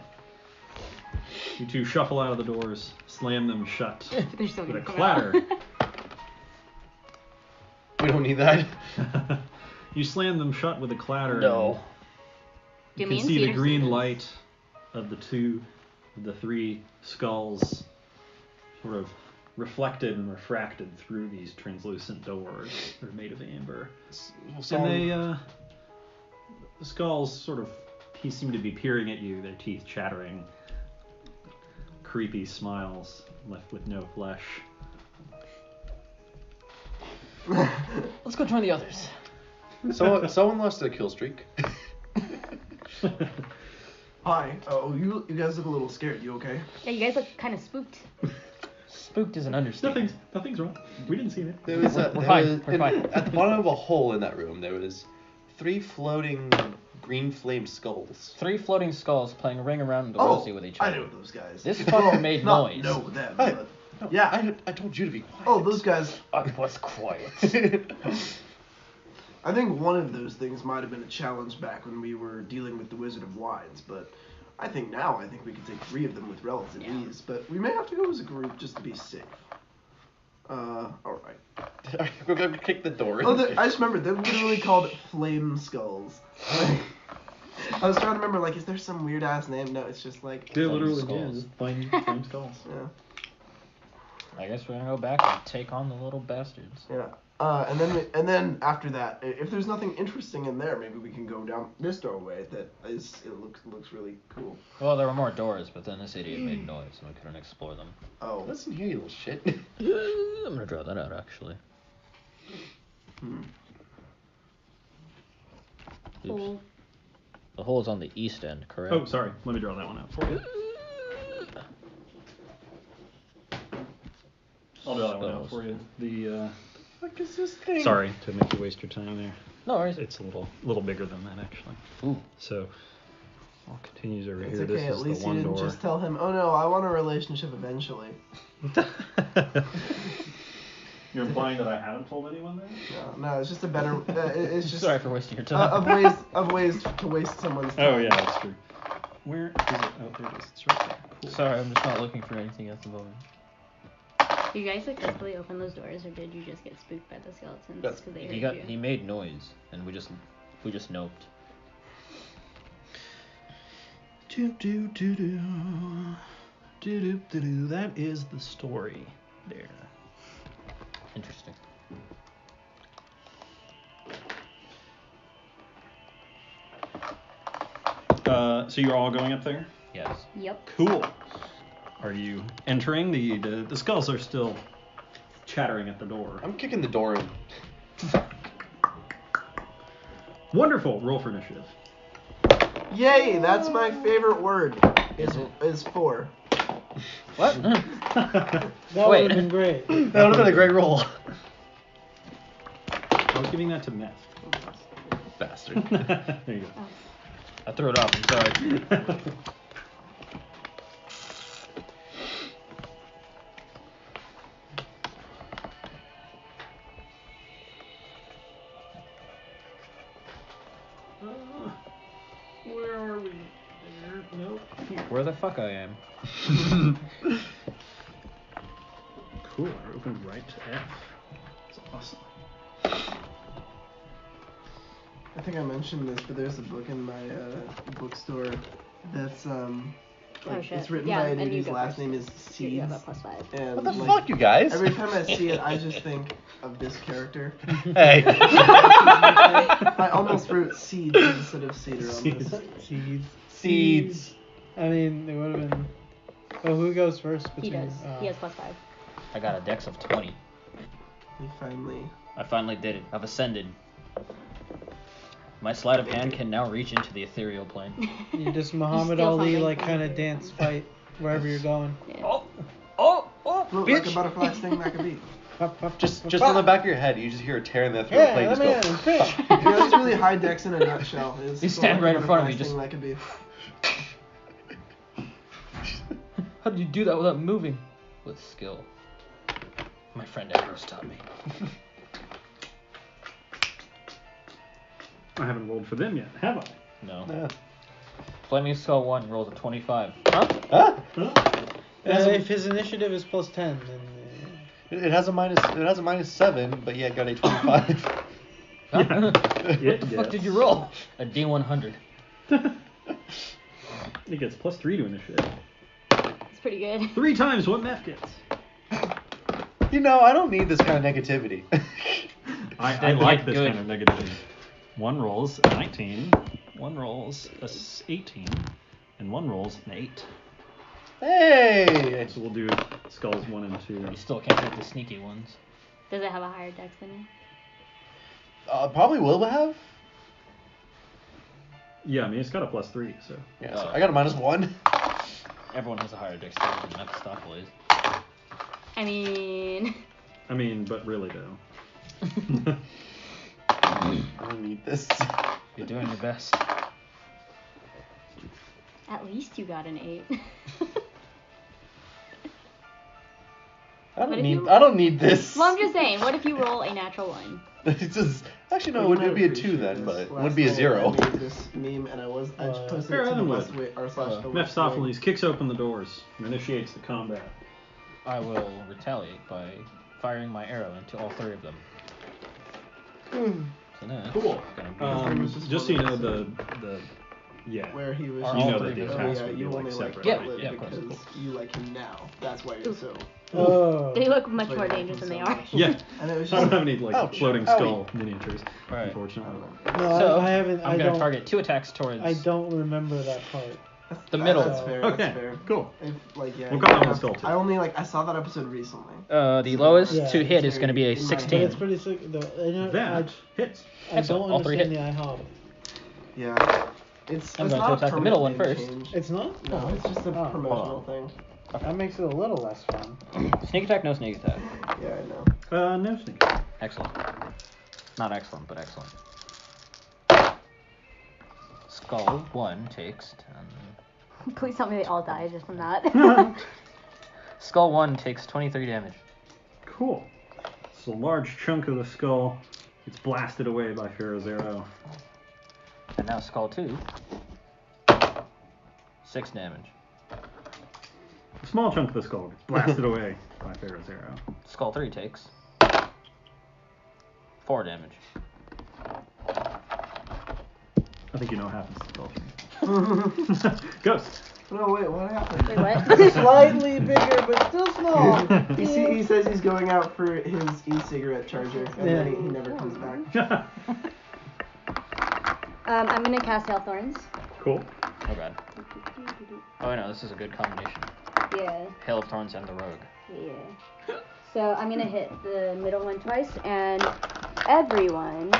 You two shuffle out of the doors, slam them shut They're still with a gonna come clatter. We don't need that. You slam them shut with a clatter. No. You Give can me see the Cedar green Seasons. light of the 3 skulls sort of reflected and refracted through these translucent doors that are made of amber. And they, the skulls sort of, he seemed to be peering at you, their teeth chattering, creepy smiles left with no flesh. Let's go join the others. Someone lost a kill streak. Hi. Oh, you guys look a little scared. You okay? Yeah, you guys look kind of spooked. Spooked is an understatement. Nothing's wrong. We didn't see it. There was We're fine. We're fine. At the bottom of a hole in that room, there was 3 floating green flame skulls. 3 floating skulls playing a ring around the rosy with each I other. know those guys. This fucker made Not noise. know them, Hey, but no, yeah. I told you to be quiet. Oh, those guys. I was quiet. I think one of those things might have been a challenge back when we were dealing with the Wizard of Wines, but I think we could take 3 of them with relative ease. But we may have to go as a group just to be safe. Alright. We're gonna kick the door. Oh, I just remembered, they're literally called flame skulls. Like, I was trying to remember, like, is there some weird ass name? No, it's just like. They're literally skulls. just flame skulls. Yeah. I guess we're gonna go back and take on the little bastards. Yeah. And then after that, if there's nothing interesting in there, maybe we can go down this doorway. Looks really cool. Well, there were more doors, but then this idiot made noise, and we couldn't explore them. Oh. Listen here, you little shit. I'm gonna draw that out, actually. Oops. The hole is on the east end, correct? Oh, sorry. Let me draw that one out for you. I'll draw that one out for you. What is this thing? Sorry to make you waste your time there. No worries. It's a little bigger than that, actually. Ooh. So, I'll continue over It's here. okay, This at is least the you one didn't door. just tell him, oh no, I want a relationship eventually. You're implying that I haven't told anyone that? No, it's just a better, it's just Sorry for wasting your time. of ways to waste someone's time. Oh, yeah, that's true. Where is it? Oh, there it is. It's right there. Cool. Sorry, I'm just not looking for anything at the moment. You guys successfully opened those doors, or did you just get spooked by the skeletons That's- because they heard you? He made noise, and we just noped. That is the story there. Interesting. So you're all going up there? Yes. Yep. Cool. Are you entering? The skulls are still chattering at the door. I'm kicking the door in. Wonderful. Roll for initiative. Yay! That's my favorite word. Is 4. What? That Wait. would have been great. That would have been a great roll. I was giving that to Meph. Bastard. There you go. I threw it off. I'm sorry. Where are we? There. Nope. Where the fuck I am? Cool. I opened right to F. That's awesome. I think I mentioned this, but there's a book in my bookstore that's shit. it's written Yeah, by a and dude you whose go last first. name is You Seeds. have a +5. And What the like, fuck, you guys? every time I see it, I just think of this character. Hey. I almost wrote Seeds instead of Cedar on this. Seeds. Seeds. I mean, it would have been. Oh, who goes first? He Between, does. He has +5. I got a dex of 20. He finally. I finally did it. I've ascended. My sleight of hand can now reach into the ethereal plane. You just Muhammad still Ali, sound like, like kind of you. dance fight wherever you're going. Yeah. Oh, Look like a Bitch. butterfly sting that could be. Puff, puff, Just puff, on the puff. back of your head, you just hear a tear in the throat plate. Yeah, Just let me go. in. Fish. You know, that's really high dex in a nutshell. Is You so stand like a right in front of me, butterfly just- sting that could be. how did you do that without moving? With skill. My friend Arrows taught me. I haven't rolled for them yet, have I? No. Yeah. Flaming Skull 1 rolls a 25. Huh? Huh? If his initiative is +10, then. It has a -7, but yeah, it got a 25. Huh? Yeah. What the fuck did you roll? A D100. It gets +3 to initiative. It's pretty good. 3 times what Meph gets. You know, I don't need this kind of negativity. I Then like get this good. kind of negativity. One rolls a 19, one rolls a 18, and one rolls an 8. Hey! So we'll do skulls 1 and 2. You still can't hit the sneaky ones. Does it have a higher dex than you? Probably will have. Yeah, I mean, it's got a +3, so. Yeah, so I got a -1. Everyone has a higher dexterity than Mephistopheles. I mean, But really, though. I don't need this. You're doing your best. at least you got an 8. I What if you- don't need this. Well, I'm just saying, what if you roll a natural 1? It's just, actually, no, Well, it you would might be a appreciate 2 then, this. but it Last would be a night 0. I made this meme and I posted Fair it to the Evenwood. West Wing, or slash the West Wing. Mephistopheles kicks open the doors and initiates the combat. I will retaliate by firing my arrow into all 3 of them. So now, Cool. gonna be Just so you know, the yeah. Where he was. Are You all know three that the of them? attacks yeah, would be you like only like separate. Yeah, Bartlett yeah, of course, because you like him now. That's why you're so. Oh. They look much Wait, more I dangerous than think they so are. much. Yeah. And it was I don't just. have any like Ouch. floating Owie. skull miniatures, Right. unfortunately. No, So, I haven't. I'm I gonna don't. target 2 attacks towards I don't remember that part. the middle. That's fair. Okay, That's fair. cool. If, like, yeah, We'll you call that have- one skull too. I only I saw that episode recently. The lowest Yeah, to hit it's is going to be a very- in my But 16. it's pretty sick. Though. You know, That hits. I Excellent, don't all 3 understand hit. the IHOB. Yeah. It's I'm it's going not to a attack the middle one permanent first. change. It's not. No, it's just a Oh, promotional thing. That makes it a little less fun. Sneak attack, no sneak attack. Yeah, I know. No sneak. Excellent. Not excellent, but excellent. Skull 1 takes 10. Please tell me they all die just from that. Skull 1 takes 23 damage. Cool. So a large chunk of the skull gets blasted away by Farro's arrow. And now Skull 2. 6 damage. A small chunk of the skull gets blasted away by Farro's arrow. Skull 3 takes 4 damage. I think you know what happens to skull 3. Ghost. No, wait, what happened? Wait, what? Slightly bigger, but still small. He says he's going out for his e-cigarette charger, and then he never comes back. I'm gonna cast Hail Thorns. Cool. Oh god. Oh no, this is a good combination. Yeah. Hail of Thorns and the Rogue. Yeah. So I'm gonna hit the middle one twice, and everyone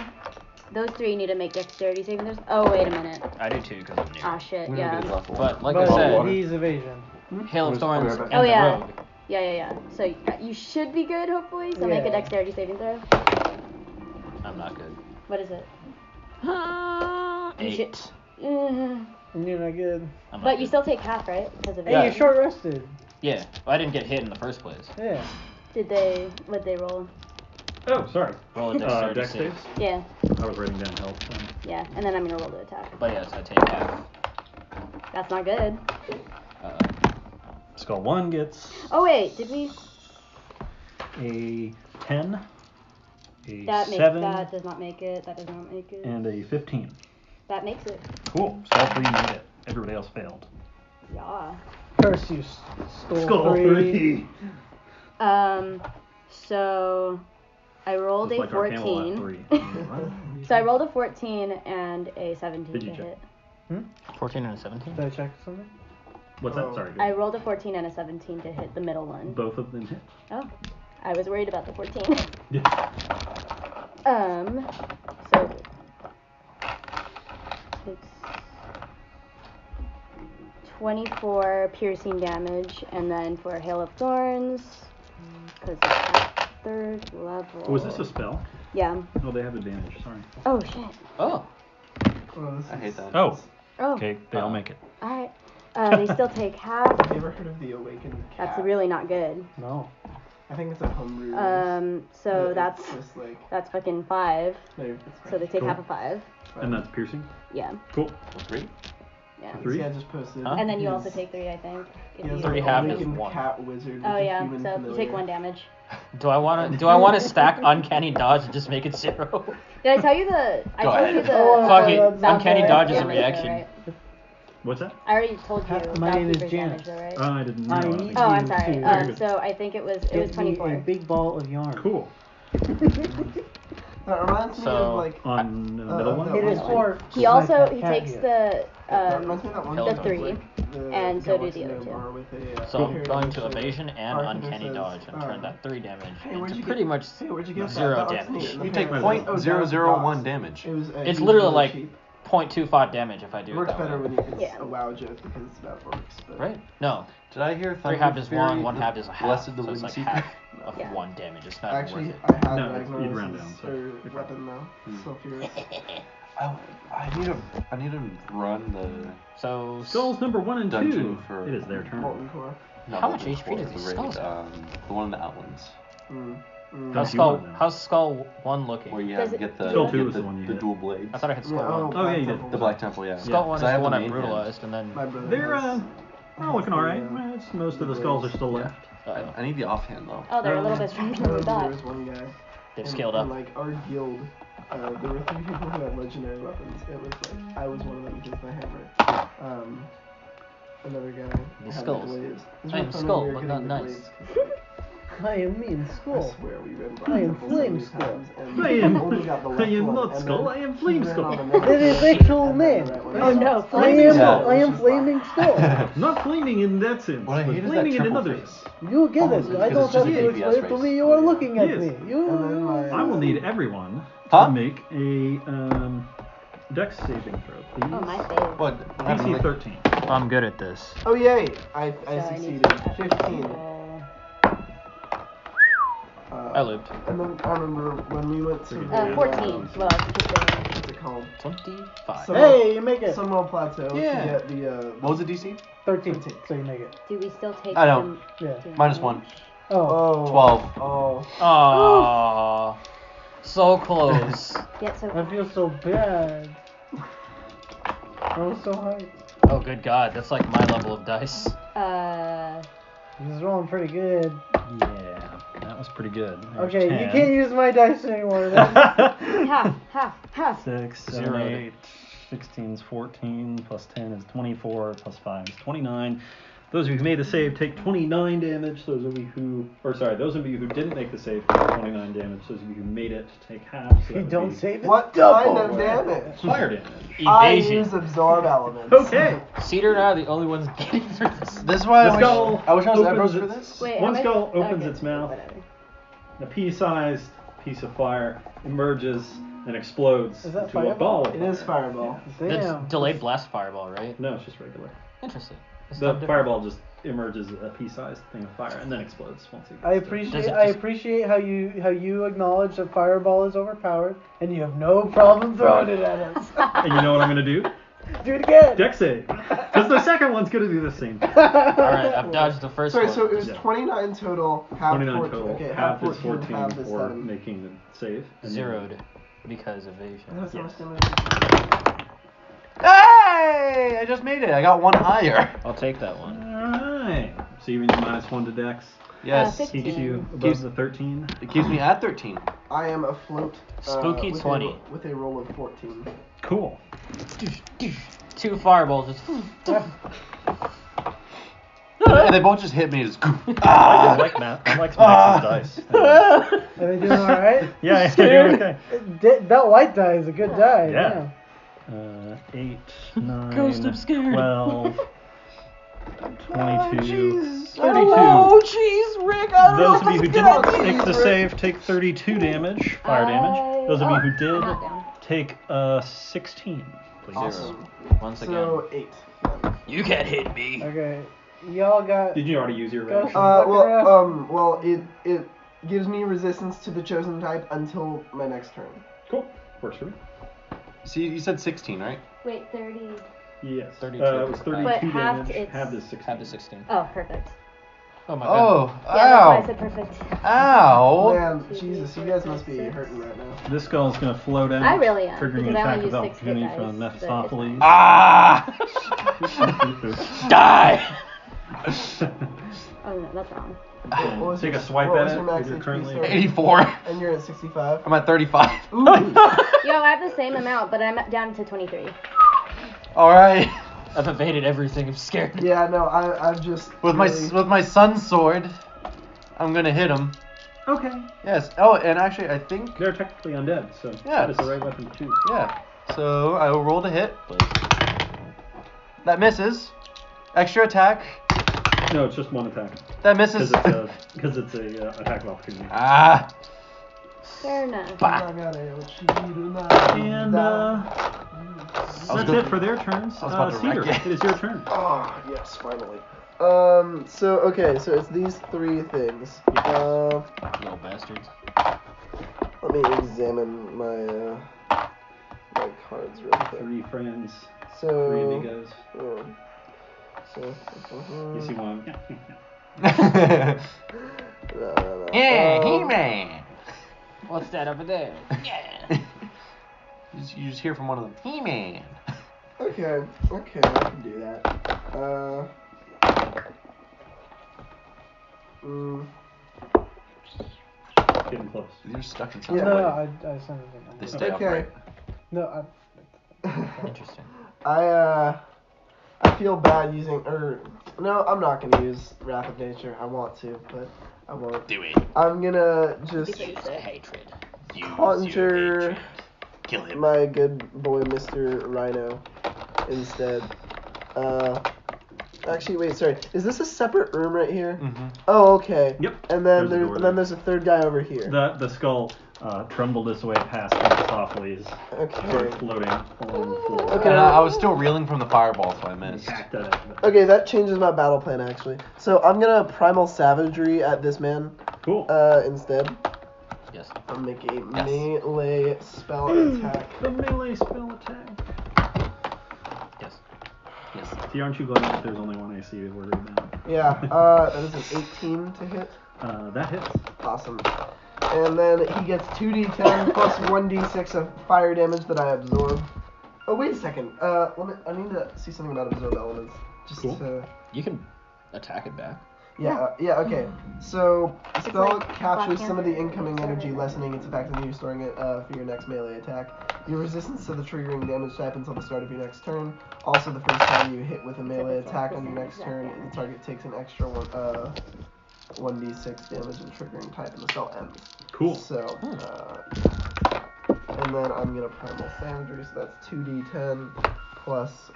those three need to make dexterity saving throws. Oh, wait a minute. I do too because I'm new. Ah, shit, We don't yeah. get a glass of water. But like But I said, he's evasion. Hail of Thorns and Oh, the yeah. Rogue. Yeah. So you should be good, hopefully. So make a Yeah. dexterity saving throw. I'm not good. What is it? 8. You're not good. I'm not But you good. still take half, right? Because of Hey, Yeah. you're short rested. Yeah, I didn't get hit in the first place. Yeah. What'd they roll? Oh, sorry. Roll a dexterity Dex save. saves? Yeah, I was writing down health. yeah. And then I'm gonna roll to attack. But yes, I take half. That's not good. Skull 1 gets Oh wait, did we? a 10, a That makes 7, that does not make it. That does not make it. and a 15. That makes it. Cool. Skull 3 made it. Everybody else failed. Yeah. Curse you, Skull 3. So I rolled Just a like our camel 14. at 3. So I rolled a 14 and a 17 Did to you check? hit. 14 and a 17? Did I check something? What's that? Oh. Sorry. I rolled a 14 and a 17 to hit the middle one. Both of them hit. Oh, I was worried about the 14. Yeah. So it's 24 piercing damage, and then for Hail of Thorns, because it's at 3rd level. Was this a spell? Yeah. Oh, they have advantage. Sorry. Oh shit. Oh. Oh, this I hate is- that. Oh. Oh. Okay, they all make it. Alright. They still take half. Have you ever heard of the Awakened Cat? That's really not good. No. I think it's a homebrew. So Yeah, that's it's just like that's fucking 5. it's So they take Cool. half of 5. And that's piercing? Yeah. Cool. 3? Yeah. 3? Yeah, I just posted. Huh? And then you his- also take 3, I think. if he has you- 3 an half is Awakened 1. Cat wizard. Oh with a yeah. human So you familiar. take 1 damage. Do I want to stack uncanny dodge and just make it 0? Did I tell you the? I Go told ahead. you the. Oh, Fuck the it. Valkyrie Uncanny dodge is a damage, reaction. though, right? What's that? I already told you. My name is Valkyrie's Janet. damage, though, right? I didn't know. I need Oh, I'm you sorry. to Very good. So I think it was get me 24. a big ball of yarn. Cool. That reminds me So, of like. On the middle one? that It is one. for. He also my he cat takes here. the That reminds me of that one the guy with, 3, like, the and guy so do walks the into other a 2. bar with a, So I'm period going of to shit. evasion and Bartender uncanny says, dodge and turn that 3 damage Hey, where'd into you pretty get, much hey, where'd you get 0 that? That looks damage. neat. And You the take parent was like, oh, down at the 0.001 box. damage. It was, It's he was literally really like cheap. 0.25 damage if I do It it works that better way. when you can Yeah. a WoW joke because it's about orcs. But Right? No. Did I hear 3 Thunder half is Fury, 1, 1 the half is a half. Blessed So the it's Wind like Seeker? half of Yeah. 1 damage. It's not Actually, worth it. I had No, it's- you'd Ragnar's round down, so or you're fine. weapon now. So furious. I need to run the So Skulls number 1 and 2. Dungeon for- It is their turn. Molten core. not How much Molten HP Core, does the these raid, skulls have? the one in the Outlands, Don't how's you want skull them? how's skull 1 looking? where you Does have to it- get the Skull you 2 get is the one you the hit. dual blades. I thought I hit skull Yeah, 1. Oh, yeah, you Black did. The Black Temple, yeah. Skull 1 So I is have the one I main hand. brutalized, and then My brother They're, has- oh, looking alright. Yeah. It's most of the skulls are still left. I need the offhand though. Oh, they're a little bit stronger than we There thought. was one guy. they've in- scaled in, up. like our guild, there were 3 people who had legendary weapons. It was like I was one of them because my hammer. Another guy The had skulls. the glaives. This I am was funny, skull, we were but getting not the nice. glaives 'cause, I am mean I skull. swear we read I am Black Temple so Flame many Skull. times, and I am- only got the I left am one, not and Skull, then I am Flame he ran Skull. on the next It is one, actual and then name. the right one. Oh, no, I Flaming am. Skull. I am flaming skull. Not flaming in that sense, What I but hate is that flaming in triple another. face. You get Almost, it. I because don't it's have just to an explain it ABS to me. race. You are Yeah. looking at Yes. me. And then my- I will need everyone Huh? to make a Dex saving throw, please. Oh, my favorite. What happened? DC Like, 13. I'm good at this. Oh yay! I So I need succeeded. to have 15. roll. I lived. And then I remember when we went to the, 14. Well, keep going. what's it called? 25. So- Hey, you make it. Sunwell Plateau Yeah. to get the what was the DC? 13. So you make it. Do we still take I don't. the Yeah. -1. Oh. 12. Oh. Aww. So close. Yeah, so I feel so bad. I was so hyped. Oh, good God. That's like my level of dice. He's rolling pretty good. Yeah, that was pretty good. There's Okay, 10. you can't use my dice anymore. half, half, half. 6, 7, Zeroed. 8, 16 is 14, plus 10 is 24, plus 5 is 29. Those of you who made the save take 29 damage. Those of you who didn't make the save take 29 damage. Those of you who made it take half. So that You would don't be save it. What double. kind of damage? fire damage. I Evasion. use absorb elements. Okay. Cedar and I are the only ones getting through this. This is why The I skull wish I was opens Evros for its- this. Wait, One how skull much? opens Okay, its mouth. whatever. A pea-sized piece of fire emerges and explodes Is that into a fireball? ball. of It is fire. Fireball. That's Damn. delayed blast fireball, right? No, it's just regular. Interesting. It's The not different. fireball just emerges a pea-sized thing of fire and then explodes once it. I Does appreciate it I just- appreciate how you acknowledge that fireball is overpowered and you have no problem throwing it at us. And you know what I'm gonna do? Do it again. Dex save. Because the second one's gonna do the same thing. Alright, I've dodged the first Sorry, one. so it was Yeah. 29 total, half 29 14. total. Okay, half is 14, 14 half is for 7. making the save. And Zeroed because evasion. That's how Yes. much damage. Hey! I just made it. I got one higher. I'll take that one. Alright. So you mean -1 to Dex. Yes. 15. Keeps you above Keeps- the 13. It keeps me at 13. I am afloat. Spooky with 20. with a roll of 14. Cool. 2 fireballs just And they both just hit me. Just, I like Max's dice. Are they doing all right? Yeah, you're doing okay. That white die is a good die. Yeah. 8, 9, Ghost, I'm scared. 12, 22, 32. Oh, jeez, Rick. I don't know Those if of you who this is a good didn't idea. make the save take 32 damage, fire damage. Those of you who I'm did not down. take 16, please. Awesome. Once again. So 8. You can't hit me. Okay. Y'all got. Did you already use your Ghost. reaction? Well, it gives me resistance to the chosen type until my next turn. Cool. Works for me. See, you said 16, right? Wait, 30. Yes. 32. It was 32 But halved, damage. it's- Halved is 16. Have the 16. Oh, perfect. Oh my god. Oh, Yeah, that's why I ow. said perfect. Ow. Man, Jesus, you guys must be hurting right now. This skull is going to float out. I really am, Triggering because an I attack only of use 6 hit opportunity dice, from but it's Mephistopheles. Ah! Die! Oh no, that's wrong. What was Take your- a swipe what at was it. your max You're HP, currently sir? 84. And you're at 65. I'm at 35. Ooh. Yo, I have the same amount, but I'm down to 23. Alright. I've evaded everything. I'm scared. Yeah, no, I've just With my sun's sword, I'm gonna hit him. Okay. Yes. Oh, and actually, I think. They're technically undead, so Yeah. that is the right weapon to choose. Yeah. So I will roll to hit. That misses. Extra attack. No, it's just one attack. That misses. Because it's a attack of opportunity. Ah. Fair enough. Bah. And that's it for their turns. I was about to Cedar, wreck it. it is your turn. Oh, yes, finally. So, okay, so it's these 3 things. Little bastards. Let me examine my, my cards real quick. 3 friends, 3 So, amigos. You see one. No. Yeah, He-Man. What's that over there? Yeah. You just hear from one of them. He-Man. Okay, I can do that. Getting close. You're stuck in something. Yeah. No, I sent it They in. stay Okay. upright. No, Interesting. I feel bad using, no, I'm not gonna use Wrath of Nature. I want to, but I won't. Do it. I'm gonna just Use the hatred. Use Conjure your hatred. Kill him. my good boy Mr. Rhino instead. Actually, wait, sorry. Is this a separate room right here? Mm-hmm. Oh, okay. Yep. And then There's a door there's a third guy over here. The skull trembled its way past Mephistopheles, sort Okay. of floating along the floor. Okay. And I was still reeling from the fireball, so I And missed. hacked at it. Okay, that changes my battle plan actually. So I'm gonna primal savagery at this man Cool. instead. Yes. I'll make a Yes. melee spell attack. The melee spell attack. Yes. Yes. See, aren't you glad that there's only one AC that we're reading now? Yeah, that is an 18 to hit. That hits. Awesome. And then he gets 2d10 plus 1d6 of fire damage that I absorb. Oh, wait a second. I need to see something about absorb elements. Just Cool. to... You can attack it back. Yeah, okay. So, the It's spell like captures Black some of the Panther. incoming Sorry. energy, lessening its effect on you, storing it for your next melee attack. Your resistance to the triggering damage type until the start of your next turn. Also, the first time you hit with a melee attack on your next turn, the target takes an extra 1d6 damage and triggering type, and the spell ends. Cool. So, and then I'm gonna primal savagery, so that's 2d10 plus,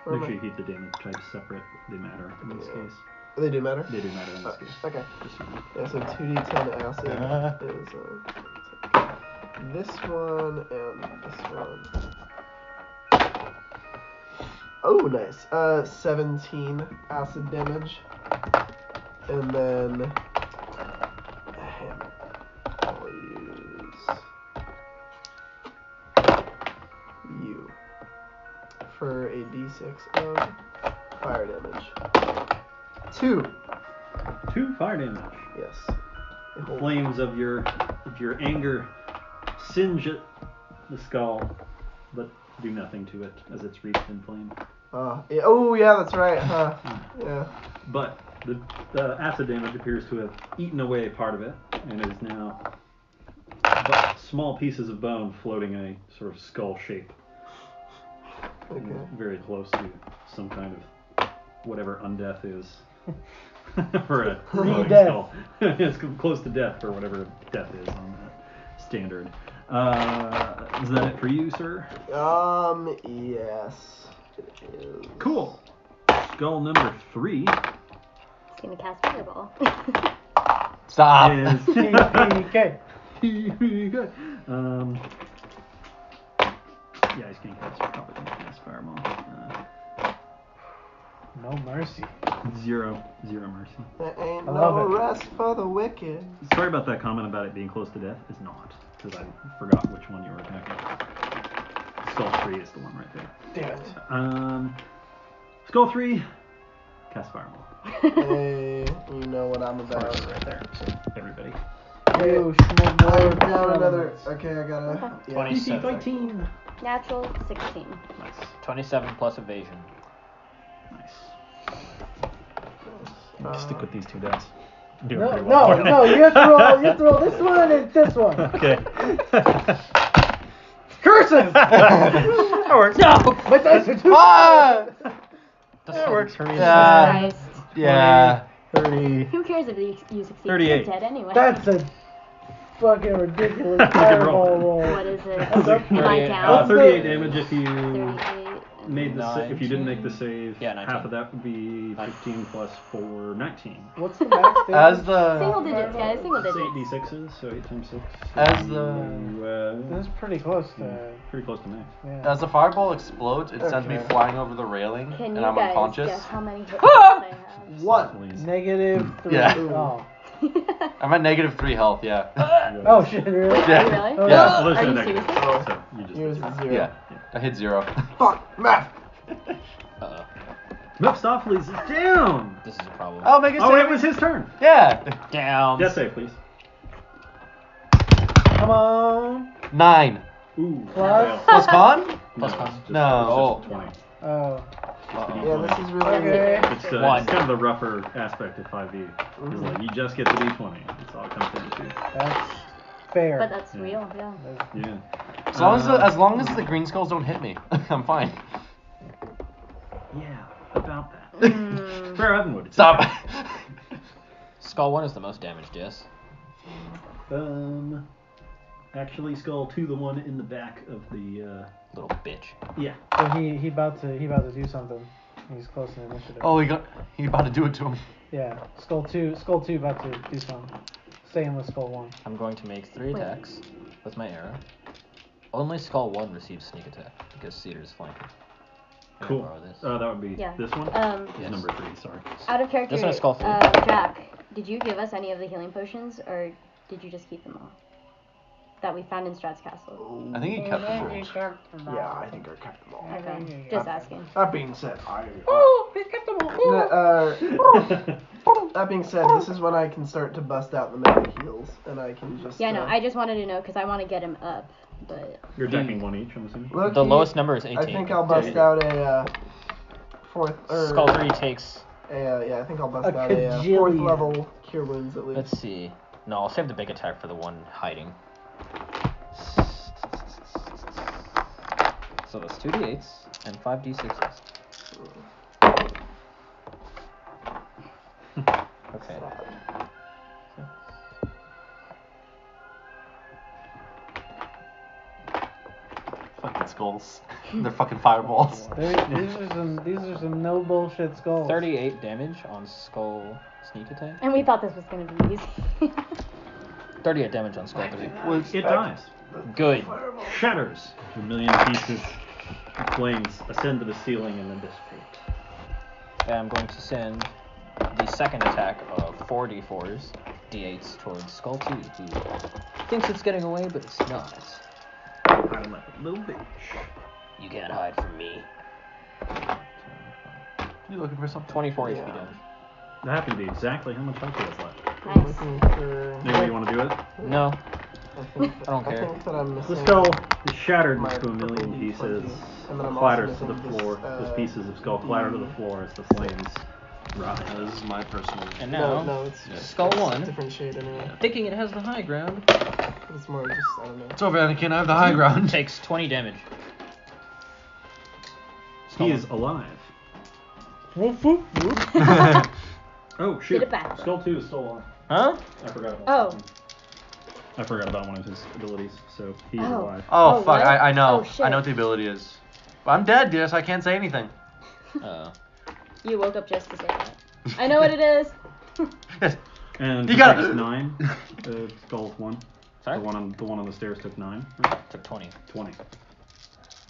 Make sure you keep the damage types separate. They matter in this case. They do matter? They do matter in this case. Okay. Just so you know. Yeah, so 2d10 acid is this one and this one. Oh, nice. 17 acid damage. And then I'll use you for a d6 of fire damage. 2. 2 fire damage. Yes. The flames of your anger singe at the skull, but do nothing to it as it's wreathed in flame. Yeah. Oh, yeah, that's right. Huh. Yeah. But the acid damage appears to have eaten away part of it, and is now but small pieces of bone floating in a sort of skull shape. Okay. Very close to some kind of whatever undeath is. For a Re-death. skull. It's close to death for whatever death is on that standard. Is that it for you, sir? Yes. It is. Cool. Skull number 3 He's gonna cast Fireball. Stop. is TPK. Good. Yeah, he's gonna cast. Probably gonna cast Fireball. No mercy. Zero mercy. There ain't I love no it. rest for the wicked. Sorry about that comment about it being close to death. It's not, because I forgot which one you were attacking. Skull 3 is the one right there. Damn it. Skull 3, cast Fireball. Hey, you know what I'm about. Right there. So everybody. You I'm schmobler. down another. Okay, I gotta. Yeah. 27. Fighting. Natural 16. Nice. 27 plus evasion. Nice. Uh, Stick with these 2 dice. I'm doing No, pretty well. no, you have to roll. You have to roll this one and this one. Okay. Curses! That works. No, my dice are too. Ah! That works for me. Yeah. Christ. Yeah. 30. Who cares if you succeed? 38. You're dead anyway. That's a fucking ridiculous Good roll. fireball roll. What is it? That's a- Am I 38. down? 38 damage if you 38. made the if you didn't make the save. Yeah, 19. half of that would be 15 plus 4, 19. What's the max damage? As the Single digits, guys. Single It's digits. 8 d6s, so 8 times 6. As the- That's pretty close to. pretty close to max. Yeah. as the fireball explodes, it sends me Okay. flying over the railing, Can and you I'm guys unconscious. guess how many hit points I have? What? Please. Negative 3. Yeah. Oh. I'm at negative 3 health. Yeah. Oh shit! Really? Yeah. Really? Oh, Yeah. Others Are are you negative, serious? so you just Yours is 0. Yeah. I hit 0. Fuck, Meph. Uh-oh. Mephistopheles is down. This is a problem. Oh, make it Oh, save. it was his turn. Yeah. Down. Death save, please. Come on. 9. Ooh. Plus? fail. Plus con? Plus No, con. it's just- No. it's just 20. Oh. Yeah, this is really. Okay. It's, One. it's kind of the rougher aspect of 5e. It's like you just get the d20. That's all it comes down to. That's fair. But that's Yeah. real, yeah. Yeah. As long as the green skulls don't hit me, I'm fine. Yeah, about that. Mm. Fair Evenwood. it's Stop. okay. Skull 1 is the most damaged, yes. Actually, Skull 2, the one in the back of the. Little bitch. Yeah. So he about to do something. He's close in initiative. Oh, he about to do it to him. Yeah. Skull two about to do something. Staying with Skull 1. I'm going to make 3 Wait. attacks with my arrow. Only Skull 1 receives sneak attack because Cedar is flanking. Can I Cool. borrow this? That would be Yeah. this one. Yes. Is number 3. Sorry. Out of character, This one's Skull 3. Jack, did you give us any of the healing potions, or did you just keep them all? That we found in Strat's castle. I think he kept them all. Yeah, I think I kept them all. Okay, just asking. That being said, Oh, he kept them all. that being said, this is when I can start to bust out the mega heals, and I can just. Yeah, no, I just wanted to know because I want to get him up, but You're attacking one each, I'm assuming. Look, The lowest number is 18. I think I'll bust out a fourth. Skull 3 takes. Yeah, I think I'll bust A out a fourth cajillion. level cure wounds at least. Let's see. No, I'll save the big attack for the one hiding. So that's 2d8s and 5d6s. Okay. Fucking skulls. They're fucking fireballs. These are some no bullshit skulls. 38 damage on skull sneak attack. And we thought this was gonna be easy. 38 damage on skull 3. It dies. Good. Shatters. A million pieces. Flames ascend to the ceiling and then dissipate. And I'm going to send the second attack of 4d4s, d8s towards skull 2, who thinks it's getting away, but it's not. Hide like a little bitch. You can't hide from me. You looking for something? 24 HP damage. That happened to be exactly how much health he has left. I'm Nice. looking for. Maybe you want to do it? No. I think, I don't care. I think that I'm missing. The skull is shattered my into a million purple pieces, D20, and then I'm clatters also to the missing floor. this, Those pieces of skull clatter to the floor as the flames rise. This is my personal. And No, now, no, it's skull it's a 1, different shade anyway. thinking it has the high ground, It's more just I don't know. It's over, Anakin. I have the high ground. takes 20 damage. He is alive. Woof, woof, woof. Oh Get shoot! it back. Skull 2 is still alive. Huh? I forgot about Oh. something. I forgot about one of his abilities, so he is Oh. alive. Oh, Oh, fuck, what? I know. Oh, shit. I know what the ability is. But I'm dead, dear, so I can't say anything. You woke up just to say that. I know what it is. Yes. And You he got takes it. 9. Skull 1. Sorry? The one on the stairs took 9. Took 20. 20.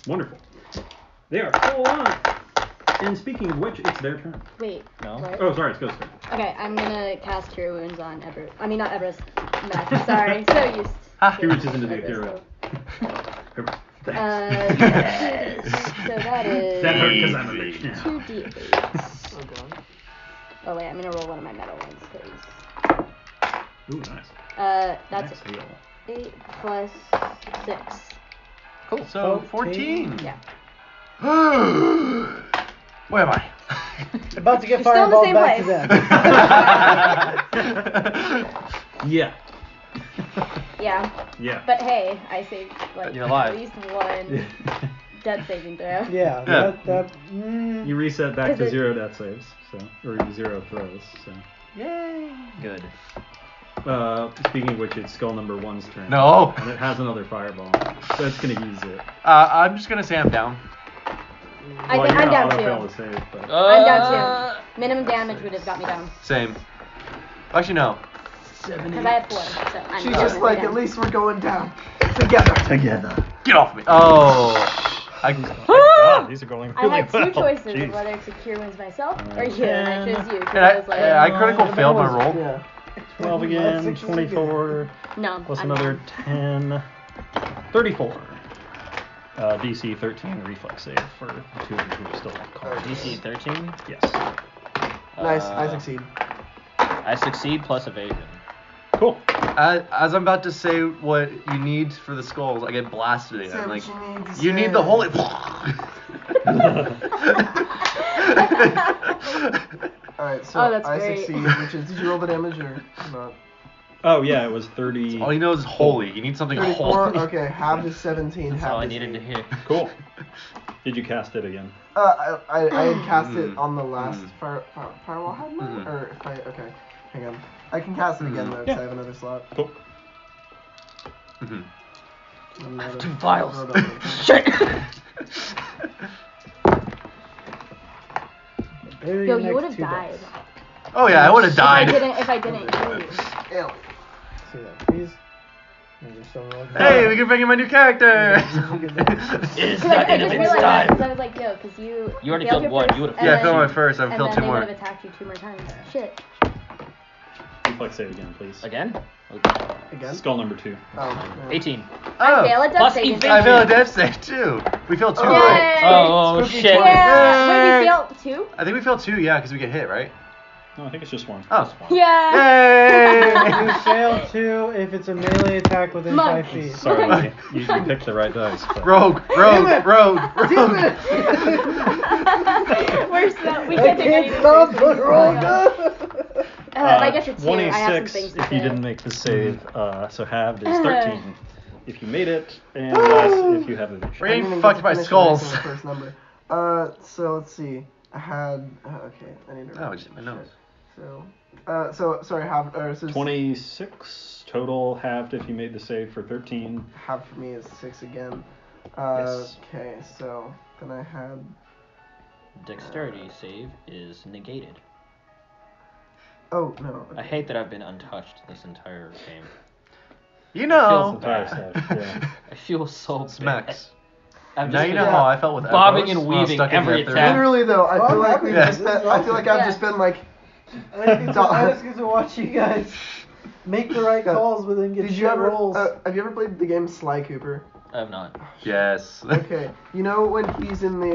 Wonderful. They are still alive. And speaking of which, it's their turn. Wait. No. What? Oh, sorry, it's Ghost turn. Okay, I'm gonna cast Cure Wounds on Everest. I mean, not Everest. Meph. Sorry. So used. Ah. He reaches into the Everest, hero. so- yes. So that is That hurt because I'm a bitch now. 2d8. Oh god. Oh wait, I'm gonna roll one of my metal ones, cause. Ooh, nice. That's Nice heal. 8 plus 6. Cool. So 14. Yeah. Where am I? About to get You're still in the fireballed same back to place. them. Yeah. Yeah. Yeah. But hey, I saved like You're alive. at least one death saving throw. Yeah, Yeah. You reset back Is to it- 0 death saves, so or 0 throws. So. Yay. Good. Speaking of which, it's skull number 1's turn. No. And it has another fireball, so it's gonna use it. I'm just gonna say I'm down. I'm you're down not too. auto-fail to save, but I'm down too. Minimum damage would have got me down. Same. Actually, no. Because I have 4. So I'm She's down. just like, down. at least we're going down together. together. Get off me. Oh. Oh my God, these are going I really had 2 well. choices Jeez. of whether to cure wounds myself or you, and I chose you. 'cause And I was like, I critical failed my roll. Yeah. 12 again, 24, no. plus I'm another down. 10, 34. DC 13 reflex save for the 2 of you who are still calm. DC 13? Yes. Nice, I succeed. I succeed plus evasion. Cool. As I'm about to say what you need for the skulls, I get blasted again. Say I'm what like, you need to you need the say. holy. Alright, so Oh, that's I great. succeed, which is, did you roll the damage or not? Oh yeah, it was 30. All he knows is holy. You need something 34, holy. okay, half is 17, That's half all I is needed to 8. hear. Cool. Did you cast it again? I had cast it on the last Mm. firewall had mine? Mm. Or if I, okay, hang on. I can cast it again though, because Yeah. I have another slot. Cool. Mhm. Another- 2 vials. another- Shit! Yo, you would have died. Oh yeah, I would have If I died. didn't kill you. Ew. See that, please. Maybe something like that. Hey, we can bring in my new character. It is Because not I just enemy's realized that, time. because I was like, yo, because you already failed killed your one, first, you would've and Yeah, I then- failed my first. I've and killed then 2 they more. would have attacked you 2 more times. Shit. Reflex save again, please. Again? Again? Skull number 2. Oh, yeah. 18. I fail at Plus death saving evasion. I throws. failed a death save too. We failed 2, Oh. right? Yay! Oh, Spooky shit. 20. Yeah. What Yay! did we fail? 2? I think we failed 2, yeah, because we get hit, right? No, I think it's just 1. Oh. Yeah. Yay! You fail to if it's a melee attack within Monk. 5 feet. Sorry, you picked the right dice. But... Rogue. Damn Rogue. We're so, we I can't take can't anything stop seriously. but roll. I guess it's 2. 1 I have some a 6 things to if you say. didn't make the save, so halved is 13 if you made it, and less if you have evasion. We're I didn't getting even fucked get to by finish skulls. erasing the first number. So let's see. I had. Okay, I need to. Oh, just my nose. So sorry, half. So 26 total halved if you made the save for 13. half for me is 6 again. Yes. Okay, so then I had. Dexterity save is negated. Oh no. I hate that I've been untouched this entire game. You know. Entire set, yeah. I feel so Smacks. I've Now just you been know how I felt with bobbing Evros and when I was weaving stuck in every Nether. attack. Literally though, I feel like we've Yeah. just spent. I feel like I've just been like. I just get to watch you guys make the right calls, but then get Did shit you ever? rolls. Have you ever played the game Sly Cooper? I have not. Yes. Okay, you know when he's in the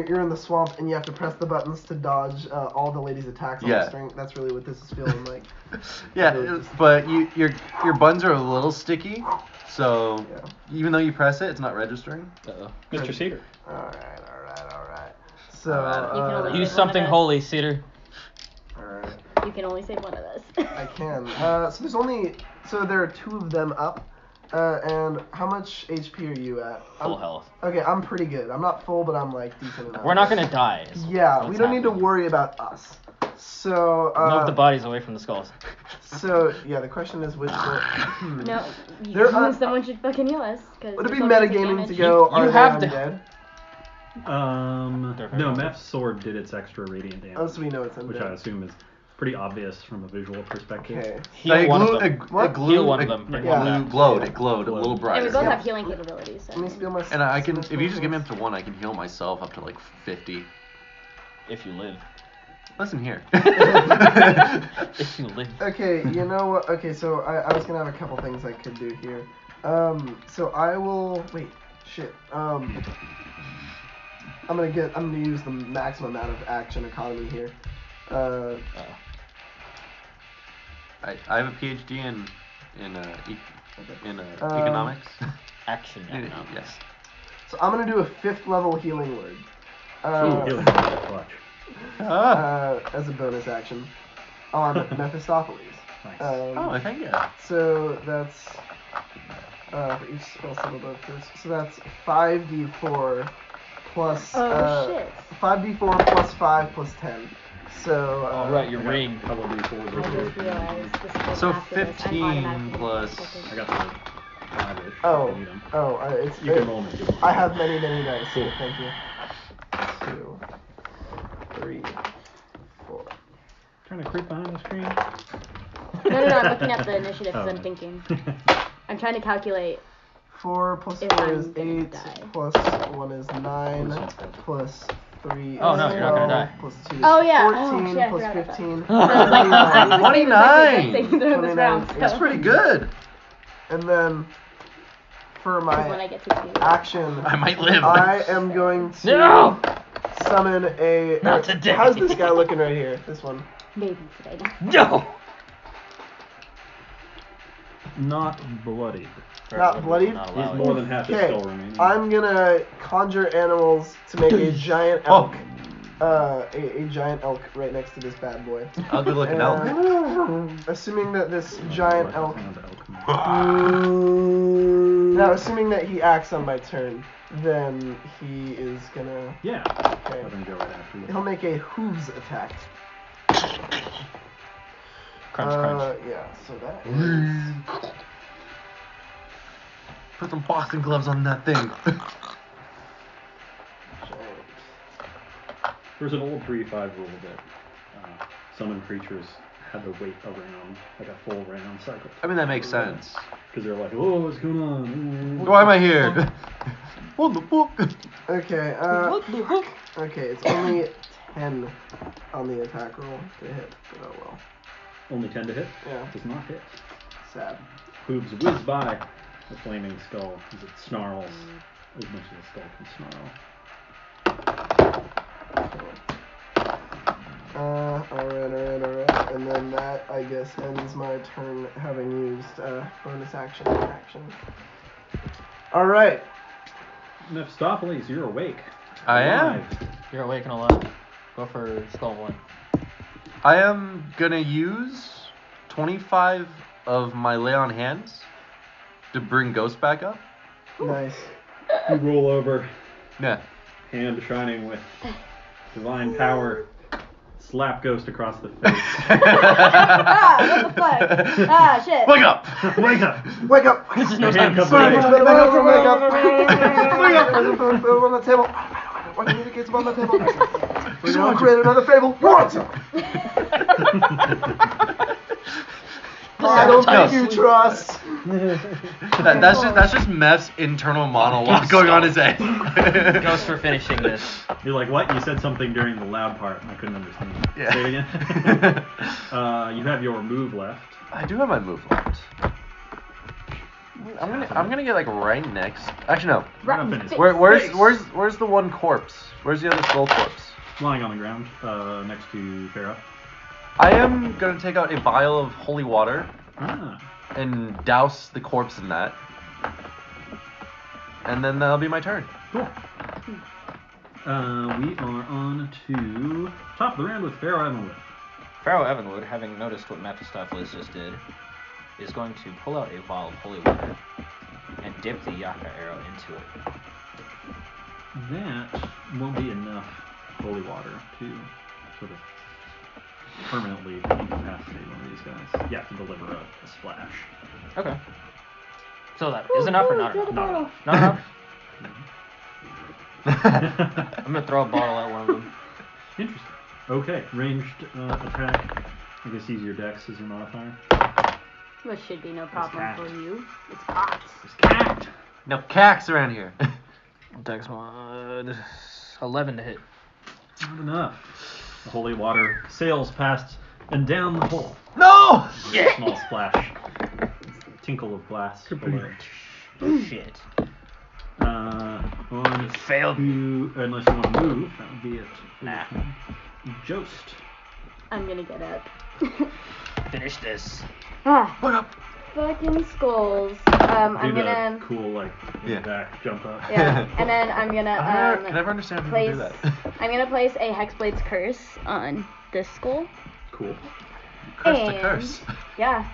you're in the swamp and you have to press the buttons to dodge all the ladies' attacks on Yeah. the string. That's really what this is feeling like. Yeah, but your buttons are a little sticky, so Yeah. even though you press it, it's not registering. Uh-oh. Mr. Cedar. All right. So Alright. You can only Use save one of something us. holy, Cedar. all right. You can only save one of us. I can. So there are 2 of them up. And how much HP are you at? Full health. Okay, I'm pretty good. I'm not full, but I'm like decent enough. We're not gonna die. is Yeah, what's we don't need to happening. worry about us. So Move the bodies away from the skulls. So yeah, the question is which one? No, someone should fucking heal us. Would it be metagaming to go? You Are have they to- undead? No, Meph's sword did its extra radiant damage. Oh, so we know it's Which I undead. assume is pretty obvious from a visual perspective. Okay. Heal one of them. Heal one of them. Bring Yeah. one back. glowed a little And brighter. we both Yeah. have healing capabilities. So. Let me steal my. And I can, if you just give me up to 1, I can heal myself up to like 50. If you live. Listen here. If you live. Okay, you know what? Okay, so I was gonna have a couple things I could do here. So I will wait. Shit. I'm gonna use the maximum amount of action economy here. I have a PhD in economics. Action economics. Yes. So I'm gonna do a 5th level healing word. Ooh, healing clutch. As a bonus action on Mephistopheles. Nice. Oh, thank you. So that's for each spell symbol above first. So that's 5d4 plus Oh shit. 5d4 plus 5 plus 10. So All right, your ring. Couple of these fours I over just here. realized this was So after this. I'm 15 automatically plus- focused. I got the 5-ish. Oh. if you need 'em. It's You can roll them if you want. I have many dice. Cool. Thank you. 2, 3, 4. Trying to creep behind the screen. No, I'm looking at the initiative because I'm Oh. thinking. I'm trying to calculate. 4 plus If 4 I'm is gonna 8, die. plus 1 is 9, plus 3 Oh, is no, you're not gonna 12, die. plus 2 is Oh, yeah. 14, Oh, shit, I plus forgot about that. 15, So I was like, I'm gonna say the 29. same thing through this round. 29. That's So. pretty good. And then for Because when I my get to 2. action, I might live. I am going to No! summon a... Not today. How's this guy looking right here? This one. Maybe today. No! Not bloodied. Not bloodied? Not He's allowed. more than half his Okay, skull remaining. I'm gonna conjure animals to make a giant elk. A giant elk right next to this bad boy. Ugly looking elk. Assuming that this giant elk... Elk. Now, assuming that he acts on my turn, then he is gonna... Yeah. Okay. Let him go right after you. He'll make a hooves attack. Crunch, crunch. Yeah, so that is... Put some boxing gloves on that thing. giant. There's an old 3-5 rule that summon creatures had to wait around, like a full round cycle. I mean, that makes sense. Because they're like, oh, what's going on? Why am I here? What the fuck? Okay, What the heck? okay, it's only 10 on the attack roll to hit, but oh well. Only 10 to hit? Yeah, Does not hit. sad. Hooves whiz by the flaming skull as it snarls as much as the skull can snarl. Alright. And then that, I guess, ends my turn having used bonus action and action. Alright. Mephistopheles, you're awake. I am. Alive. You're awake and alive. Go for skull 1. I am gonna use 25 of my lay on hands to bring Ghost back up. Nice. You roll over, Yeah. hand shining with divine power, slap Ghost across the face. What the fuck? Ah, shit. Wake up! Wake up! Wake up! This is no Your time hand to comes sleep. away. Wake up! Wake up! Put it on the table. Why do you need to get on the table? We're gonna create another fable. I don't think you trust. That's just Meph's internal monologue going on his head. Ghost for finishing this. You're like, what? You said something during the loud part, and I couldn't understand. Yeah. Say it again. You have your move left. I do have my move left. I'm gonna get like right next. Actually no. We're not finished. Where's the one corpse? Where's the other skull corpse? Lying on the ground, next to Farro. I am gonna take out a vial of holy water Ah. and douse the corpse in that, and then that'll be my turn. Cool. We are on to top of the round with Farro Evenwood. Farro Evenwood, having noticed what Mephistopheles just did, is going to pull out a vial of holy water and dip the Yaka arrow into it. That won't be enough holy water to sort of permanently incapacitate one of these guys. You have to deliver a splash. Okay. So that is enough or not enough? Not enough. Not enough? I'm gonna throw a bottle at one of them. Interesting. Okay, ranged attack. I guess use your dex as your modifier. This should be no problem cat. for you. It's hot. It's cat. No cacks around here. Dex mod 11 to hit. Not enough. The holy water sails past and down the hole. No! Small splash. Tinkle of glass below. Shit. On Failed. to, unless you want to move, that would be it. Nah. Jost. I'm gonna get up. Finish this. Ah, What up? fucking skulls. Do I'm the gonna. cool, like, in Yeah. the back, jump up. Yeah, and then I'm gonna I never understand how people place. do that. I'm gonna place a Hexblade's Curse on this skull. Cool. Curse and, to curse. Yeah.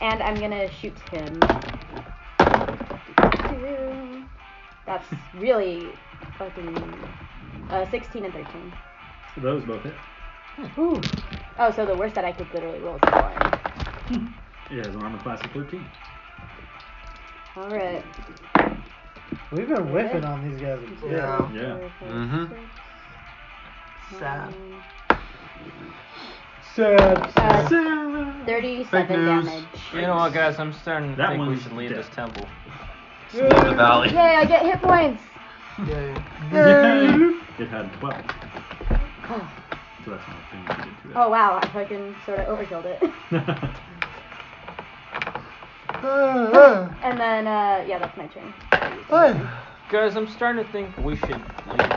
And I'm gonna shoot him. That's really fucking 16 and 13. So those both hit. Ooh. Oh, so the worst that I could literally roll is a 1. It has an armor class of 13. Alright. We've been whiffing on these guys. Yeah. Yeah. Mm-hmm. Sad. Sad. 37 Fake news. damage. You know what, guys? I'm starting to That think we one's should leave dead. this temple. Leave the valley. Yay, I get hit points! Yay. It had 12. Oh, So that's not a thing you did to it. oh wow, I fucking sort of overkilled it. And then, yeah, that's my turn. Guys, I'm starting to think we should leave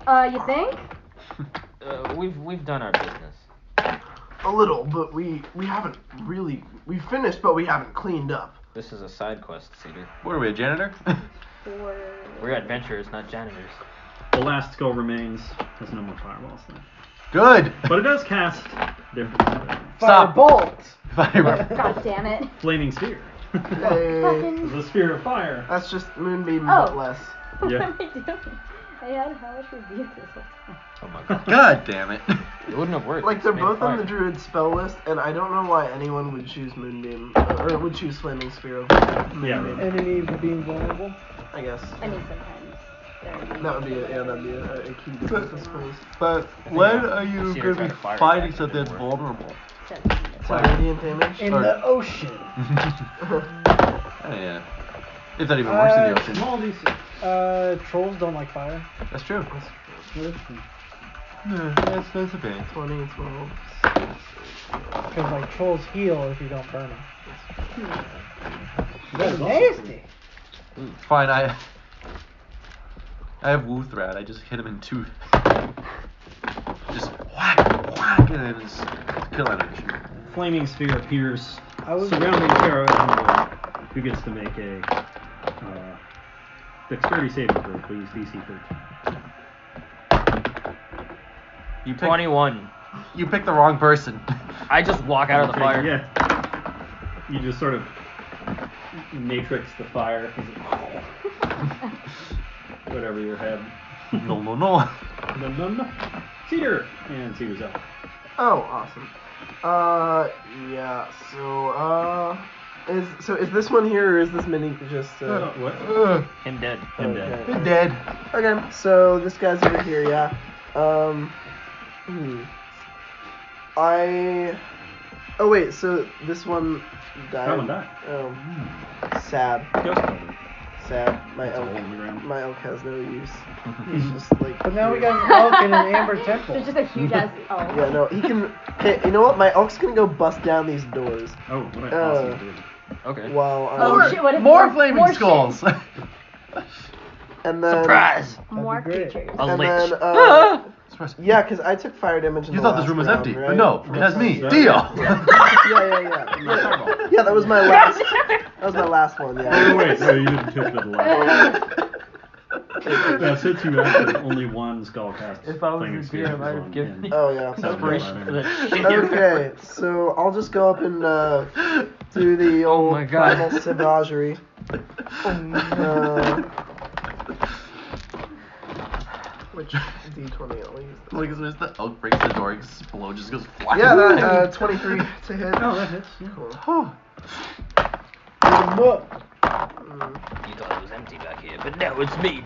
Barovia. You think? We've done our business. A little, but we haven't really. We finished, but we haven't cleaned up. This is a side quest, Cedar. What are we, a janitor? We're adventurers, not janitors. The last skull remains. Has no more fireballs then. Good. But it does cast different Stop. Firebolt. Fire. God damn it. flaming sphere. Hey. Fucking. The sphere of fire. That's just Moonbeam, Oh. but less. What Yeah. am I doing? I had hellish rebuke this whole time. Oh my god. God damn it. It wouldn't have worked. Like, It's they're made both of on the fire. Druid spell list, and I don't know why anyone would choose Moonbeam, or would choose Flaming Sphere over Yeah. Moonbeam, Enemy being vulnerable. I guess. I mean, sometimes. That would be a key difference, I suppose. But when are you Cedar tried to fire fighting attack, something it didn't work. vulnerable? So radiant damage? In Or- the ocean. Yeah. If that even works in the ocean. Small DC. Trolls don't like fire. That's true. Yeah, that's a bit. 20 and 12. Because like trolls heal if you don't burn them. That is Nasty. Fine, I have Woo Thread. I just hit him in 2. Just whack, whack, and then just kill enemies. Flaming sphere appears I was surrounding Farro Evenwood, who gets to make a dexterity saving throw, please, DC 13. You pick, 21. you picked the wrong person. I just walk out of the fire. Yeah. You just sort of matrix the fire. Whatever your head. No. No. Cedar! And Cedar's up. Oh, awesome. Yeah. So, is this one here, or is this mini just? What? Him dead. Him dead. Okay. Dead. Okay, so this guy's over here, yeah. Oh wait, so this one died. That one died. Oh, sad. Ghost cover. Sad. My That's a elk. hole in the ground. My elk has no use. He's just like. But now we got an elk in an amber temple. There's just a huge ass elk. Yeah, no, he can. Okay, you know what? My elk's gonna go bust down these doors. Oh, what I awesome did. Okay. While Oh shit! What if More flaming more skulls. and then. Surprise. More That'd be great. creatures. A And lich. then, Surprise. yeah, because I took fire damage in You the thought this last room was round, empty, right? but no, it has me. Yeah. Deal. Yeah. Yeah, that was my last. That was my last one. Oh, Yeah. wait, no, you didn't tip it the last. That since you actually only one spell cast. If I was thing a experience DM, I'd have on given him. you Oh yeah. inspiration for that shit. Okay, so I'll just go up and do the old my God. primal savagery. Which D20 I'll use? Like as soon as the elk breaks the door, explode just goes flying. Yeah, that 23 to hit. Oh, that hits. Yeah. Cool. You thought it was empty back here, but now it's me.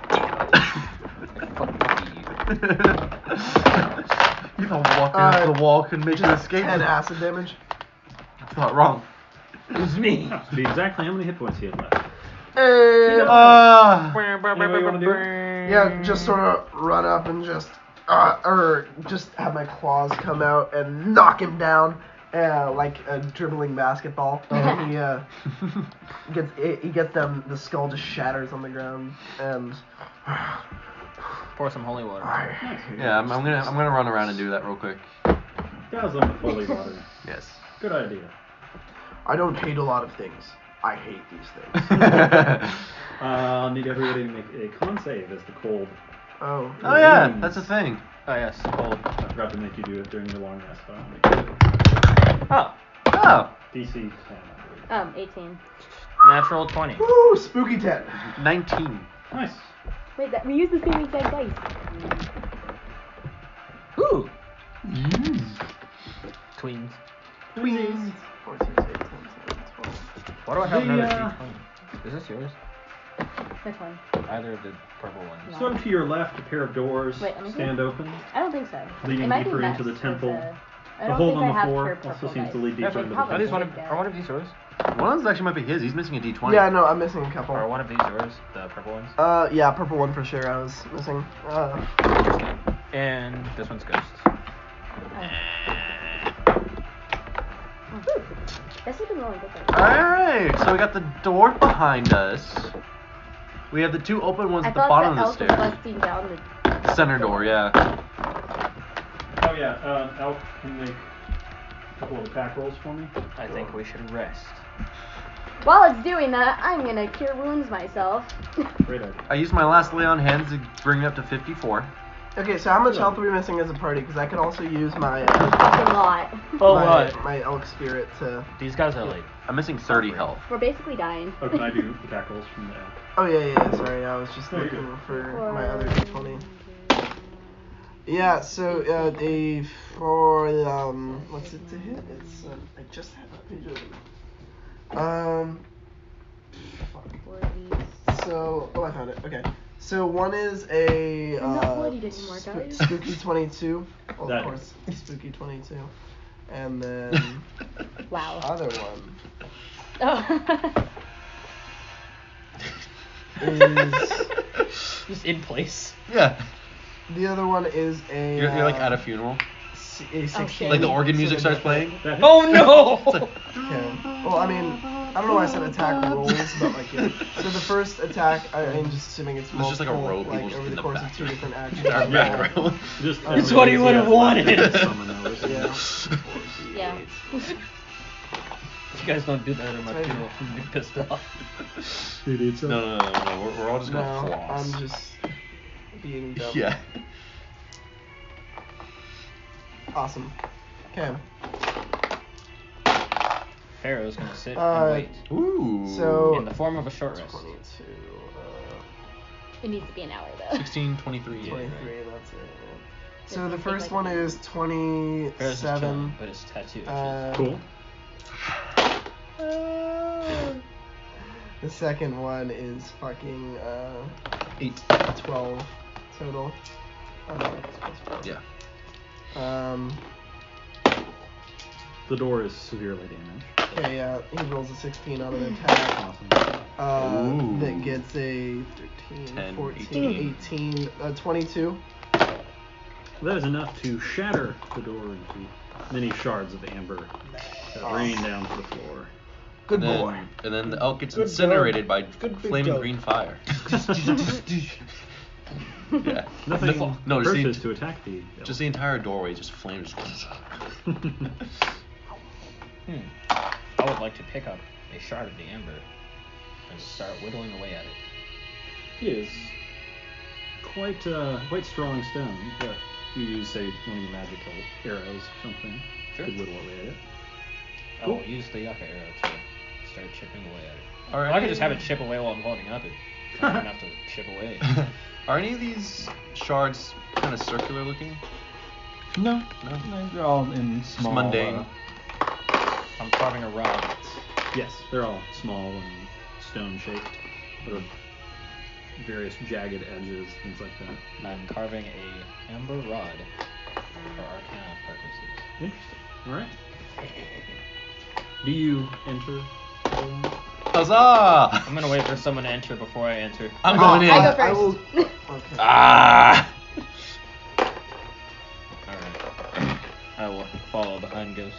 Fuck you. You don't walk against the wall can make you escape. 10 acid damage. That's not wrong. It's me. To be exactly how many hit points he had left. Hey. Anyway, you want to do it? Yeah, just sort of run up and just have my claws come out and knock him down, like a dribbling basketball. And he gets them. The skull just shatters on the ground, and Pour some holy water. Yeah, I'm gonna run around and do that real quick. Dazzle with holy water. Yes. Good idea. I don't hate a lot of things. I hate these things. I'll need everybody to make a con save as the cold. Oh. Oh yeah, that's a thing. Oh yes, cold. I forgot to make you do it during the long rest, but I'll make you do it. Oh, Oh, DC 10, I believe. 18. natural 20. Woo! Spooky 10. 19. Nice. Wait, we use the same exact dice. Ooh. Tweens. Queens. 14, 15, 12. Why do I have The, another D20? Is this yours? Which one? Either of the purple ones. So to your left, a pair of doors Wait, let me see. stand open. I don't think so. Leading It might be deeper Meph's into the with temple. I The don't hole think on I the have floor her also purple seems dice. to lead deeper Actually, into the probably Are these temple. are one of these yours? One of those actually might be his. He's missing a D20. Yeah, no, I'm missing a couple. Or one of these yours? The purple ones? Yeah, purple one for sure. I was missing. And this one's Ghost. This has been really good. Though. Alright, so we got the door behind us. We have the two open ones I at the thought bottom the of elk the was stairs. busting down the. Center door, yeah. Oh yeah, Elk can make a couple of attack rolls for me. I think we should rest. While it's doing that, I'm gonna cure wounds myself. Great idea. I used my last lay on hands to bring it up to 54. Okay, so how much health are we missing as a party? Because I could also use my Fucking lot. Oh, my, what? my elk spirit to. These guys are like. I'm missing 30 health. We're basically dying. Oh, can I do attack rolls from the Elk? Oh yeah. Sorry, I was just No, you're looking good. for my other D20. Yeah, so what's it to hit? It's I just had that page open. Fuck. So I found it. Okay. So one is a I'm not bloodied anymore, guys. Spooky 22. Well, That of course, Spooky 22. And then Wow. other one Oh. is Just in place. Yeah. the other one is a You're like at a funeral. a 16. shit. Like the organ music starts playing. That hits. Oh no! Okay. Well, I mean, I don't know why I said attack rolls, but like, yeah. So the first attack, I'm just assuming it's It's just like a multiple, row of people like just over in the the course back. of 2 different actions. Our background. Just It's what he would've wanted. Yeah. Yeah. You guys don't do that or my funeral. I'm gonna be pissed off. Dude, it's No. We're all just gonna No, floss. I'm just being dumb. Yeah. Awesome. Okay. Farro's gonna sit Uh, and wait. Ooh. So In the form of a short rest. 22, It needs to be an hour though. 16, 23. 23, that's it. Yeah. So the take, first like, one a- is Farro's just 27. chilling, but it's tattooed. Cool. The second one is fucking 8. 12 total. Yeah. The door is severely damaged. Okay, yeah, he rolls a 16 on an attack. Awesome. Ooh. That gets a 13, 10, 14, 18, 22. That is enough to shatter the door into many shards of amber that rain down to the floor. Good and then, boy. And then the elk gets Good incinerated by Good big flaming dog. green fire. Yeah. Nothing No, just purpose the, to attack the just the entire doorway just flames. I would like to pick up a shard of the amber and start whittling away at it. It is quite strong stone, but you use, say, one of your magical arrows or something. Sure. Could whittle away at it. I'll use the yucca arrow to start chipping away at it. All right. Or I could just have it chip away while I'm holding up it. So I don't have to chip away. Are any of these shards kind of circular looking? No, No. they're all in Just small. mundane. I'm carving a rod. Yes, they're all small and stone shaped, but of various jagged edges, things like that. I'm carving a amber rod for arcana purposes. Interesting. All right. Do you enter? Huzzah! I'm gonna wait for someone to enter before I enter. I'm going in. I go I first. will. Okay. Ah! Alright. I will follow behind Ghost.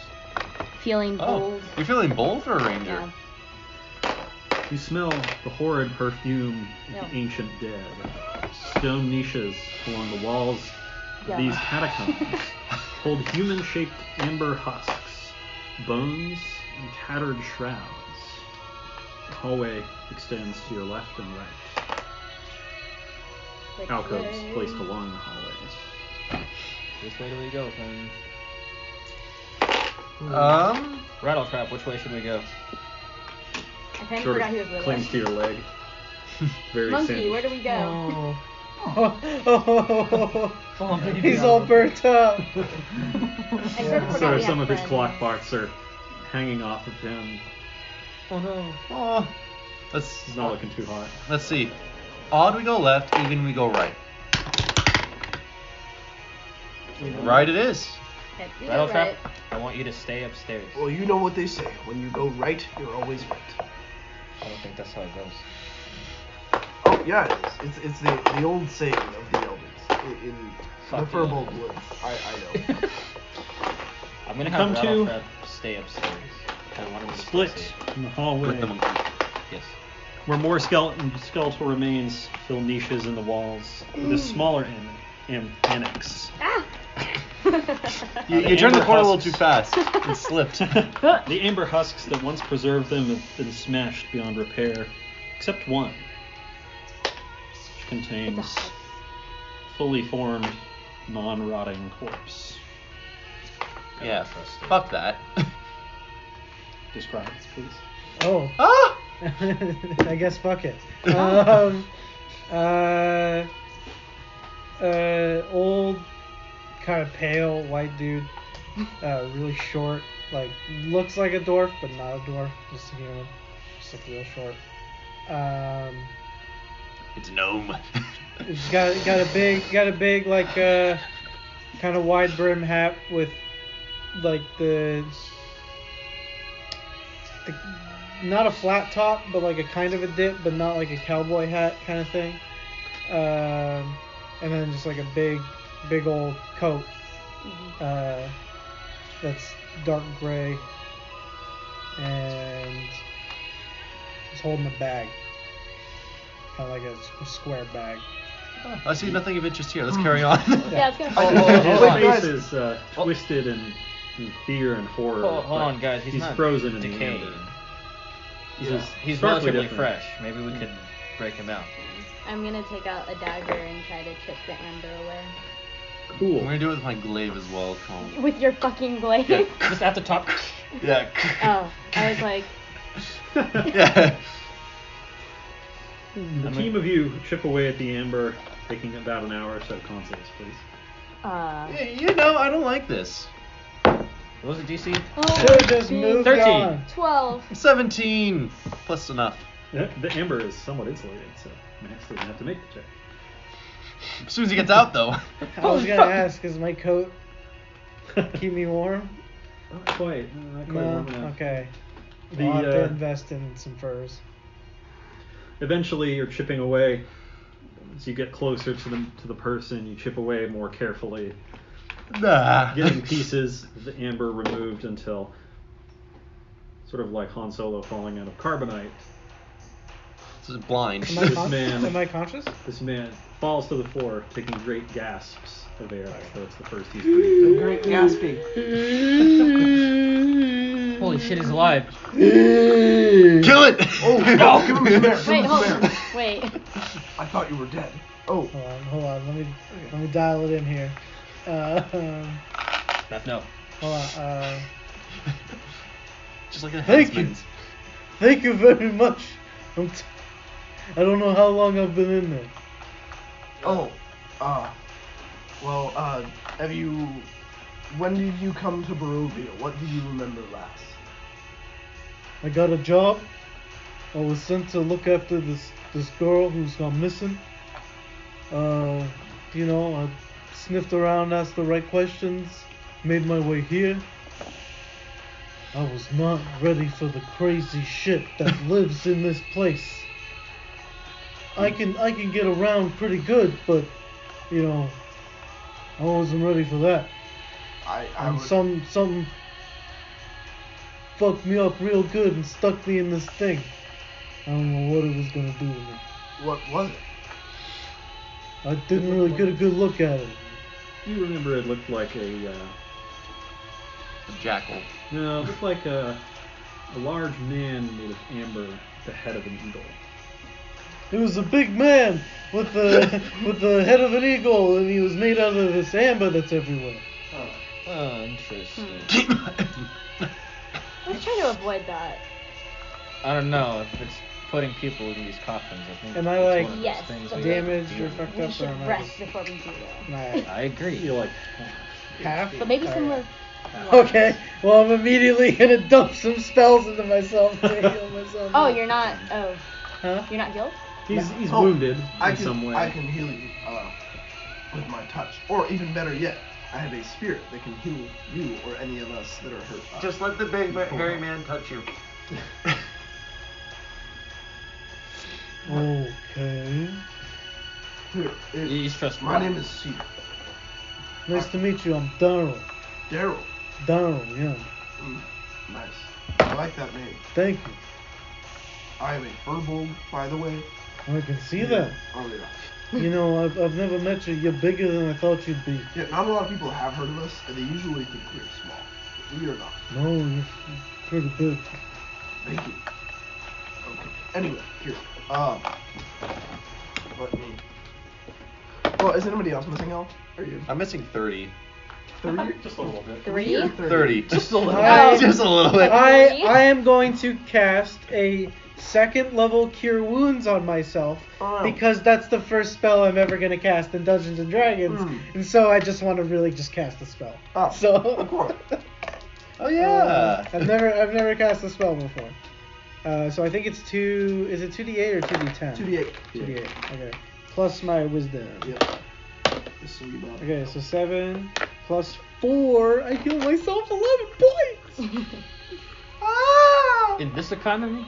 Feeling Oh, bold. you're feeling bold for a ranger. Yeah. You smell the horrid perfume of Yeah. the ancient dead. Stone niches along the walls of Yeah. these catacombs hold human-shaped amber husks, bones, and tattered shrouds. The hallway extends to your left and right. Which Alcoves way? placed along the hallways. Which way do we go, friends? Rattletrap, which way should we go? I kind of Sort forgot he was of with clings us. to your leg. Very Monkey, singed. where do we go? He's all burnt up. I sort of forgot So we some have of his friends. clock parts are hanging off of him. Oh no. Oh, let's He's not looking too hot. let's see. Odd we go left, even we go right. Right it is. Okay, we go Rattletrap, right. I want you to stay upstairs. Well, you know what they say. When you go right, you're always right. I don't think that's how it goes. Oh yeah, it is. It's the old saying of the elders in the Fuck Firbolg yeah. woods. I know. I'm gonna You have come to- Rattletrap stay upstairs. I want him to Split stay safe. in the hallway, With the monkey. Yes. where more skeletal remains fill niches in the walls, with a smaller annex. Ah! You turned the amber corner a little husks. too fast. It slipped. The amber husks that once preserved them have been smashed beyond repair, except one, which It's a contains husk. fully formed, non-rotting corpse. Yeah, fuck that. Describe, please. Oh, Ah! I guess fuck it. Old, kind of pale white dude, really short, like looks like a dwarf but not a dwarf, just a human, just like real short. It's a gnome. He's got a big like kind of wide brim hat with like the not a flat top but like a kind of a dip but not like a cowboy hat kind of thing. And then just like a big old coat that's dark gray, and he's holding a bag, kind of like a square bag. I see nothing of interest here. Let's carry on. Yeah, it's gonna His Wait, face guys. is twisted in fear and horror. Hold but on, guys. He's not frozen in the decayed. amber. Yeah. He's starkly relatively different. fresh. Maybe we could break him out. I'm gonna take out a dagger and try to chip the amber away. I'm Cool. gonna do it with my glaive as well. Come on. With your fucking blade. Yeah. Just at the top. Yeah. Oh, I was like, Yeah. The team of you chip away at the amber, taking about an hour or so consoles, please. You know, I don't like this. What was the DC? Should've just moved 13. on. 12. 17 plus enough. The amber is somewhat insulated, so Max doesn't have to make the check. As soon as he gets out, though. I was gonna ask, is my coat keep me warm? Not quite. Not quite No. warm enough. Okay. The, I'll have to invest in some furs. Eventually, you're chipping away. As you get closer to the person, you chip away more carefully, Nah. getting pieces of the amber removed until, sort of like Han Solo falling out of carbonite. This is blind. Am I conscious? This man falls to the floor, taking great gasps of air. So it's the first he's breathed. Great gasping. Holy shit, he's alive. Kill it! Oh, no, give him some air. Wait, hold on. Wait. I thought you were dead. Oh. Hold on. Let me dial it in here. No. Hold on. Just like a Thank you. headsman's. Thank you very much. I don't know how long I've been in there. Oh. Well, when did you come to Barovia? What do you remember last? I got a job. I was sent to look after this girl who's gone missing. You know, I sniffed around, asked the right questions, made my way here. I was not ready for the crazy shit that lives in this place. I can get around pretty good, but you know, I wasn't ready for that. And something fucked me up real good and stuck me in this thing. I don't know what it was gonna do to me. What was it? I didn't really get a good look at it. You remember it looked like A jackal. No, it looked like a large man made of amber, the head of an eagle. It was a big man with the head of an eagle, and he was made out of this amber that's everywhere. Oh, interesting. Let's try to avoid that. I don't know if it's putting people in these coffins. I think Am I it's like one of those Yes, things but we have to damaged deal or with. fucked We up, or should am I rest just before we do that. Alright. I agree. You're like half? But maybe some of Okay, well I'm immediately gonna dump some spells into myself to heal myself. Oh, you're not. Oh, Huh? you're not healed. he's Oh, wounded I in can, some way. I can heal you with my touch. Or even better yet, I have a spirit that can heal you or any of us that are hurt. Just let the big hairy man touch you. Okay. Here, You just trust my name is Cedar. Nice to meet you. I'm Daryl. Daryl. Daryl, yeah. Nice. I like that name. Thank you. I am a Firbolg, by the way. I can see that. Oh yeah. You know, I've never met you. You're bigger than I thought you'd be. Yeah, not a lot of people have heard of us, and they usually think we're small. But we are not. No, you're pretty big. Thank you. Okay. Anyway, here. Let me. Well, is anybody else missing health? Are you? I'm missing 30. 30? Just a little bit. 3? Or 30. Just a little I- Just a little bit. I am going to cast a second level Cure Wounds on myself Oh. because that's the first spell I'm ever gonna cast in Dungeons and Dragons, and so I just want to really just cast a spell. Oh, So. of course. Oh yeah. I've never cast a spell before. So I think it's 2. Is it 2d8 or 2d10? 2d8. 2d8. Okay. Plus my wisdom. Yep. Just so you know. Okay, so 7 plus 4. I heal myself 11 points. In this economy?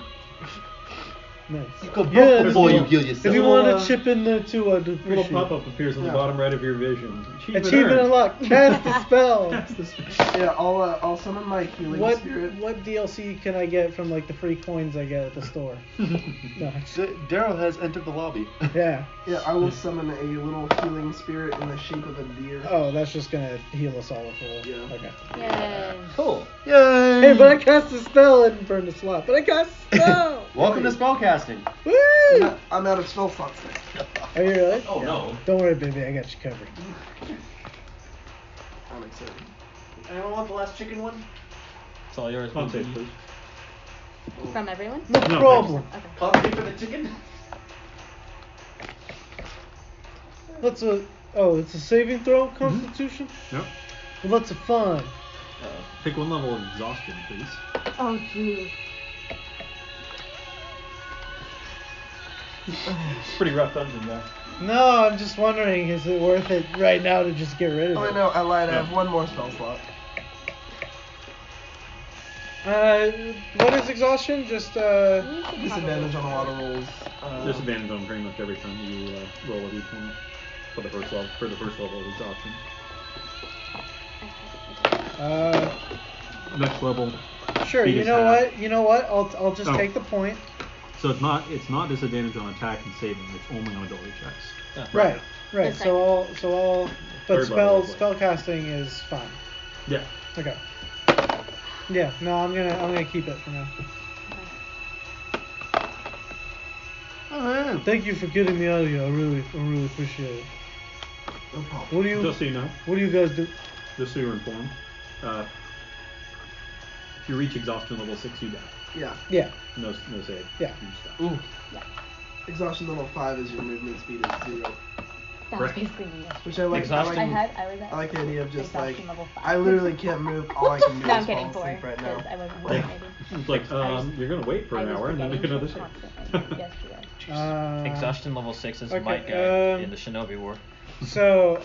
Nice. You go Yeah, broke before you heal If yourself. you Little, want to chip in there too, I'd A little appreciate it. pop-up appears on the Yeah. bottom right of your vision. Achievement earned. unlocked. Cast a spell. Cast the spell. Yeah, I'll summon my healing What spirit. DLC can I get from like the free coins I get at the store? No. Daryl has entered the lobby. Yeah. Yeah, I will summon a little healing spirit in the shape of a deer. Oh, that's just gonna heal us all full. Yeah. Okay. Yay. Cool. Yay! Hey, but I cast a spell and burned a slot. But I cast a spell. Welcome to spellcasting. Woo! I'm out of spell slots now. Are you really? Oh no. Don't worry, baby. I got you covered. I'm excited. Anyone want the last chicken one? It's all yours. I'll baby. take please. From everyone? No No, problem. Coffee for the chicken? Let's Oh, it's a saving throw, Constitution? Yep. Well, that's a fun. Pick one level of exhaustion, please. Oh, geez. It's pretty rough dungeon, though. No, I'm just wondering, is it worth it right now to just get rid of Oh, it? no, I lied. I have one more spell slot. What is exhaustion? Just, Disadvantage on a lot of rolls. Disadvantage on pretty much every time you roll a d20 for the first level of exhaustion. Next level. Sure. Beat You his know hat. what? You know what? I'll just Oh. take the point. So it's not disadvantage on attack and saving. It's only on ability checks. Right. The But Third level. spell casting is fine. Yeah. Okay. Yeah. No, I'm gonna keep it for now. Thank you for getting me out of here. I really appreciate it. No problem. Just so you know, What do you guys do? just so you're informed, if you reach exhaustion level 6, you die. Yeah. Yeah. No save. Yeah. You just die. Ooh. Exhaustion level 5 is your movement speed is 0. That was Correct. basically me yesterday. Which I like. Exhaustion. I I was at like the idea of just like exhaustion level 5. I literally can't move. All I can do No, is I'm kidding. fall 4. asleep right now. Because I wasn't Like, working, maybe. It's like, I was- you're gonna wait for an I was hour and then make forgetting another shit save. constantly yesterday. Exhaustion level 6 is okay, my guy in the Shinobi War. So,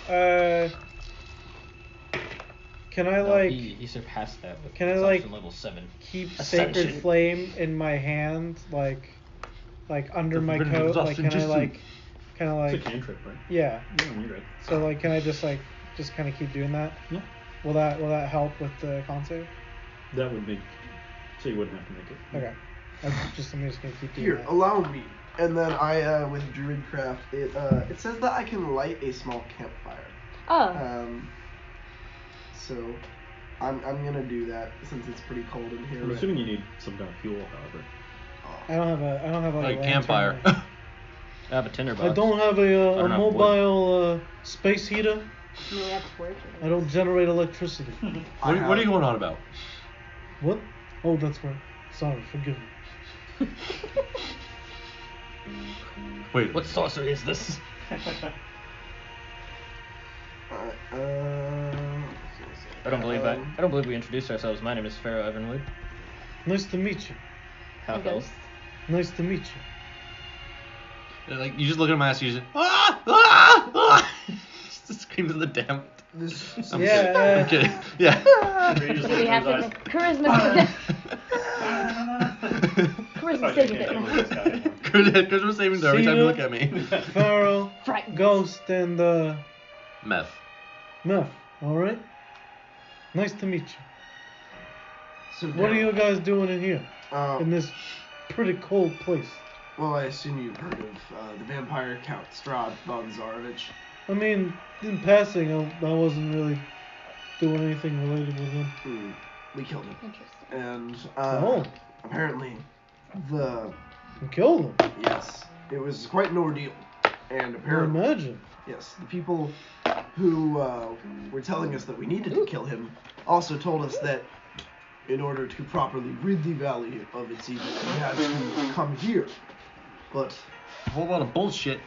can I No, like he surpassed that with can I, exhaustion like, level 7. keep Ascension. sacred flame in my hand, like under my Forbidden coat? Like, can I exhaustion like, kind of It's like, a cantrip, right? yeah. Yeah, you're right. So like, can I just kind of keep doing that? Yeah. Will that help with the con save? That would make, so you wouldn't have to make it. Okay. I'm just gonna keep doing Here, that. allow me. And then I with Druidcraft, it says that I can light a small campfire. Oh. So I'm gonna do that since it's pretty cold in here. I'm assuming you need some kind of fuel, however. I don't have like Like a campfire. lantern. I have a tinderbox. I don't have a don't have wood. mobile space heater. You have torches. I don't generate electricity. What are you going on about? What? Oh, that's right. Sorry, forgive me. Wait. What sorcery is this? I don't believe we introduced ourselves. My name is Farro Evenwood. Nice to meet you. How And goes? Ghost. Nice to meet you. Like you just look at my ass, you just just screams in the damn. I'm Yeah, kidding. I'm kidding. Yeah. Do we have to charisma? Charisma saving it. Charisma saving throw every time you look at me. Farro, Frightened. Ghost, and Meph. Meph. All right. Nice to meet you. So What are you guys doing in here? In this? this pretty cold place? Well, I assume you've heard of the vampire Count Strahd von Zarovich. I mean, in passing, I wasn't really doing anything related with him. We killed him, Interesting. and Oh. apparently, the You killed him. yes, it was quite an ordeal, and I apparently, imagine. yes, the people who were telling us that we needed to kill him also told us that in order to properly rid the valley of its evil, we had to come here. But A whole lot of bullshit.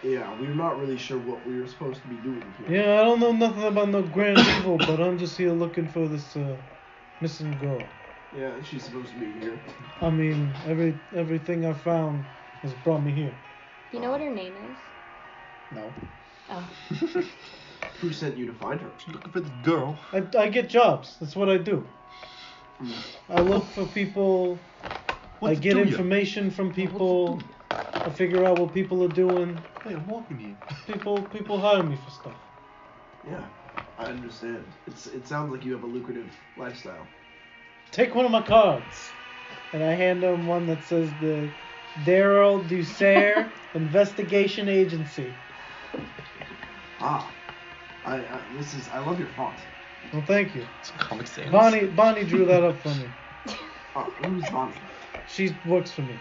yeah, we're not really sure what we were supposed to be doing here. Yeah, I don't know nothing about no grand evil, but I'm just here looking for this missing girl. Yeah, she's supposed to be here. I mean, everything I found has brought me here. Do you know what her name is? No. Oh. Who sent you to find her? Looking for the girl. I get jobs. That's what I do. I look for people. I get information from people. I figure out what people are doing. Hey, I'm walking you. People hire me for stuff. Yeah, I understand. It sounds like you have a lucrative lifestyle. Take one of my cards. And I hand him one that says the Daryl Dusair Investigation Agency. Ah, I love your font. Well, thank you. It's Comic Sans. Bonnie drew that up for me. Oh, who's Bonnie? She works for me.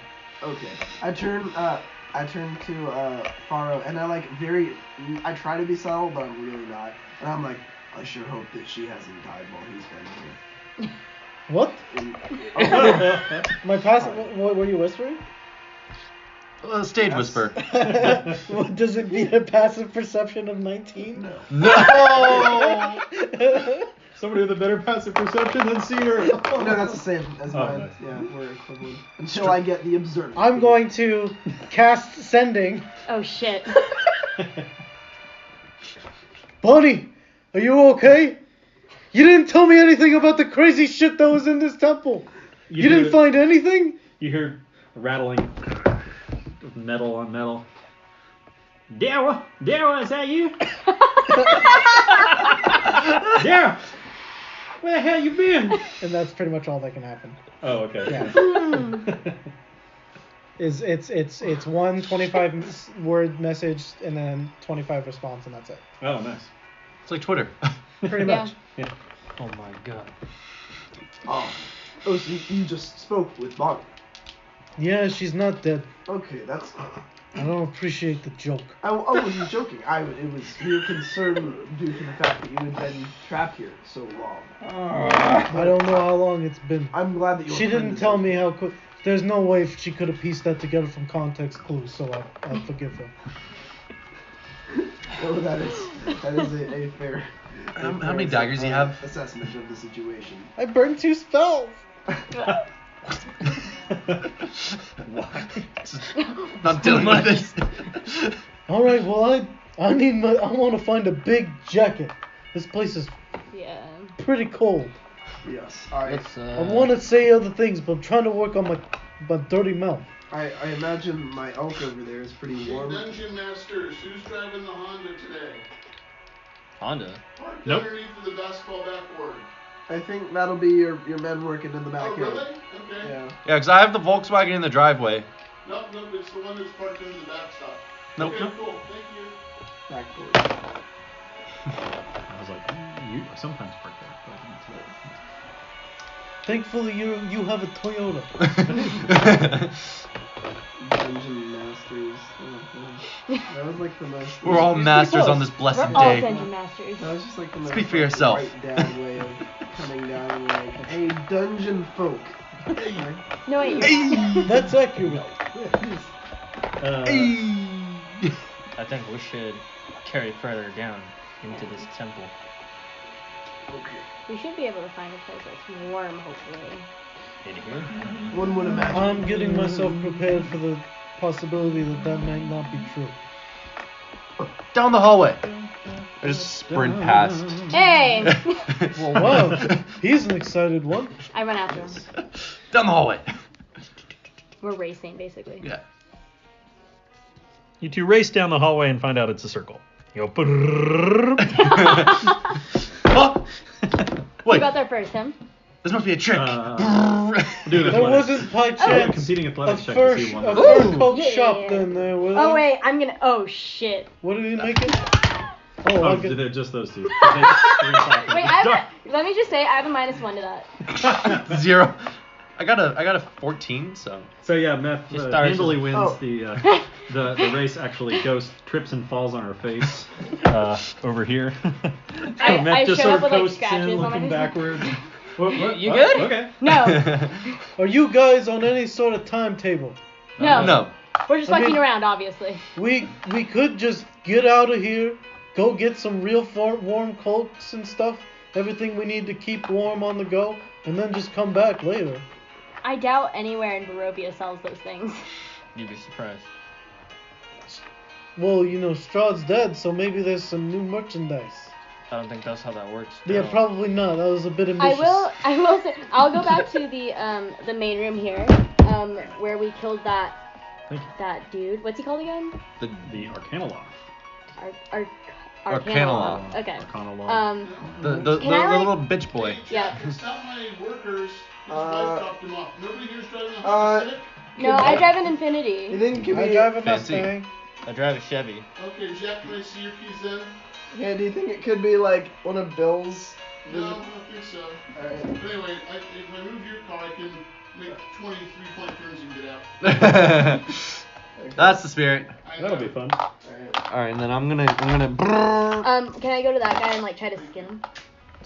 Okay. I turn to Farro, and I try to be subtle, but I'm really not. And I'm like, I sure hope that she hasn't died while he's been here. What? And- My pass. What were you whispering? Stage whisper. What, does it beat a passive perception of 19? No! Somebody with a better passive perception than Cedar. No, that's the same as mine. nice. Yeah, we're equivalent. Until I get the observer. I'm going to cast Sending. Oh shit. Bonnie, are you okay? You didn't tell me anything about the crazy shit that was in this temple. You didn't find anything? You hear rattling of metal on metal. Daryl, is that you? Daryl, where the hell you been? And that's pretty much all that can happen. Oh, okay. Yeah. It's one 25-word message and then 25 response, and that's it. Oh, nice. It's like Twitter. Pretty Yeah. much. Yeah. Oh my god. Oh, so you just spoke with Bonnie. Yeah, she's not dead. Okay, that's. I don't appreciate the joke. I wasn't joking. We were concerned due to the fact that you had been trapped here so long. I don't know how long it's been. I'm glad that you. She didn't tell me how quick. There's no way she could have pieced that together from context clues, so I'll forgive her. Oh, that is a fair. How many daggers do you have? Assessment of the situation. I burned 2 spells. Not dealing with this. All right, well I want to find a big jacket. This place is Yeah. pretty cold. Yes, Let's, I want to say other things, but I'm trying to work on my dirty mouth. I imagine my elk over there is pretty warm. Dungeon Masters, who's driving the Honda today? Honda. Parked Nope. underneath of the basketball backboard. I think that'll be your men working in the Oh, backyard. really? Okay. Yeah. Yeah, because I have the Volkswagen in the driveway. Nope, it's the one that's parked under the backstop. Nope. Okay, cool. Thank you. Backboard. I was like, you sometimes park there. But Thankfully, you have a Toyota. Dungeon Masters. That was like the most. We're all masters on this blessed We're all day. Dungeon Masters. That was just like the most. Speak for like, yourself. White dad way of coming down and like, hey, dungeon folk. No, wait, you're not. That's accurate. I think we should carry further down into this temple. We should be able to find a place that's warm, hopefully. In here? One would imagine. I'm getting myself prepared for the possibility that might not be true. Down the hallway. I just sprint past. Hey! Well, wow, he's an excited one. I run after him. Down the hallway. We're racing, basically. Yeah. you two race down the hallway and find out it's a circle. You go. Oh! Who Wait, got there first, him? this must be a trick. Do an There athletics. wasn't by A chance competing a athletics check fur to see one. a of fur them. coat Yeah. shop then there, was Oh, there? wait, I'm gonna. Oh, shit. What did he make it? Oh, Oh, I'll get... they're just those two. Wait, let me just say, I have a -1 to that. 0. I got a 14, so. So yeah, Meph She starts handily with- wins Oh. the race. Actually, Ghost trips and falls on her face over here. I Meph just show sort up of with, like, coasts scratches in, on my looking face. backward. You good? Okay. No, Are you guys on any sort of timetable? no. No. We're just I fucking mean- around, obviously. We could just get out of here, go get some real warm cloaks and stuff, everything we need to keep warm on the go, and then just come back later. I doubt anywhere in Barovia sells those things. You'd be surprised. Well, Strahd's dead, so maybe there's some new merchandise. I don't think that's how that works. Yeah, No. probably not. That was a bit ambitious. I will say, I'll go back to the main room here, where we killed that dude. What's he called again? The Arcana Law. Arcana Law. Okay. Arcana Law. The Can I, like- little bitch boy. Yeah. It's not my workers. His wife dropped him off. Nobody here's driving a Honda Civic? No, I drive an You Infinity. didn't give I me. drive a Fancy. Mustang. I drive a Chevy. Okay, Jack, can I see your keys then? Yeah, do you think it could be like one of Bill's? No, I don't think so. Alright. But anyway, if I move your car, I can make 20 3-point turns and get out. That's the spirit. That'll be fun. Alright. Alright, and then I'm gonna. Can I go to that guy and like try to skin him?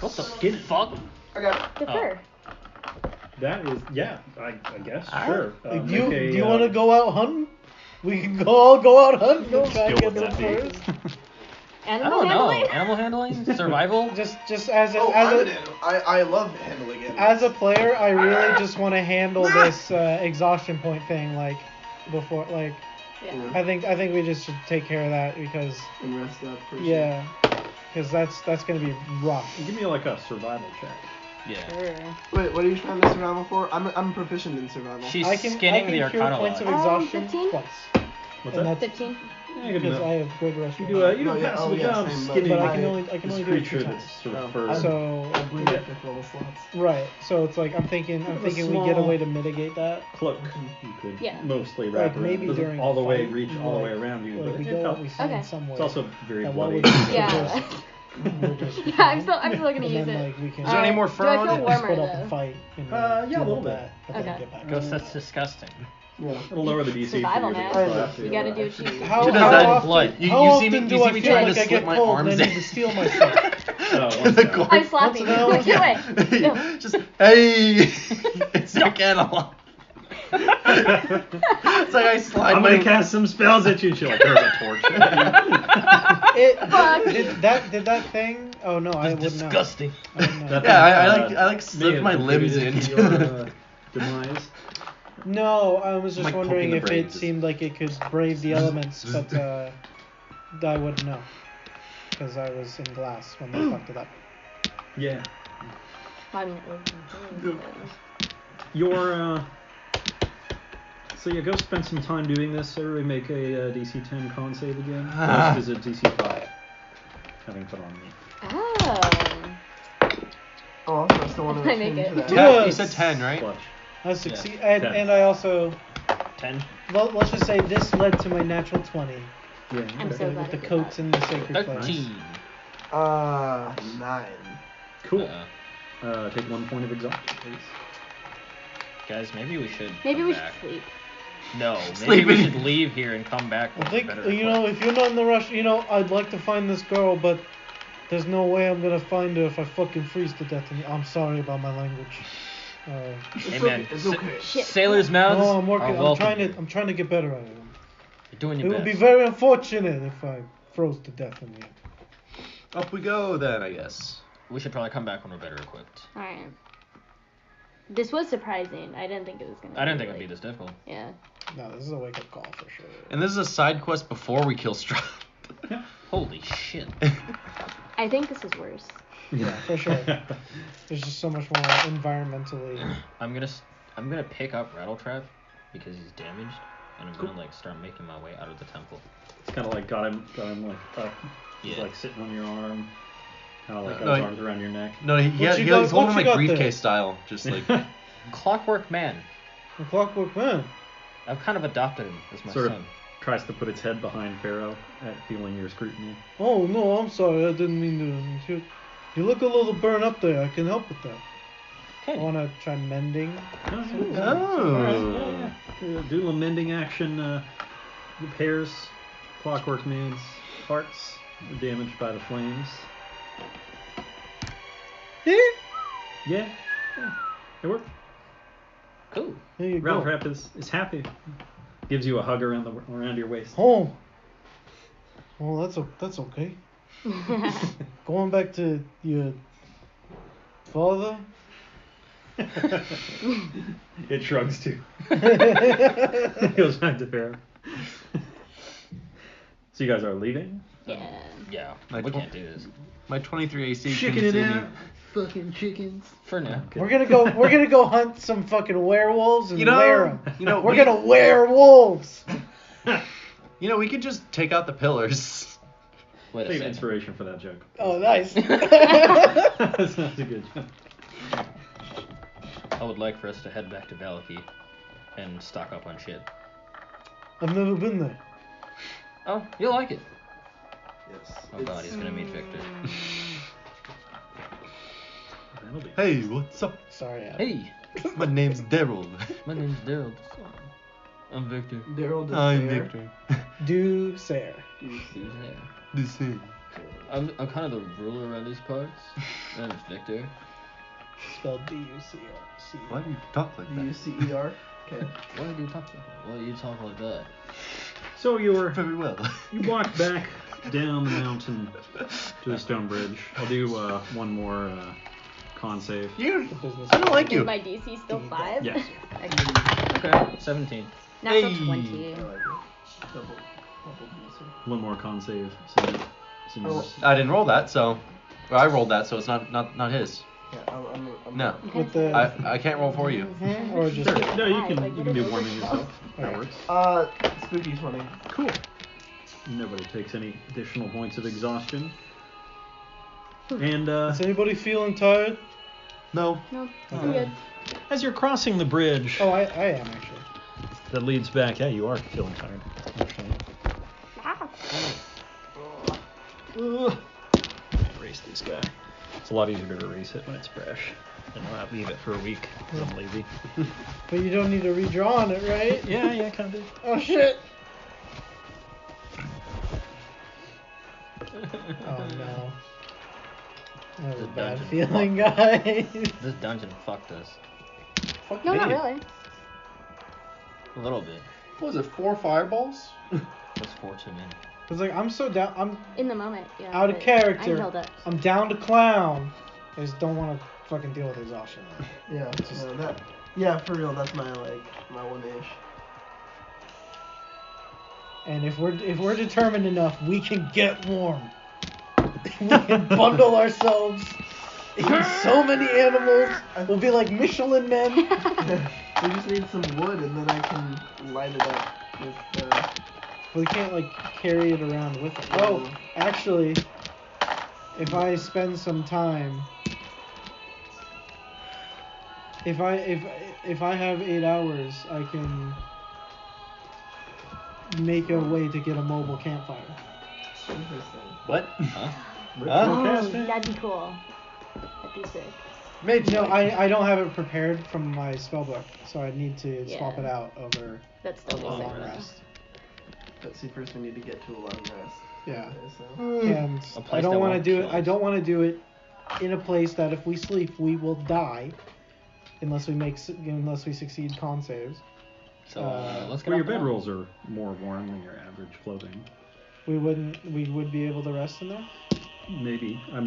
What the fuck? Okay. The fur. That is, yeah, I guess, Alright. sure. Do you want to go out hunting? We can all go out hunting and try and skill get would some that be? furs. I Animal don't know. handling? Animal handling? Survival? Just as a, Oh, as I'm a an animal. I love handling animals. as a player, I really just want to handle this exhaustion point thing like before. Like, Yeah. Yeah. I think we just should take care of that because And rest up. For sure. yeah, because that's gonna be rough. Give me like a survival check. Yeah. Sure. Wait, what are you trying to survival for? I'm proficient in survival. She's I can skinning the cure Arcana points of log. exhaustion 15? twice. What's And that? that's 15. Yeah, good because enough. I have good rest. You do a Oh, yeah. passable Oh, yeah, job same, skinning but I I- can only this do it creature 2 that's times. sort of Oh, furry. So I bleed epic level slots. right, so it's like I'm thinking a we get a small- way to mitigate that. cloak you could Yeah. mostly Like, wrap around. maybe Doesn't during all the a way fight, reach all the way like- around you, Like but we it go, helps. we find Okay. somewhere. It's also very that while bloody. we're Yeah. we're just, Yeah, I'm still gonna and use then, it. like, we can Is there any more Do fur I on feel it? warmer split up though? and fight. And, Yeah, a deal little with bit. that, but then Okay. get back. Ghost, that's disgusting. Yeah. It'll lower the DC Survival, for you. man. to get You gotta do what you. How, She does how that in often, blood. You- how you see often me- do you see I me feel trying like to I slip get my cold arms and I in. need to steel myself? once The now. gore- I'm slapping. Once an hour? Look, get away. No. Just hey, it's like analog. It's like I slide I'm my gonna cast some spells at you. She like throws a torch. Fuck. Did that thing? Oh no, I It's wouldn't know. disgusting. I wouldn't know. That Yeah, thing, I like may slip have my limbs contributed in. to your, demise. No, I was just Like poking wondering the if brain, it just- seemed like it could brave the elements, but I wouldn't know because I was in glass when they fucked it up. Yeah. Well, I mean, it was Your so yeah, Ghost spent some time doing this. Everybody make a DC 10 con save again. Ghost is a DC 5. Having put on me. Oh. Oh, I still want to I make it. that. Yeah. You said 10, right? Clutch. I succeed, Yeah, 10. and I also 10. let's just say this led to my natural 20 Yeah. I'm with so the, glad with the I did coats that. and the sacred place. 13. 9. Cool. Uh, Take 1 point of exhaustion, please. guys, maybe we should. Maybe come we back. should sleep. No, maybe Sleep we in- should leave here and come back. I with think better you know if you're not in the rush, I'd like to find this girl, but there's no way I'm gonna find her if I fucking freeze to death. And I'm sorry about my language. Hey man, It's okay. Shit. sailors' mouths No, I'm are working. welcome. I'm trying to get better at it. You're doing It your would be best. very unfortunate if I froze to death in the end. Up we go then, I guess. We should probably come back when we're better equipped. Alright. This was surprising. I didn't think it was gonna. I didn't think it'd be this difficult. Yeah. No, this is a wake up call for sure. And this is a side quest before we kill Strahd. Holy shit. I think this is worse. Yeah, for sure. There's just so much more environmentally. I'm gonna pick up Rattletrap because he's damaged, and I'm gonna like start making my way out of the temple. It's kind of like got him like up. He's Yeah. like sitting on your arm. Kind of like got No, his he- arms around your neck. No, he's What you got- holding what my you got briefcase there? style, just like. Clockwork Man. The Clockwork Man. I've kind of adopted him as my Sort of son. tries to put its head behind Farro at feeling your scrutiny. Oh no, I'm sorry. I didn't mean to. You look a little burnt up there. I can help with that. I Okay. want to try mending. Oh. Do a little mending action. Repairs Clockwork Man's parts were damaged by the flames. Yeah. It worked. Cool. There you go. Rattletrap is happy. Gives you a hug around your waist. Oh. Well, that's okay. Going back to your father. It shrugs too. It goes back to Farro. So you guys are leaving? Yeah. Yeah. My We tw- can't do this. My 23 AC Chicken couldn't it save me. out. Fucking chickens. For now. We're gonna go hunt some fucking werewolves and wear them. We're we- gonna wear wolves. We could just take out the pillars. Wait a Take second. inspiration for that joke. Oh, nice. That's not a good joke. I would like for us to head back to Valaki and stock up on shit. I've never been there. Oh, you'll like it. Yes. Oh god, he's gonna meet Victor. That'll be. Hey, what's up? Sorry, Adam. Hey, My name's Daryl. my name's Daryl. I'm Victor. Daryl does I'm fair. Victor. Do Sarah. Who's there? This is. I'm kind of the ruler around these parts. My name's Victor. Spelled D-U-C-R. Why do you talk like that? UCER. Okay. Why do you talk like that? Well, you talk like that. So you're Very well. you walk back down the mountain to the stone bridge. I'll do one more con save. You. Business. I don't like Is you. my DC still 5? Yes. Okay. 17. Natural Hey. 20. I like it. Double DC. One more con save. Oh. I didn't roll that, so I rolled that, so it's not his. Yeah, I'm No. With the I can't roll for you. or just Sure. No, you Like, can be what warming is it yourself. That Alright. works. Spooky 20. Cool. Nobody takes any additional points of exhaustion. And Is anybody feeling tired? No. No, I'm good. as you're crossing the bridge Oh, I am actually. that leads back, yeah, you are feeling tired. Erase this guy. It's a lot easier to erase it when it's fresh than not leave it for a week because I'm lazy. But you don't need to redraw on it, right? Yeah, kind of. Oh shit! Oh no. That was The a bad dungeon feeling, guys. This dungeon fucked us. No, not really. A little bit. What was it? 4 fireballs? That's 4 too many. It's like I'm so down. I'm In the moment, yeah. out of but character. I held up. I'm down to clown. I just don't want to fucking deal with exhaustion. Yeah, no, that. Yeah, for real. That's my one-ish. And if we're determined enough, we can get warm. We can bundle ourselves in so many animals. We'll be like Michelin men. We just need some wood, and then I can light it up with. We can't like carry it around with us. Oh, actually, if I spend some time, if I have 8 hours, I can make a way to get a mobile campfire. Interesting. What? Huh? Oh, Casting. that'd be cool. That'd be sick. Mage. No, I don't have it prepared from my spellbook, so I need to swap Yeah. it out over That's still a be long sick. though. rest. But see, first we need to get to a long rest. Yeah. Okay, so. And A I place don't that want to won't do it. kill I us. don't want to do it in a place that if we sleep we will die, unless we succeed con saves. So let's get Well, your off the bedrolls are more warm than your average clothing. We would be able to rest in there. Maybe I'm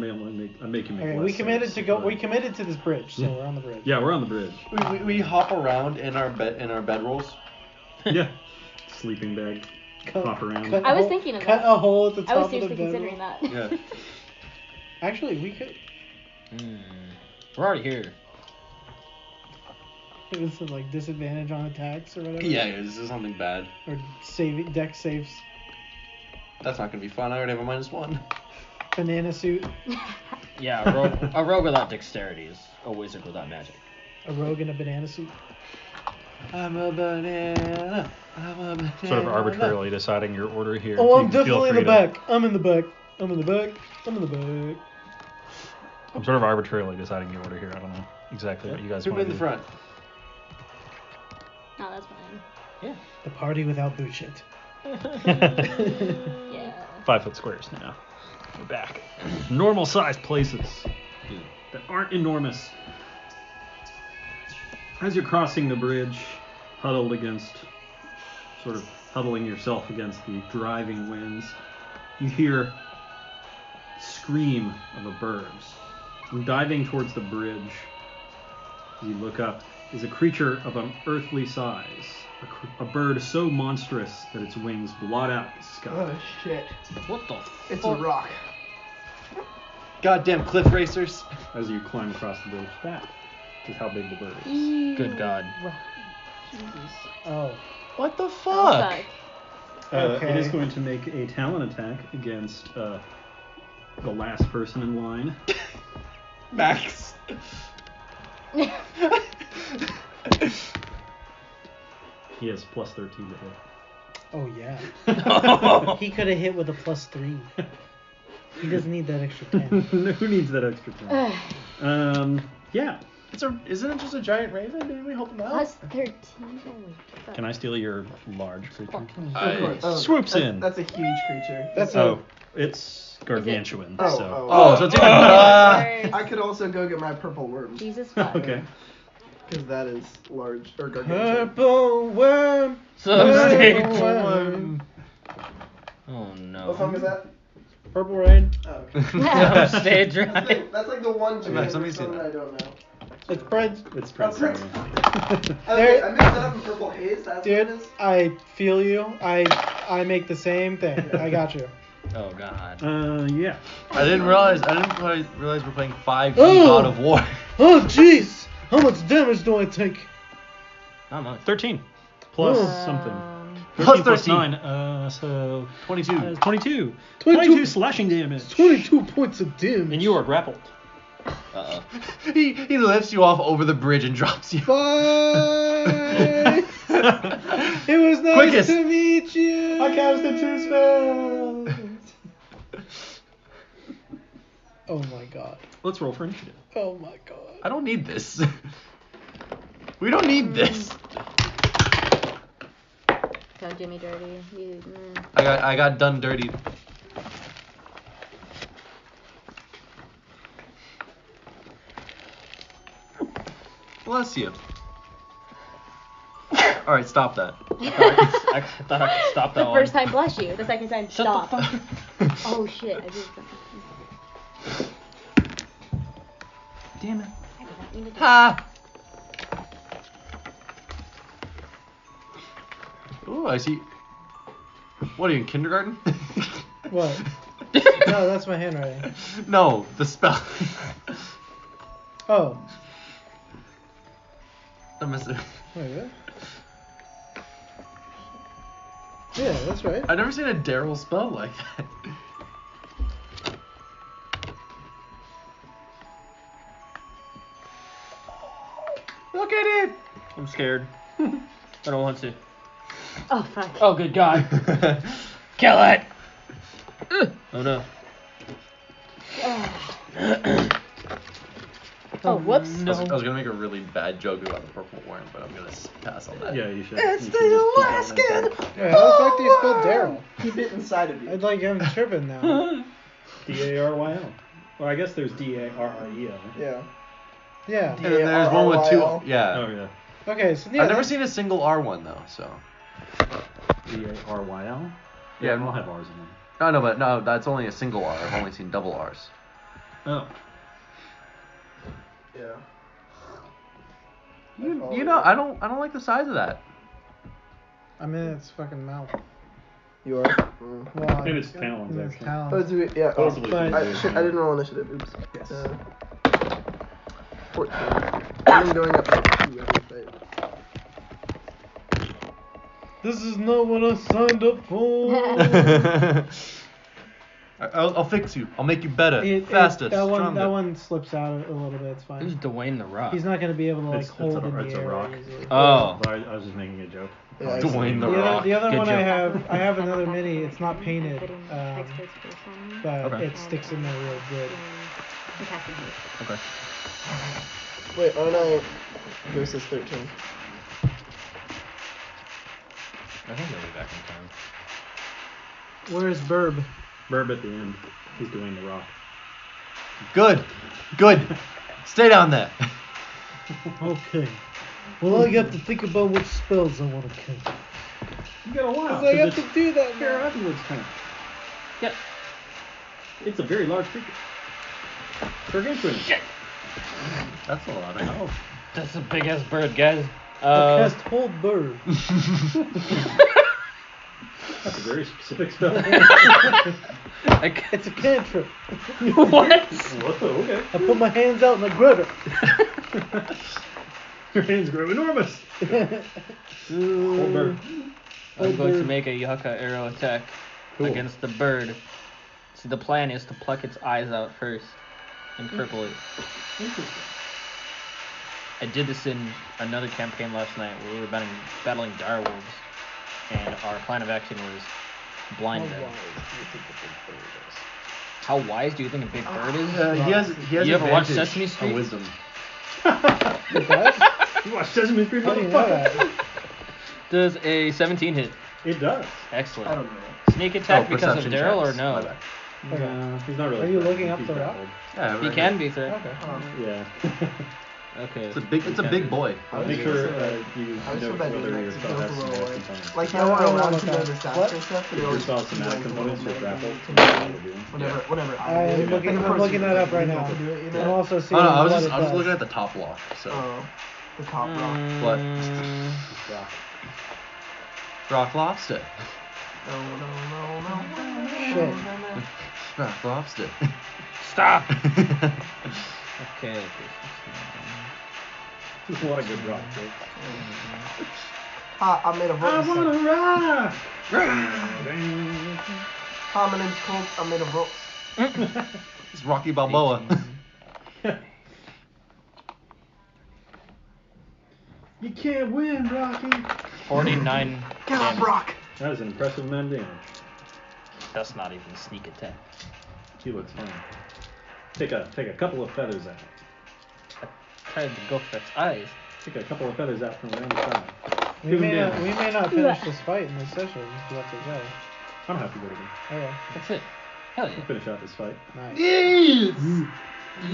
making Okay, less we committed sense, to go. but- We committed to this bridge, so we're on the bridge. Yeah, we're on the bridge. We hop around in our bedrolls. Yeah. Sleeping bag. Cut- Hop around. cut I was a hole- thinking of cut that. a hole at the top I was of the seriously bed. considering that. Yeah. Actually, we could. We're already here. It was like disadvantage on attacks or whatever. Yeah, this is something bad. Or saving deck saves. That's not gonna be fun. I already have a -1. Banana suit. Yeah, a rogue without dexterity is a wizard without magic. A rogue in a banana suit. I'm a banana. I'm a banana. Sort of arbitrarily deciding your order here. Oh, You I'm can feel definitely in free the to- back. I'm in the back. I'm in the back. I'm in the back. I'm sort of arbitrarily deciding the order here. I don't know exactly what you guys Who want in to the do. front? No, that's fine. Yeah. The party without boot shit. Yeah. 5 foot squares now. We're back. Normal sized places that aren't enormous. As you're crossing the bridge, huddling yourself against the driving winds, you hear scream of a bird. And diving towards the bridge, as you look up, is a creature of an earthly size. A bird so monstrous that its wings blot out the sky. Oh shit! What the It's a rock. Goddamn cliff racers. As you climb across the bridge, that is how big the bird is. Good God. Oh. What the Fuck. fuck? It is Okay. going to make a talent attack against the last person in line. Max. He has plus 13 to hit. Oh yeah. He could have hit with a +3. He doesn't need that extra 10. Who needs that extra 10? Yeah. Isn't it just a giant raven? Didn't we help him out? Plus 13. Holy fuck. Can I steal your large creature? Of course. Oh, Swoops that's- in. That's a huge creature. That's Oh, it's gargantuan. Oh, so Oh, so it's even. I I could also go get my purple worm. Jesus fuck. Okay. Because that is large or gargantuan. Purple worm. So stage. worm. Oh no. What song is that? Purple rain. Oh, okay. So stage right. That's like the one Max, let me Jimi see song that. that I don't know. It's Prince. It's Prince. Prince. Prince. Okay, I mixed that up in Purple Haze. That's Dude, what it is. I feel you. I make the same thing. I got you. Oh god. Yeah. I didn't realize we're playing 5e Oh! God of War. Oh jeez. How much damage do I take? Not much. 13 plus Oh. something. Plus 13 plus 13. 9. So 22. 22. 22 22 slashing damage. 22 points of damage. And you are grappled. Uh-oh. He lifts you off over the bridge and drops you. Bye. It was nice Quickest. to meet you. I casted 2 spells. Oh my god. Let's roll for initiative. Oh my god. I don't need this. We don't need this. Don't do me dirty. You, I got done dirty. Bless you. All right, stop that. I thought I could stop that The one. first time, bless you. The second time, Shut stop. the fuck. Oh shit! I did something. Damn it. I did not mean to do Ha! Ooh, I see. What are you in kindergarten? What? No, that's my handwriting. No, the spell. Oh. I'm missing. Wait, what? Yeah, that's right. I've never seen a Daryl spell like that. Look at it! I'm scared. I don't want to. Oh fuck. Oh good god. Kill it! Oh no. Oh whoops. No. I was gonna make a really bad joke about the purple worm, but I'm gonna pass on that. Yeah, you should. It's you should the just keep Alaskan. going like that. Yeah, how the fuck do you spell Daryl? Keep it inside of you. I'd like I'm tripping now. D-A-R-Y-L. Well, I guess there's D-A-R-I-E-L. Yeah. Yeah. And then there's one with two. D-A-R-R-Y-L. Yeah. Oh, yeah. Okay, so yeah. I've never that's- seen a single R one though, so. D-A-R-Y-L? Yeah, I don't have R's in them. No, but no, that's only a single R. I've only seen double R's. Oh. Yeah. You know, I don't like the size of that. I'm in its fucking mouth. You are? Mm. Well, Maybe it's talons, in its actually. Oh, talons. do we, yeah. Oh, Possibly. but- I didn't roll initiative. Oops. Yes. 14. I'm going up to 2 every fight. This is not what I signed up for. I'll fix you. I'll make you better, That faster, one, stronger. that one slips out a little bit. It's Who's fine. Dwayne the Rock? He's not gonna be able to like It's hold a- in the it's a air rock. easily. Oh. I was just making a joke. Yeah, I Dwayne the The Rock. other, the other Good one joke. I have another mini. It's not painted, Text space space on. but Okay. it sticks in there real good. I'm casting haste. Okay. Wait, aren't I? Ghost is 13. I think he'll be back in time. Where's Burb? Burb at the end. He's doing the rock. Good. Stay down there. Okay. Well, I have to think about what spells I want to cast. You got a while. Cause I have to do that Fair now. afterwards time. Yep. It's a very large creature. Gargantuan. That's a lot of health. That's a big ass bird, guys. I'll cast Hold Bird. That's a very specific spell. It's a cantrip. What? Whoa, okay. I put my hands out and I grab it. Your hands grow enormous. Hold bird. I'm going to make a Yucca arrow attack against the bird. See, the plan is to pluck its eyes out first and cripple it. Interesting. I did this in another campaign last night where we were battling direwolves, and our plan of action was blind them. How wise do you think a big bird is? He has You ever watched advantage Sesame on Street? wisdom. It does? You watch Sesame Street, How do you know that? Does a 17 hit? It does. Excellent. I don't know. Sneak attack because of perception Daryl or checks. no? My bad. No, he's not really. Are you threatened. looking up He's the rock? grappled. Yeah, He right can here. be threatened. Okay. Yeah. Okay. It's a big boy. Make sure you I just note feel bad whether doing your that spell to has feel some a little mag like, components. like No, now I we're don't allowed wanna to know look the at- stats what? and stuff, but it Your always spell has some feels mag like a components. little You're grappled. to me. Yeah. Whenever I I'm do it. looking. Like, of I'm course looking it's that up right legal now. to do it, you know? I'm also Oh seeing no, I was what just it I was does. looking at the top block. So Oh, the top rock. what? Rock. Rock lobster. No. Shit. Rock lobster. Stop. Okay. There's a lot of good rock jokes. I made a vote. I wanna rock. Hi, my name's Colt. I made a vote. It's Rocky Balboa. You can't win, Rocky. 49 Get up, damage. Rock. That is an impressive amount of damage. That's not even sneak attack. He looks fine. Take a couple of feathers out. Tried to go for its eyes. Take a couple of feathers out from around the side. We Doing may damage. not finish this fight in this session. That's okay. I'm happy with it. Okay. That's it. Hell We'll yeah. finish out this fight. Nice.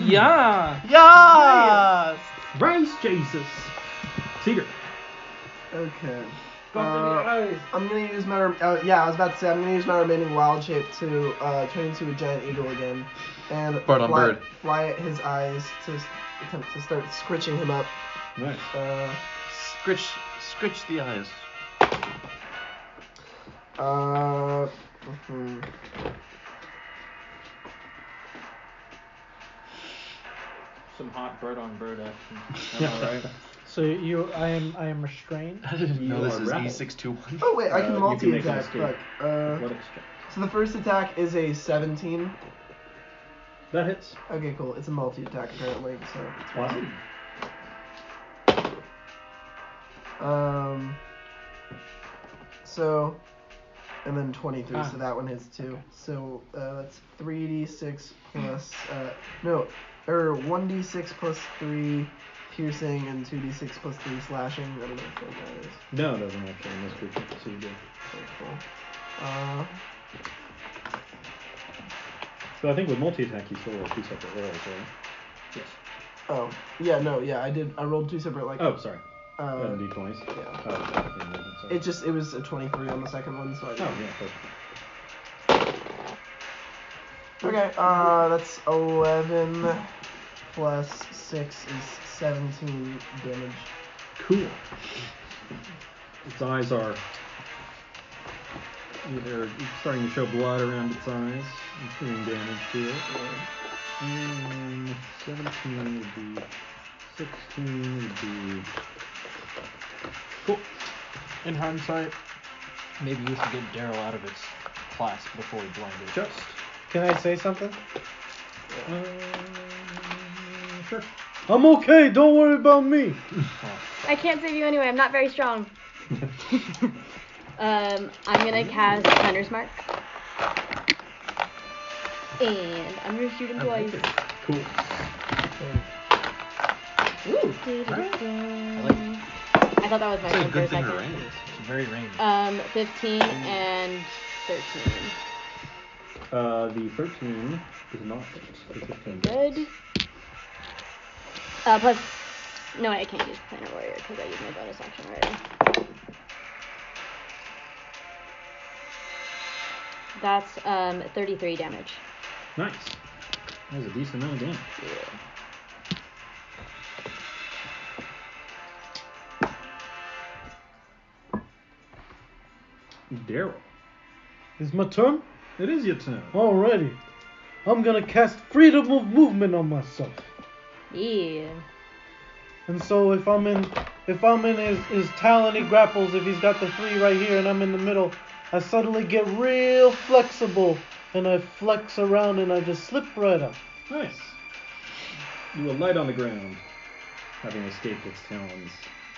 Yeah. Yes. Rice Jesus. Secret. Okay. Go for the eyes. I'm gonna use my I was about to say I'm gonna use my remaining wild shape to turn into a giant eagle again, and Bart on bird. fly at his eyes to attempt to start scritching him up. Nice. Scritch the eyes. Some hot bird on bird action. Alright. So I am restrained. I didn't know You this are is rebel. E621. Oh wait, I can You can make an multi-attack. escape. Fuck. Athletics check. So the first attack is a 17. That hits. Okay, cool. It's a multi-attack apparently, so it's fine. Awesome. So, and then 23, so that one hits too. So that's 3d6 plus 1d6 plus 3 piercing and 2d6 plus 3 slashing. I don't know what that is. No, it doesn't actually in this creature, so you do. Okay, cool. So I think with multi-attack you still roll 2 separate rolls, right? Yes. Oh, yeah, no, yeah, I rolled 2 separate Oh, sorry. yeah. D20s. Oh, sorry. It was a 23 on the second one, so I Oh, yeah, perfect. Okay, that's 11 plus 6 is 17 damage. Cool. Its eyes are they're starting to show blood around its eyes. It's doing damage to it. 17 would be 16 would be Cool. In hindsight, maybe you should get Daryl out of its class before he joined it. just. Can I say something? Sure. I'm okay. Don't worry about me. I can't save you anyway. I'm not very strong. I'm gonna cast Hunter's Mark. And I'm gonna shoot him twice. Cool. Ooh. I thought that was my That's a turn for good a thing to second. range. It's very rangy. 15 and 13. The 13 is not hit. The 15 Good. Plus, no, I can't use Planar Warrior because I used my bonus action already. That's 33 damage. Nice. That was a decent amount of damage. Daryl. It's my turn. It is your turn. Alrighty. I'm gonna cast freedom of movement on myself. Yeah. And so if I'm in his talon, he grapples. If he's got the 3 right here and I'm in the middle, I suddenly get real flexible and I flex around and I just slip right up. Nice. You alight on the ground, having escaped its talons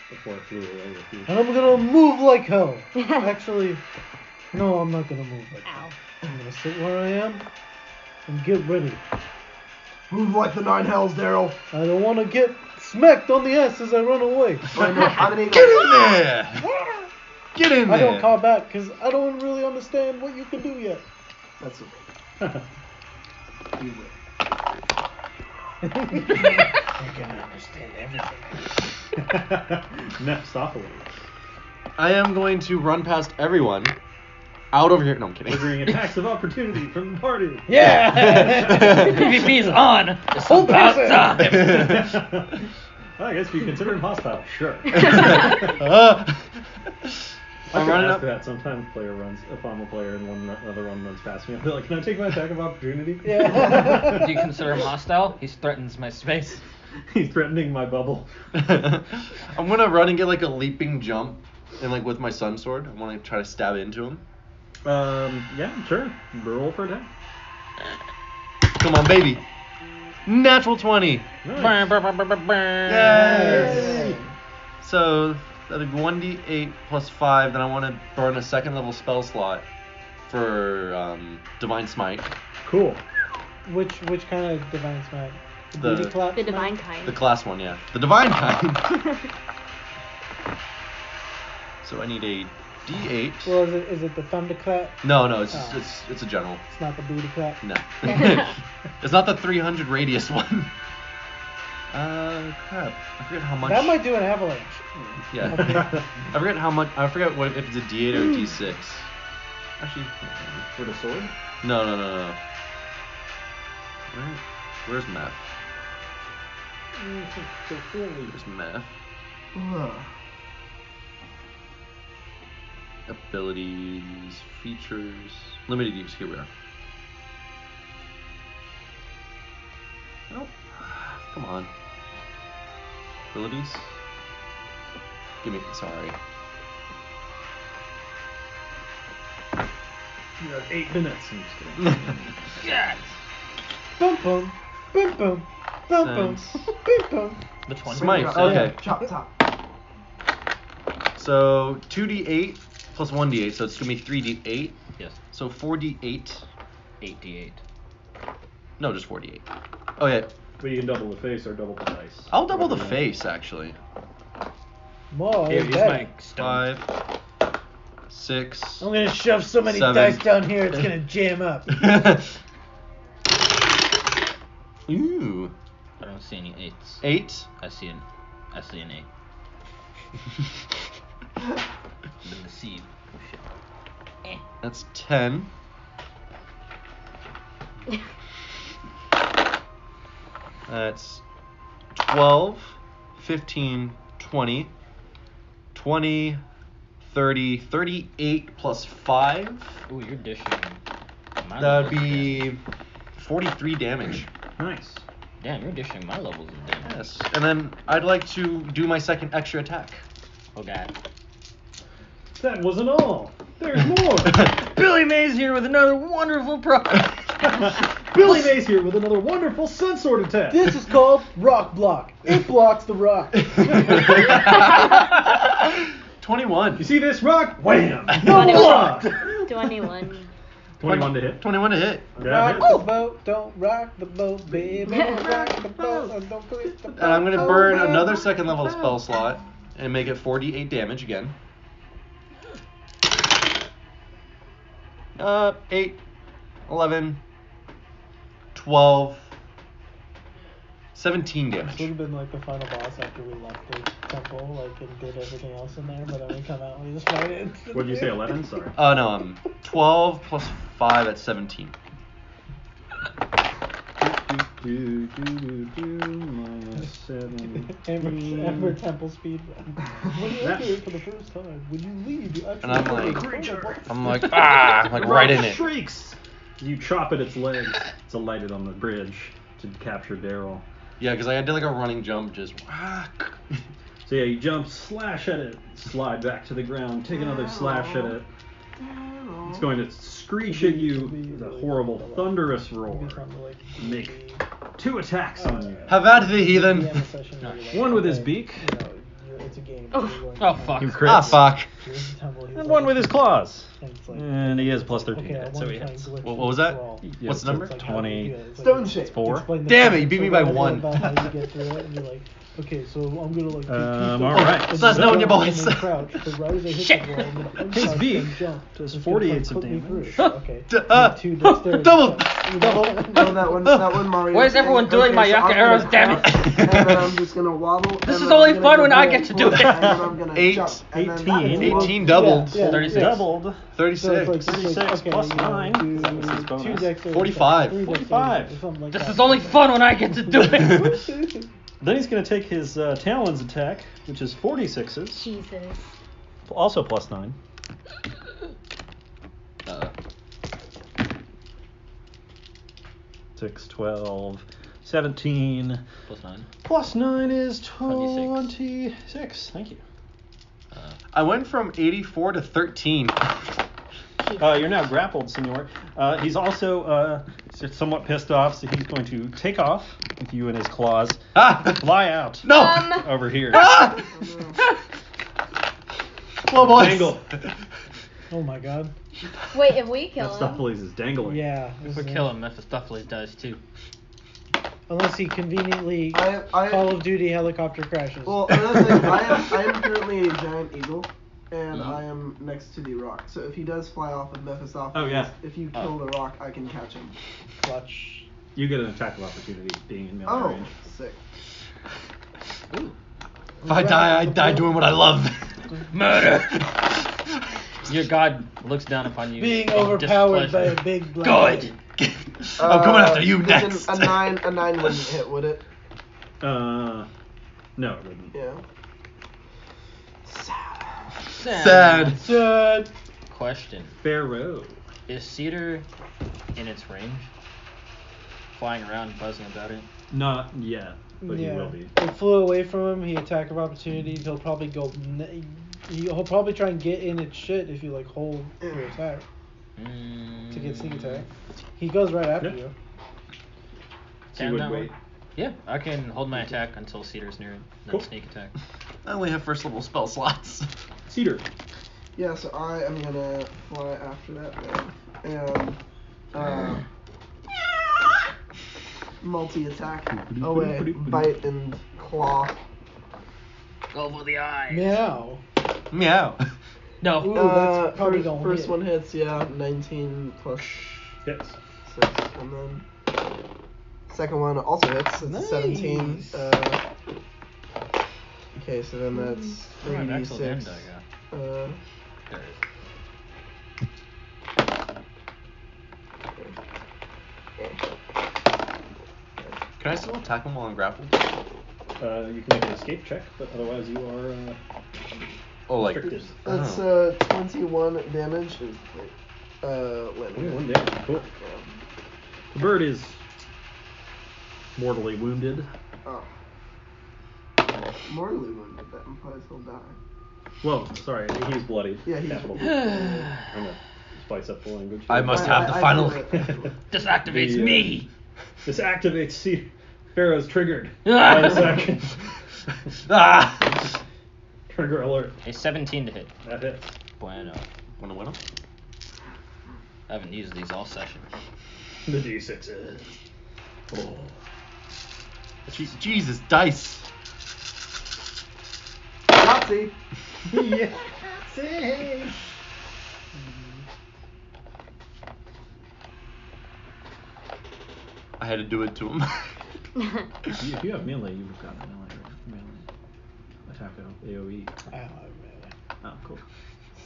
before it flew away with you. And I'm gonna move like hell. Actually, no, I'm not gonna move like hell. Ow. I'm gonna sit where I am and get ready. Move like the 9 hells, Daryl. I don't want to get smacked on the ass as I run away. I'm an eagle. Get in there! Get in there! I don't call back because I don't really understand what you can do yet. That's Use it. You're gonna understand everything. Mephistopheles. I am going to run past everyone. Out over here. No, I'm kidding. Triggering attacks of opportunity from the party. Yeah! PvP's on. It's Full about person. time. I guess we consider him hostile. Sure. I I'm could running ask up. that. Sometimes player runs, if I'm a player and another one runs past me, I'll be like, can I take my attack of opportunity? Yeah. Do you consider him hostile? He threatens my space. He's threatening my bubble. I'm gonna run and get like a leaping jump, and like with my sun sword, I want to try to stab into him. Yeah, sure. Roll for attack. Come on, baby. Natural 20. Nice. Yay! So that'll be 1d8 plus 5. Then I want to burn a second level spell slot for Divine Smite. Cool. Which kind of divine smite? The- Booty clap The smite? divine kind. The class one, yeah. The Divine kind. So I need a d8. Well, is it the thunderclap? No, it's Oh. it's a general. It's not the booty clap. No. It's not the 300 radius one. Crap. I forget how much. That might do an avalanche. Yeah. I forget how much. I forget what if it's a d8 or a d6. Actually. For the sword? No. Where's Meph? Where's Meph? Ugh. Abilities, features, limited use. Here we are. Nope. Come on. Abilities. Give me. Sorry. You have 8 minutes. I'm just kidding. God. Boom boom, boom boom, boom boom, Sense. boom boom. The 20. Smite. Chop, Okay. Chop top. So 2d8 plus 1d8, so it's gonna be 3d8. Yes. So 4d8. 8d8. No, just 4d8. Oh yeah. But you can double the face or double the dice. I'll double the Whatever you want. face actually. More. Here, is use that? my stone. 5, 6. I'm gonna shove so many 7. dice down here, it's gonna jam up. Ooh. I don't see any 8s. 8. I see an 8. Then the seed. Oh shit. That's 10. That's 12, 15, 20, 20, 30, 38 plus 5. Ooh, you're dishing. My That'd levels of be 43 damage. Nice. Damn, you're dishing my levels of damage. Yes. And then I'd like to do my second extra attack. Oh god. That wasn't all. There's more. Billy Mays here with another wonderful product. Billy Mays here with another wonderful sun sword attack. This is called Rock Block. It blocks the rock. 21. You see this rock? Wham! No block. 21. 21 to hit. 21 to hit. Yeah, Rock the boat, don't rock the boat, baby. Rock the boat, and don't put the boat. And I'm going to burn another second level spell slot and make it 48 damage again. 8, 11, 12, 17 This would damage. have been like the final boss after we left the temple, like, and did everything else in there, but then we come out and we just fight it. What'd you say, 11? Sorry. Oh no, 12 plus 5, that's 17. Minus 7. Amber Temple speed run. When you enter it for the first time, when you leave, you actually And I'm go to like- the temple. I'm like, ah, like right in it. Shrieks. You chop at its legs. It's alighted on the bridge to capture Daryl. Yeah, because I did like a running jump, just whack. So yeah, you jump, slash at it, slide back to the ground, take another slash at it. It's going to screech at you with a horrible, thunderous roar. Make 2 attacks on you. Have at the heathen. One with his beak. It's a game. Oh. Oh fuck. You Ah, fuck. And one with his claws. And it's like, And he has plus 13 okay, I hit, so want he to try and hits. glitch What was that? roll. Yeah, What's the so number? It's like, how do you 20. do it? It's like, Stone shape. Four. explain the Damn it, you concept beat me so by that I know 1. about how you get through it, and you're like, okay, so I'm gonna like. Alright. So that's knowing your boys. Crouch, but right as I hit Shit. the wall, I'm gonna punch His back beak and jump. does It's 48 gonna, of put me damage. through. Okay. Two dexterity double. checks. No, that one Mario. Why is everyone doing my so I'm Yaka gonna arrows, damn it? crouch, And then I'm just gonna waddle. This and is then only I'm fun gonna when go I back, get to do it. And then I'm gonna Eight. jump. And then 18. 18 doubled. Yeah, 36. Doubled. 36. 36 plus 9. Do That was his bonus. 2 dexterity 45. checks, 3 dexterity 45. or something like This that. is only fun when I get to do it. Then he's going to take his Talons attack, which is 46s, Jesus. also plus 9. 6, 12, 17. Plus 9. Plus 9 is 26. 26. Thank you. I went from 84 to 13. You're now grappled, senor. He's also somewhat pissed off, so he's going to take off with you in his claws, Ah! fly out No! over here. Ah! Well, boys. Dangle. Oh my god. Wait, if we kill him, Mephistopheles is dangling. Yeah. If we kill him, Mephistopheles dies too. Unless he conveniently I Call of Duty helicopter crashes. Well, another thing, I am currently a giant eagle, and I am next to the rock. So if he does fly off with Mephistopheles, Oh, yeah. if you kill the rock, I can catch him. Clutch. You get an attack of opportunity being in melee Oh, range. sick. If I die doing what I love. Murder! Your god looks down upon you. Being in overpowered by displeasure. a big black. Good. I'm coming after you doesn't- next. A nine wouldn't hit, would it? No, it wouldn't. Yeah. Sad. Sad. Question. Farro. Is Cedar in its range? Flying around, buzzing about it? Not yet, but Yeah. he will be. It flew away from him. He attack of opportunity. He'll probably go. He'll probably try and get in its shit if you like hold your attack to get sneak attack. He goes right after Yeah. you. So you Can would that wait. work? Yeah, I can hold my attack until Cedar's near it, then Cool. sneak attack. I only have first level spell slots. Cedar. Yeah, so I am gonna fly after that then. And multi-attack. Oh wait, bite and claw. Go for the eye. Meow. Meow. No. Ooh, that's probably first, gonna first hit. one hits, yeah, 19 plus Hits. 6, and then second one also hits. It's a 17. Nice. Okay, so then that's What kind of actual 3d6. damage I got? Uh, There it Can I still attack him while I'm grappled? You can make an escape check, but otherwise you are Oh, like. restricted. that's Oh. 21 damage. Landing. 21 damage. Cool. The bird is mortally wounded. Oh. Mortally wounded, that implies he'll die. Well, sorry, he's bloody. Yeah, he's Capital. bloody. I'm gonna spice up the language. I must have the final. This activates The, me! This activates Pharaoh's triggered. By this action. Ah! Trigger alert. A 17 to hit. That hits. Bueno. Wanna win him? I haven't used these all session. The D6s. Oh. Jesus, dice. Yahtzee! Yeah. I had to do it to him. If you have melee, you've got melee attack of AoE. Oh, cool.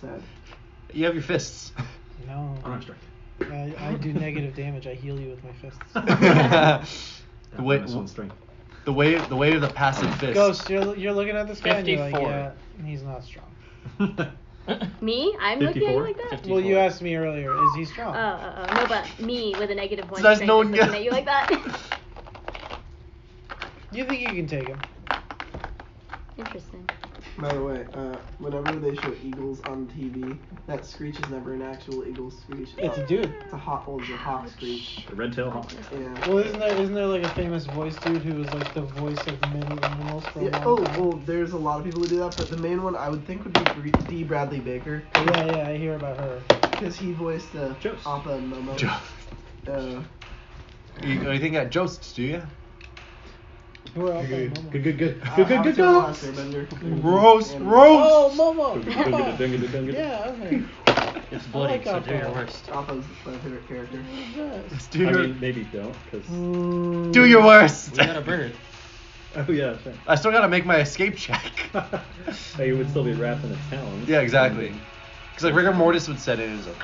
Sad. You have your fists. No. Unarmed strike. I do negative damage. I heal you with my fists. The way, Minus 1 strength. the way of the passive fist. Ghost, you're looking at this guy and you're like, 54. yeah, he's not strong. Me? I'm looking at you 54? like that? 54. Well, you asked me earlier, is he strong? No, but me with a negative 1 That's strength no is one looking get- at you like that. You think you can take him? Interesting. By the way, whenever they show eagles on TV, that screech is never an actual eagle screech. It's a dude. It's a hawk screech. The red tail hawk. Yeah. Well, isn't there like a famous voice dude who was like the voice of many animals for a Yeah, long time? well, there's a lot of people who do that, but the main one I would think would be D. Bradley Baker. Yeah, I hear about her. because he voiced Ghost. Appa and Momo. You think at Ghost, do you? Who are up there, Momo? Good. Last Airbender. Roast. Oh, Momo! Yeah. Yeah, okay. It's I bloody, like so Appa. do your worst. Appa's my favorite character. Yes. Do I your mean, maybe don't, because. do your worst. We got a bird. Oh yeah, that's right. I still gotta make my escape check. Oh, you would still be wrapped in its talons. Yeah, exactly. Because like rigor mortis would set in and it's like,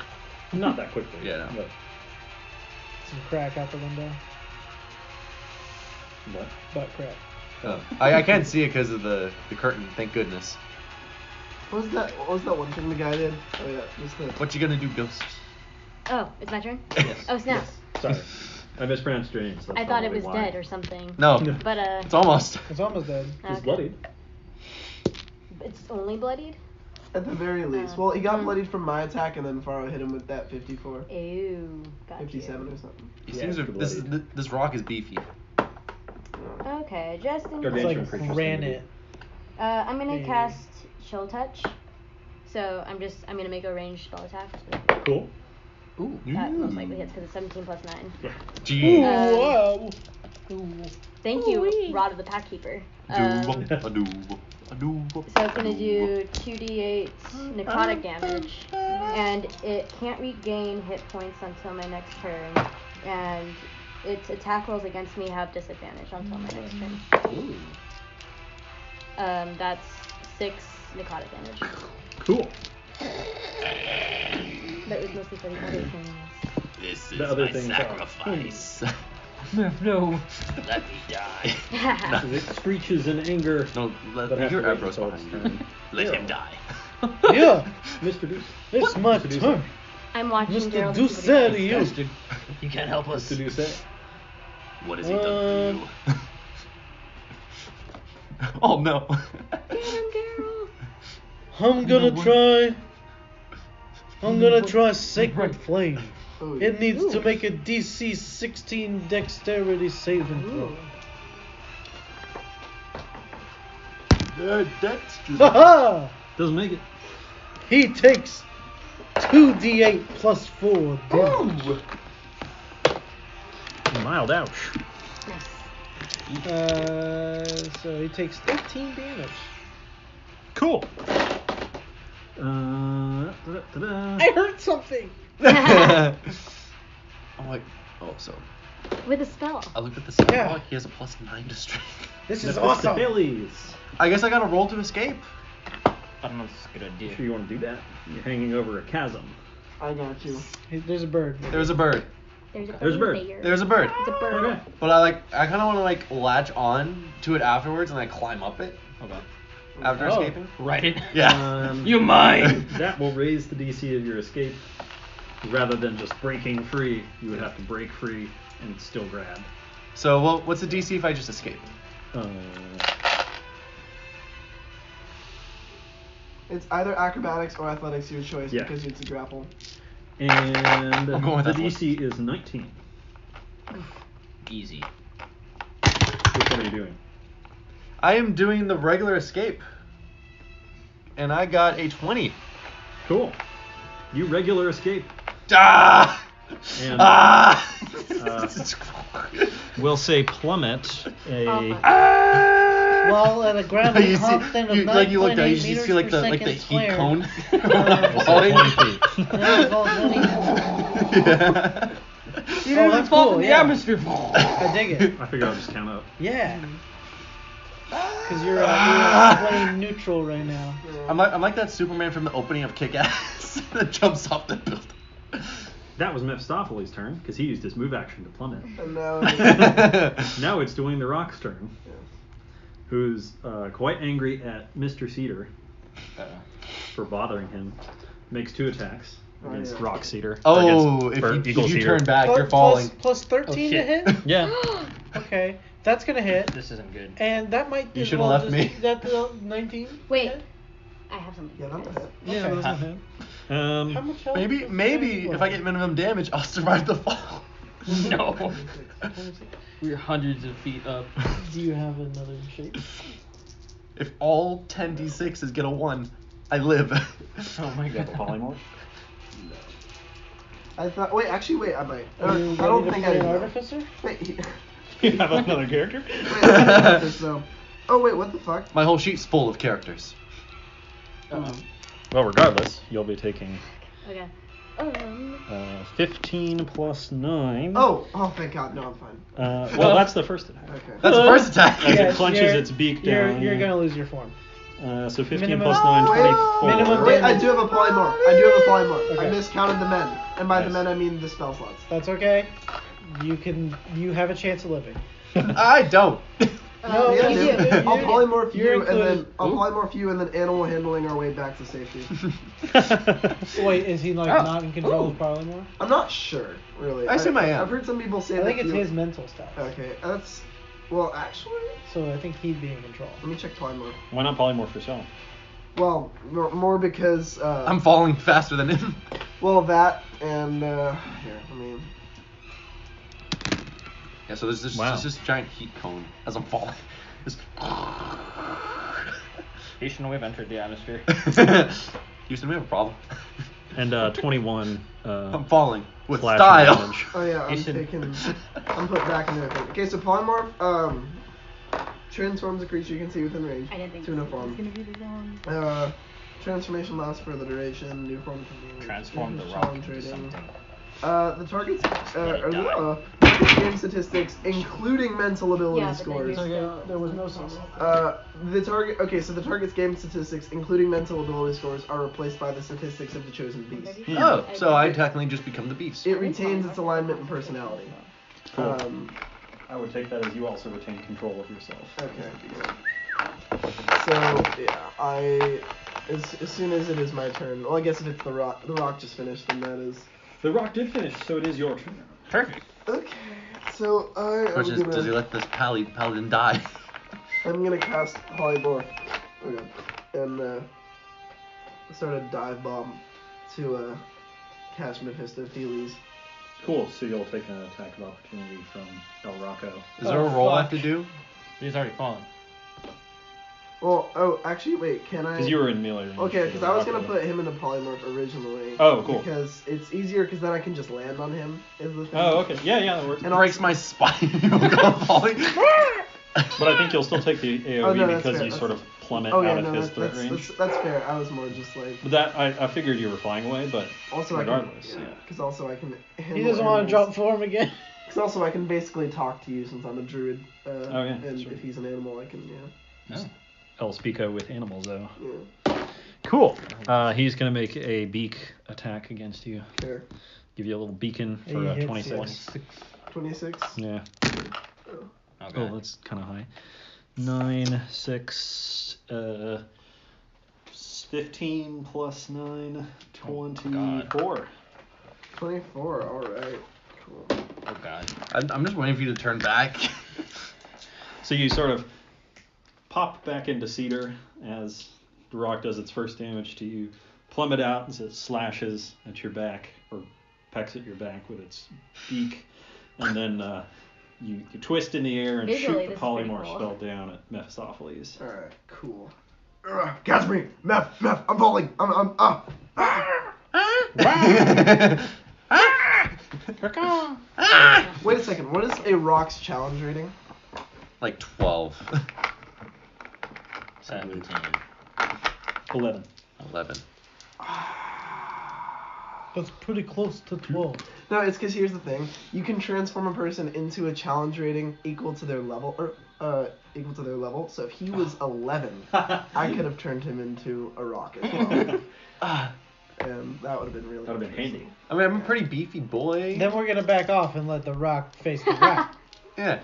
Not that quickly. Yeah, no. But, Some crack out the window. what? Butt crack. I can't see it because of the curtain. Thank goodness. What was that one thing the guy did? Oh yeah, just the. What you gonna do, Ghost? Oh, it's my turn? Yes. Oh, snap. Sorry. I mispronounced your name. So that's I thought it probably was why. dead or something. No, But, it's almost. It's almost dead. He's okay. bloodied. It's only bloodied? At the very least. Well, he got bloodied from my attack, and then Farro hit him with that 54. Ew. Got 57 you. or something. These Yeah, things are. it's This rock is beefy. Okay, just in Gargantuan It's like creatures granite. I'm gonna Hey. cast Chill Touch. So I'm gonna make a ranged spell attack. Cool. Ooh. That most likely hits because it's 17 plus 9. Gee. Whoa! Thank you, Rod of the Packkeeper. So it's gonna do 2d8 necrotic damage, and it can't regain hit points until my next turn, and its attack rolls against me have disadvantage until my next turn. That's 6 necrotic damage. Cool. That was mostly for the other things. This The other things are- sacrifice. No. Let me die. It screeches in anger. No, but let has your to wait eyebrows until behind its you. turn. Let him die. Yeah, Mr. Deuce. it's my Mr. Deuce. turn. I'm watching Mr. Gerald. Ducette, you. Bastard. You can't help us. Mr. Deuce. What has he done for you? Oh no. I'm gonna try Sacred Flame. Oh, It needs to make a DC 16 Dexterity saving throw. Haha! Doesn't make it. He takes 2d8 plus 4 damage. Mild ouch. So he takes 13 damage. Cool. I heard something! Oh wait. Oh, so With a spell. I looked at the spell. Yeah. He has a +9 to strength. This is awesome! Mephistopheles. I guess I gotta roll to escape. I don't know if it's a good idea. Sure you want to do that? You're hanging over a chasm. I got you. Hey, there's a bird. There's a bird. There's a bird. There's a bird. It's a bird. Okay. But I kind of want to latch on to it afterwards and climb up it Okay. after Oh. escaping. Write it. Yeah. You mine. That will raise the DC of your escape. Rather than just breaking free, you would have to break free and still grab. So what's the DC if I just escape? It's either acrobatics or athletics, your choice, Yeah. because it's a grapple. And I'm going with the athletics. DC is 19. Easy. Which one are you doing? I am doing the regular escape, and I got a 20. Cool. You regular escape. Ah! And we'll say plummet a. Well, at a ground you constant of you 9.8 look down, you meters just see like per the second heat squared. cone We'll say falling. 20 feet. Yeah, fall 20. Yeah. Oh, that's cool, yeah. atmosphere. I dig it. I figure I'll just count up. Yeah. Because you're sweaty neutral right now. I'm like that Superman from the opening of Kick-Ass that jumps off the building. That was Mephistopheles' turn, because he used his move action to plummet. And now Now it's Dwayne the Rock's turn, who's quite angry at Mr. Cedar for bothering him. Makes 2 attacks against yeah. Rock Cedar. Oh, if Eagle you Cedar. turn back, you're falling. Plus 13 to shit. hit? Yeah. Okay, that's gonna hit. This isn't good. And that might You as should've well left just- me. That's 19? Wait. Okay. I have something. yeah, that's a hit. Yeah, Okay. those will hit. How much health? Maybe does maybe that if I get minimum damage, I'll survive the fall. No. We're hundreds of feet up. Do you have another shape? If all 10d6s get a 1, I live. Oh my god. Polymorph? I thought. Wait, actually, wait. I might. Are you I don't ready to think play I an do. artificer? Wait. You have another character? Wait, I think so. Oh wait, what the fuck? My whole sheet's full of characters. Well, regardless, you'll be taking Okay. 15 plus 9. Oh, thank God. No, I'm fine. Well, that's the first attack. Okay. That's the first attack. As Yes, it clenches you're- its beak down. You're gonna lose your form. So 15 Minimum- plus 9, Wait. 24. Minimum Wait, I damage. do have a polymorph. Okay. I miscounted the men, and by the Nice. men I mean the spell slots. That's okay. You have a chance of living. I don't. No, yeah, you dude. do. I'll polymorph You're you, and then included. I'll polymorph you, and then animal handling our way back to safety. Wait, is he like Oh. not in control of Parlymore? I'm not sure, really. I assume I am. I've heard some people say I that. think it's you- his mental stuff. Okay, that's. Well, actually, So I think he'd be in control. let me check polymorph. Why not polymorph yourself? Well, more because. I'm falling faster than him. Well, that and here. I mean. Yeah, so there's this giant heat cone as I'm falling. Just- Houston, we've entered the atmosphere. Houston, we have a problem. And 21 I'm falling with slashing style. damage. Oh yeah, I'm put back into it. Okay, so polymorph transforms a creature you can see within range I didn't think to this a was form. gonna be this long. Transformation lasts for the duration. New form can be Transform the rock challenge into rating. something. The target's die. game statistics, including mental ability Yeah, but then scores. you're still. There was no sauce. The target's game statistics, including mental ability scores, are replaced by the statistics of the chosen beast. Oh, so I technically just become the beast. It retains its alignment and personality. Cool. I would take that as you also retain control of yourself. Okay. So yeah, as soon as it is my turn. Well, I guess if it's the rock just finished, then that is. The rock did finish, so it is your turn now. Perfect. Okay. So Question is, does he let this paladin die? I'm gonna cast polymorph. Okay. And start a dive bomb to catch Mephistopheles. Cool, so you'll take an attack of opportunity from El Rocco. Is there a roll I have to do? He's already fallen. Well, actually, wait, can I? Because you were in melee range. Okay, because I was gonna Rocco. put him into polymorph originally. Oh, cool. Because it's easier, because then I can just land on him. Is the thing. Oh, okay. Yeah, that works. And It breaks my spine. I'm falling. But I think you'll still take the AoE Oh, no, that's because fair. you sort of plummet Oh yeah, out of no, his threat range. that's fair. I was more just like. But that I figured you were flying away, but Also, regardless, I can, yeah. Because also I can. He doesn't want to jump form again. Because also I can basically talk to you since I'm a druid. Oh, yeah, And sure. if he's an animal, I can El Spico with animals though. yeah. Cool. He's gonna make a beak attack against you. Sure. Give you a little beacon He for hits 26. 26. Yeah. Okay. Oh, that's kind of high. 9, 6, 15 plus 9, 24. 24. All right. Cool. Oh god. I'm just waiting for you to turn back. So you sort of pop back into cedar as the rock does its first damage to you, plummet out as it slashes at your back, or pecks at your back with its beak, and then you twist in the air and Visually, shoot the this is pretty polymorph cool. spell down at Mephistopheles. All right. Cool. Catch me, Meph. I'm falling. I'm. Wait a second. What is a rock's challenge rating? Like 12. 17. 11. 11. That's pretty close to 12. No, it's because here's the thing. You can transform a person into a challenge rating equal to their level, equal to their level. So if he was 11, I could have turned him into a rock as well. And that would have been really. That would have been handy. I mean, I'm a pretty beefy boy. Then we're gonna back off and let the rock face the rock. Yeah.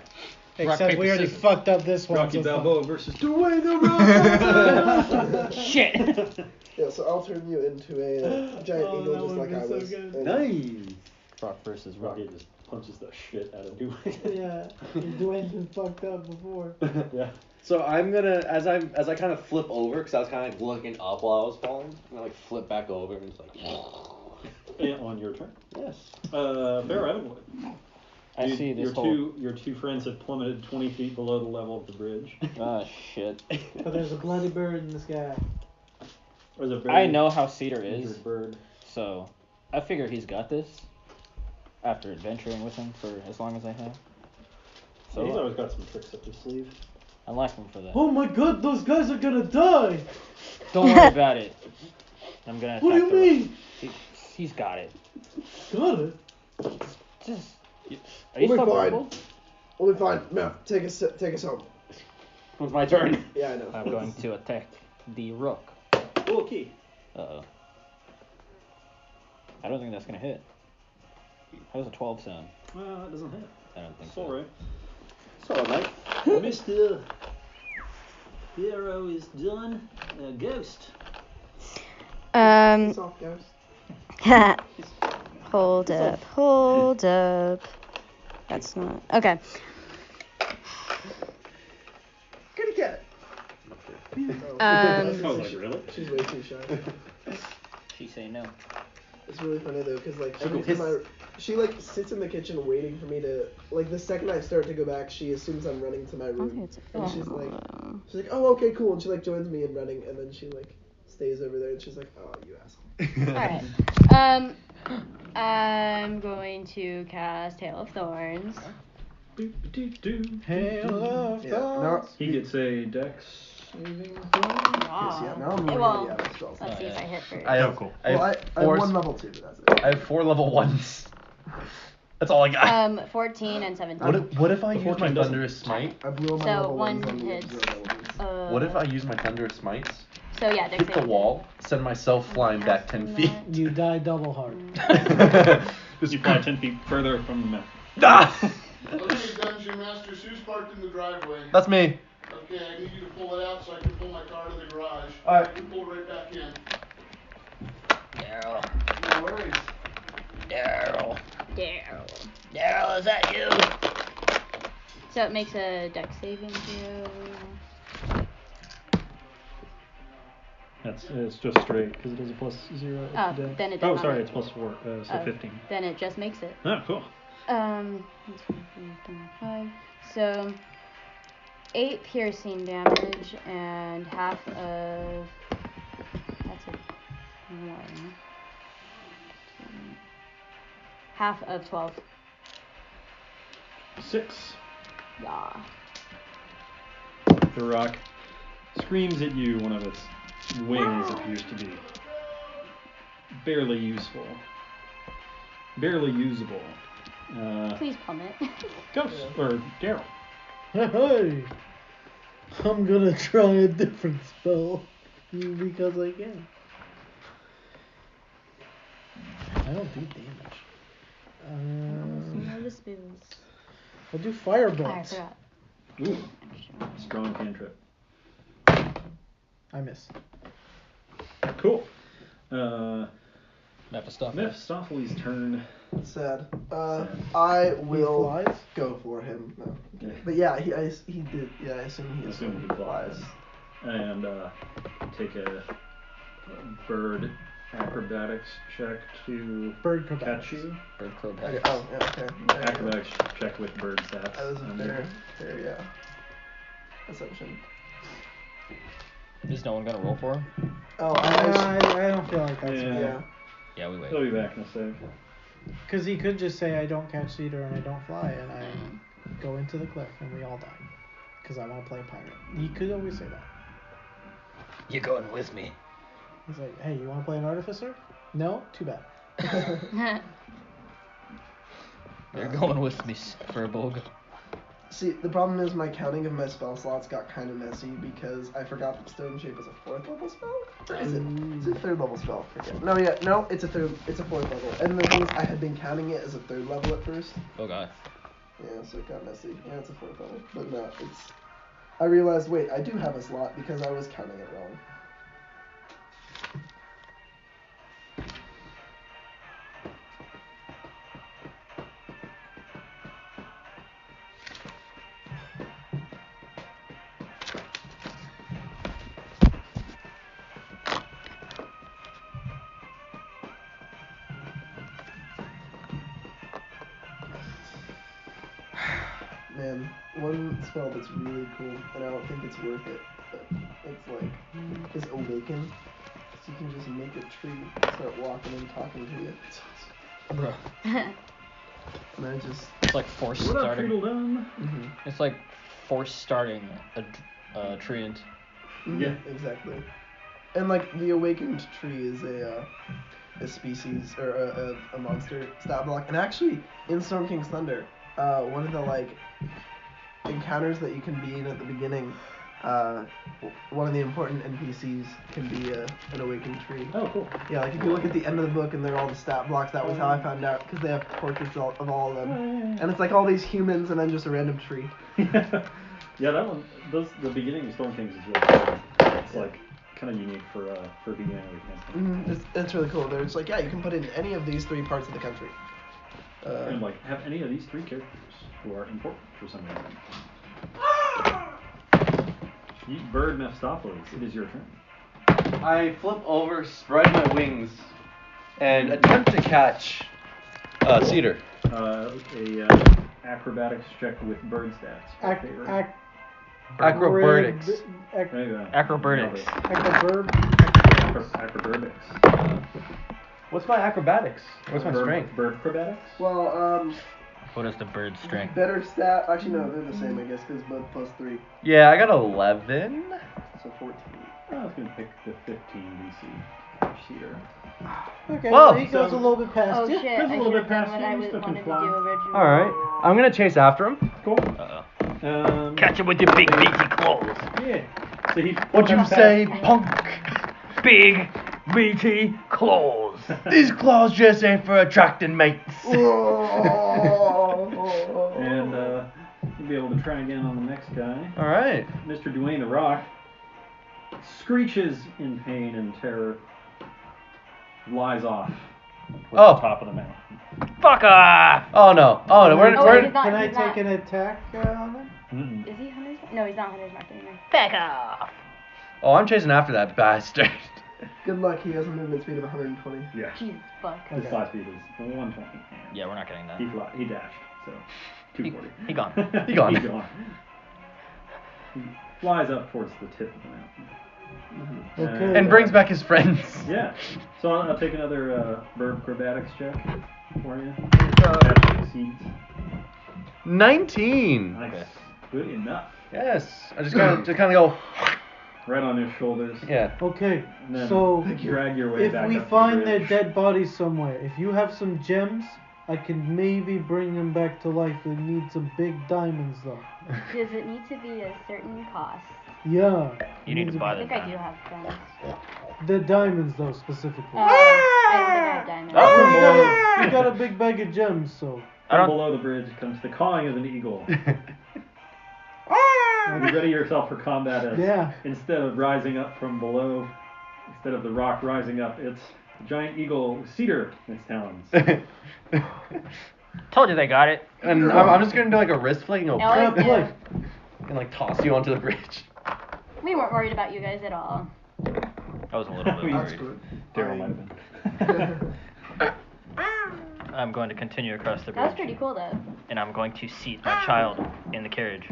Except paper, we already scissors. fucked up this one. Rocky so fuck. Balboa versus Dwayne the Rock. Shit. Yeah, so I'll turn you into a giant Oh, eagle that just would've like I been was. so good. And- Nice. Rock versus Rocky just punches the shit out of Dwayne. Yeah, Dwayne's been fucked up before. Yeah. So I'm gonna, as I kind of flip over, because I was kind of like looking up while I was falling, I'm gonna like flip back over and just like. And on your turn. Yes. Farro Evenwood. I see this whole. Your two friends have plummeted 20 feet below the level of the bridge. Ah, shit. But there's a bloody bird in the sky. There's a very I know how Cedar is, injured bird. so I figure he's got this. after adventuring with him for as long as I have. So he's always got some tricks up his sleeve. I like him for that. Oh my god, those guys are gonna die! Don't worry about it. I'm gonna attack What do you mean? He's got it. Got it? Just... Are you We'll be still fine. verbal? We'll be fine. Meph, take us home. It was my turn. Yeah, I know. I'm going to attack the rook. Okay. Uh-oh. I don't think that's gonna hit. How does a 12 sound? That doesn't hit. I don't think Sorry. Sorry, mate. Mr. Farro is done. Ghost. Soft ghost. Hold up. That's not okay. Gonna get it. I was like, really? She's way too shy. She say no. It's really funny though, because like She'll go every time she like sits in the kitchen waiting for me to like the second I start to go back, she assumes I'm running to my room, and she's like, oh okay cool, and she like joins me in running, and then she like stays over there, and she's like, oh you asshole. All right. I'm going to cast Hail of Thorns. Hail of thorns. He gets a dex saving throw. Yes, yeah, now I'm really Well, out of spells. let's see if I hit first. I have I have one level 2, but that's it. I have 4 level 1s. That's all I got. 14 and 17. What if I use my 14 doesn't. thunderous smite? I blew all my So level one ones on the hits. zero elements. What if I use my thunderous smites? So yeah, dex Hit the saving. wall, send myself flying back 10 feet. You die double hard. Because you fly 10 feet further from the map. Ah! Okay, Dungeon Masters, who's parked in the driveway? That's me. Okay, I need you to pull it out so I can pull my car to the garage. Alright. You pull right back in. Daryl. No worries. Daryl. Daryl. Daryl, is that you? So it makes a dex saving throw. It's just straight because it has a plus 0. Oh, to dex. then it does Oh, not sorry, make it's plus 4, so 15. Then it just makes it. Oh, cool. 5. So 8 piercing damage and half of that's a 1. Half of 12. 6. Yeah. The rock screams at you. One of its wings appears to be barely useful. Barely usable. Please plummet. Ghost, or Daryl. Hey! I'm gonna try a different spell. Because I can. I don't do damage. I'll do Firbolg. I forgot. Ooh, strong cantrip. I miss. Cool. Mephistopheles. Mephistopheles' turn. Sad. Sad. I He will flies? go for him. No. Okay. But yeah, he did. Yeah, I assume he flies. And take a bird acrobatics check to Bird catch acrobatics. you. Bird crow Okay. back. Oh, yeah, okay. There you go. Acrobatics check with bird stats. That was a under. fair, yeah. Assumption. Is no one gonna roll for him? Oh, I don't feel like that's Yeah. right. yeah. Yeah, we wait. He'll be back in a sec. Because he could just say, I don't catch cedar and I don't fly, and I go into the cliff and we all die. Because I want to play a pirate. He could always say that. You're going with me. He's like, hey, you want to play an artificer? No? Too bad. You're going with me, Firbolg. See, the problem is my counting of my spell slots got kind of messy because I forgot that Stone Shape is a 4th level spell? Or is it? It's a 3rd level spell. Forget. No, 4th level. And the thing is, I had been counting it as a 3rd level at first. Oh god. Yeah, so it got messy. Yeah, it's a 4th level. But no, it's... I realized, wait, I do have a slot because I was counting it wrong. Man, one spell that's really cool, and I don't think it's worth it, but it's like, is Awaken. So you can just make a tree start walking and talking to you. Bro. And then just. It's like force What up, starting. Tweedledum? Mm-hmm. It's like force starting a treant. Yeah. Exactly. And like the awakened tree is a species or a monster stat block. And actually, in Storm King's Thunder, one of the like encounters that you can be in at the beginning, one of the important NPCs can be an awakened tree. Oh, cool. Yeah, like if you look at the end of the book and they're all the stat blocks, that was how I found out, because they have portraits of all of them. And it's like all these humans and then just a random tree. Yeah, that one. The beginning of Storm Kings is really cool. It's like kind of unique for beginning of It's really cool. They're just like, yeah, you can put in any of these 3 parts of the country. And like have any of these 3 characters who are important for some reason. Bird Mephistopheles, it is your turn. I flip over, spread my wings, and attempt to catch Cedar. Acrobatics check with bird stats. Acrobatics. There you go. Acrobatics. Acrobatics. What's my acrobatics? What's my strength? Bird acrobatics? Well, What is the bird's strength? better stat. Actually, no, they're the same, I guess, because both +3. Yeah, I got 11. So 14. I was going to pick the 15 DC. Cedar. Okay, Whoa. well, he goes a little bit past Oh you. shit! There's a I little should bit have done past what you, I you was still can wanted to do fly. originally. All right, I'm gonna chase after him. Cool. Uh-oh. Catch him with your big meaty claws. Yeah. So he What'd you say, punk? Big meaty claws. These claws just ain't for attracting mates. And you'll be able to try again on the next guy. All right. Mr. Dwayne the Rock screeches in pain and terror, lies off with the top of the mountain. Fuck off! Oh no. Oh no. Oh, wait, he's not- Can I he's not- take an attack on him? Is he Hunter's Mark? No, he's not Hunter's Mark anymore. Back off! Oh, I'm chasing after that bastard. Good luck, he has a movement speed of 120. Yeah. Jesus fuck. His fly speed is 120. Yeah, we're not getting that. He dashed, so 240. He gone. He gone. He flies up towards the tip of the mountain. Okay. And brings back his friends. Yeah. So I'll take another bird acrobatics check for you. Succeeds. 19. Nice. Good enough. Yes. I just kind of go. Right on his shoulders. Yeah. Okay, And then so drag your way if back we up the find their bridge. dead bodies somewhere, if you have some gems, I can maybe bring them back to life. They need some big diamonds though. Does it need to be a certain cost? Yeah. You need to buy I them. think I do have guns. The diamonds though, specifically. I don't think I have diamonds. Oh, you got a big bag of gems, so. From below the bridge comes the cawing of an eagle. You ready yourself for combat as instead of rising up from below, instead of the rock rising up, it's a giant eagle with cedar in its talons. Told you they got it. And I'm just gonna do like a wrist flick and go No, I did. and like toss you onto the bridge. We weren't worried about you guys at all. I was a little bit That's worried. good. Daryl might have been. I'm going to continue across the That was bridge. pretty cool though. And I'm going to seat my child in the carriage.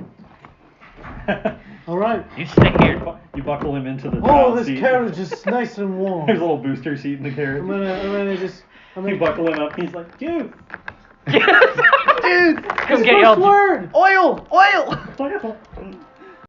All right. You stay here. You buckle him into the Oh, child this seat. carriage is nice and warm. There's a little booster seat in the carriage. I'm gonna You buckle him up. He's like, dude. Dude, Come get your word. oil. Oil.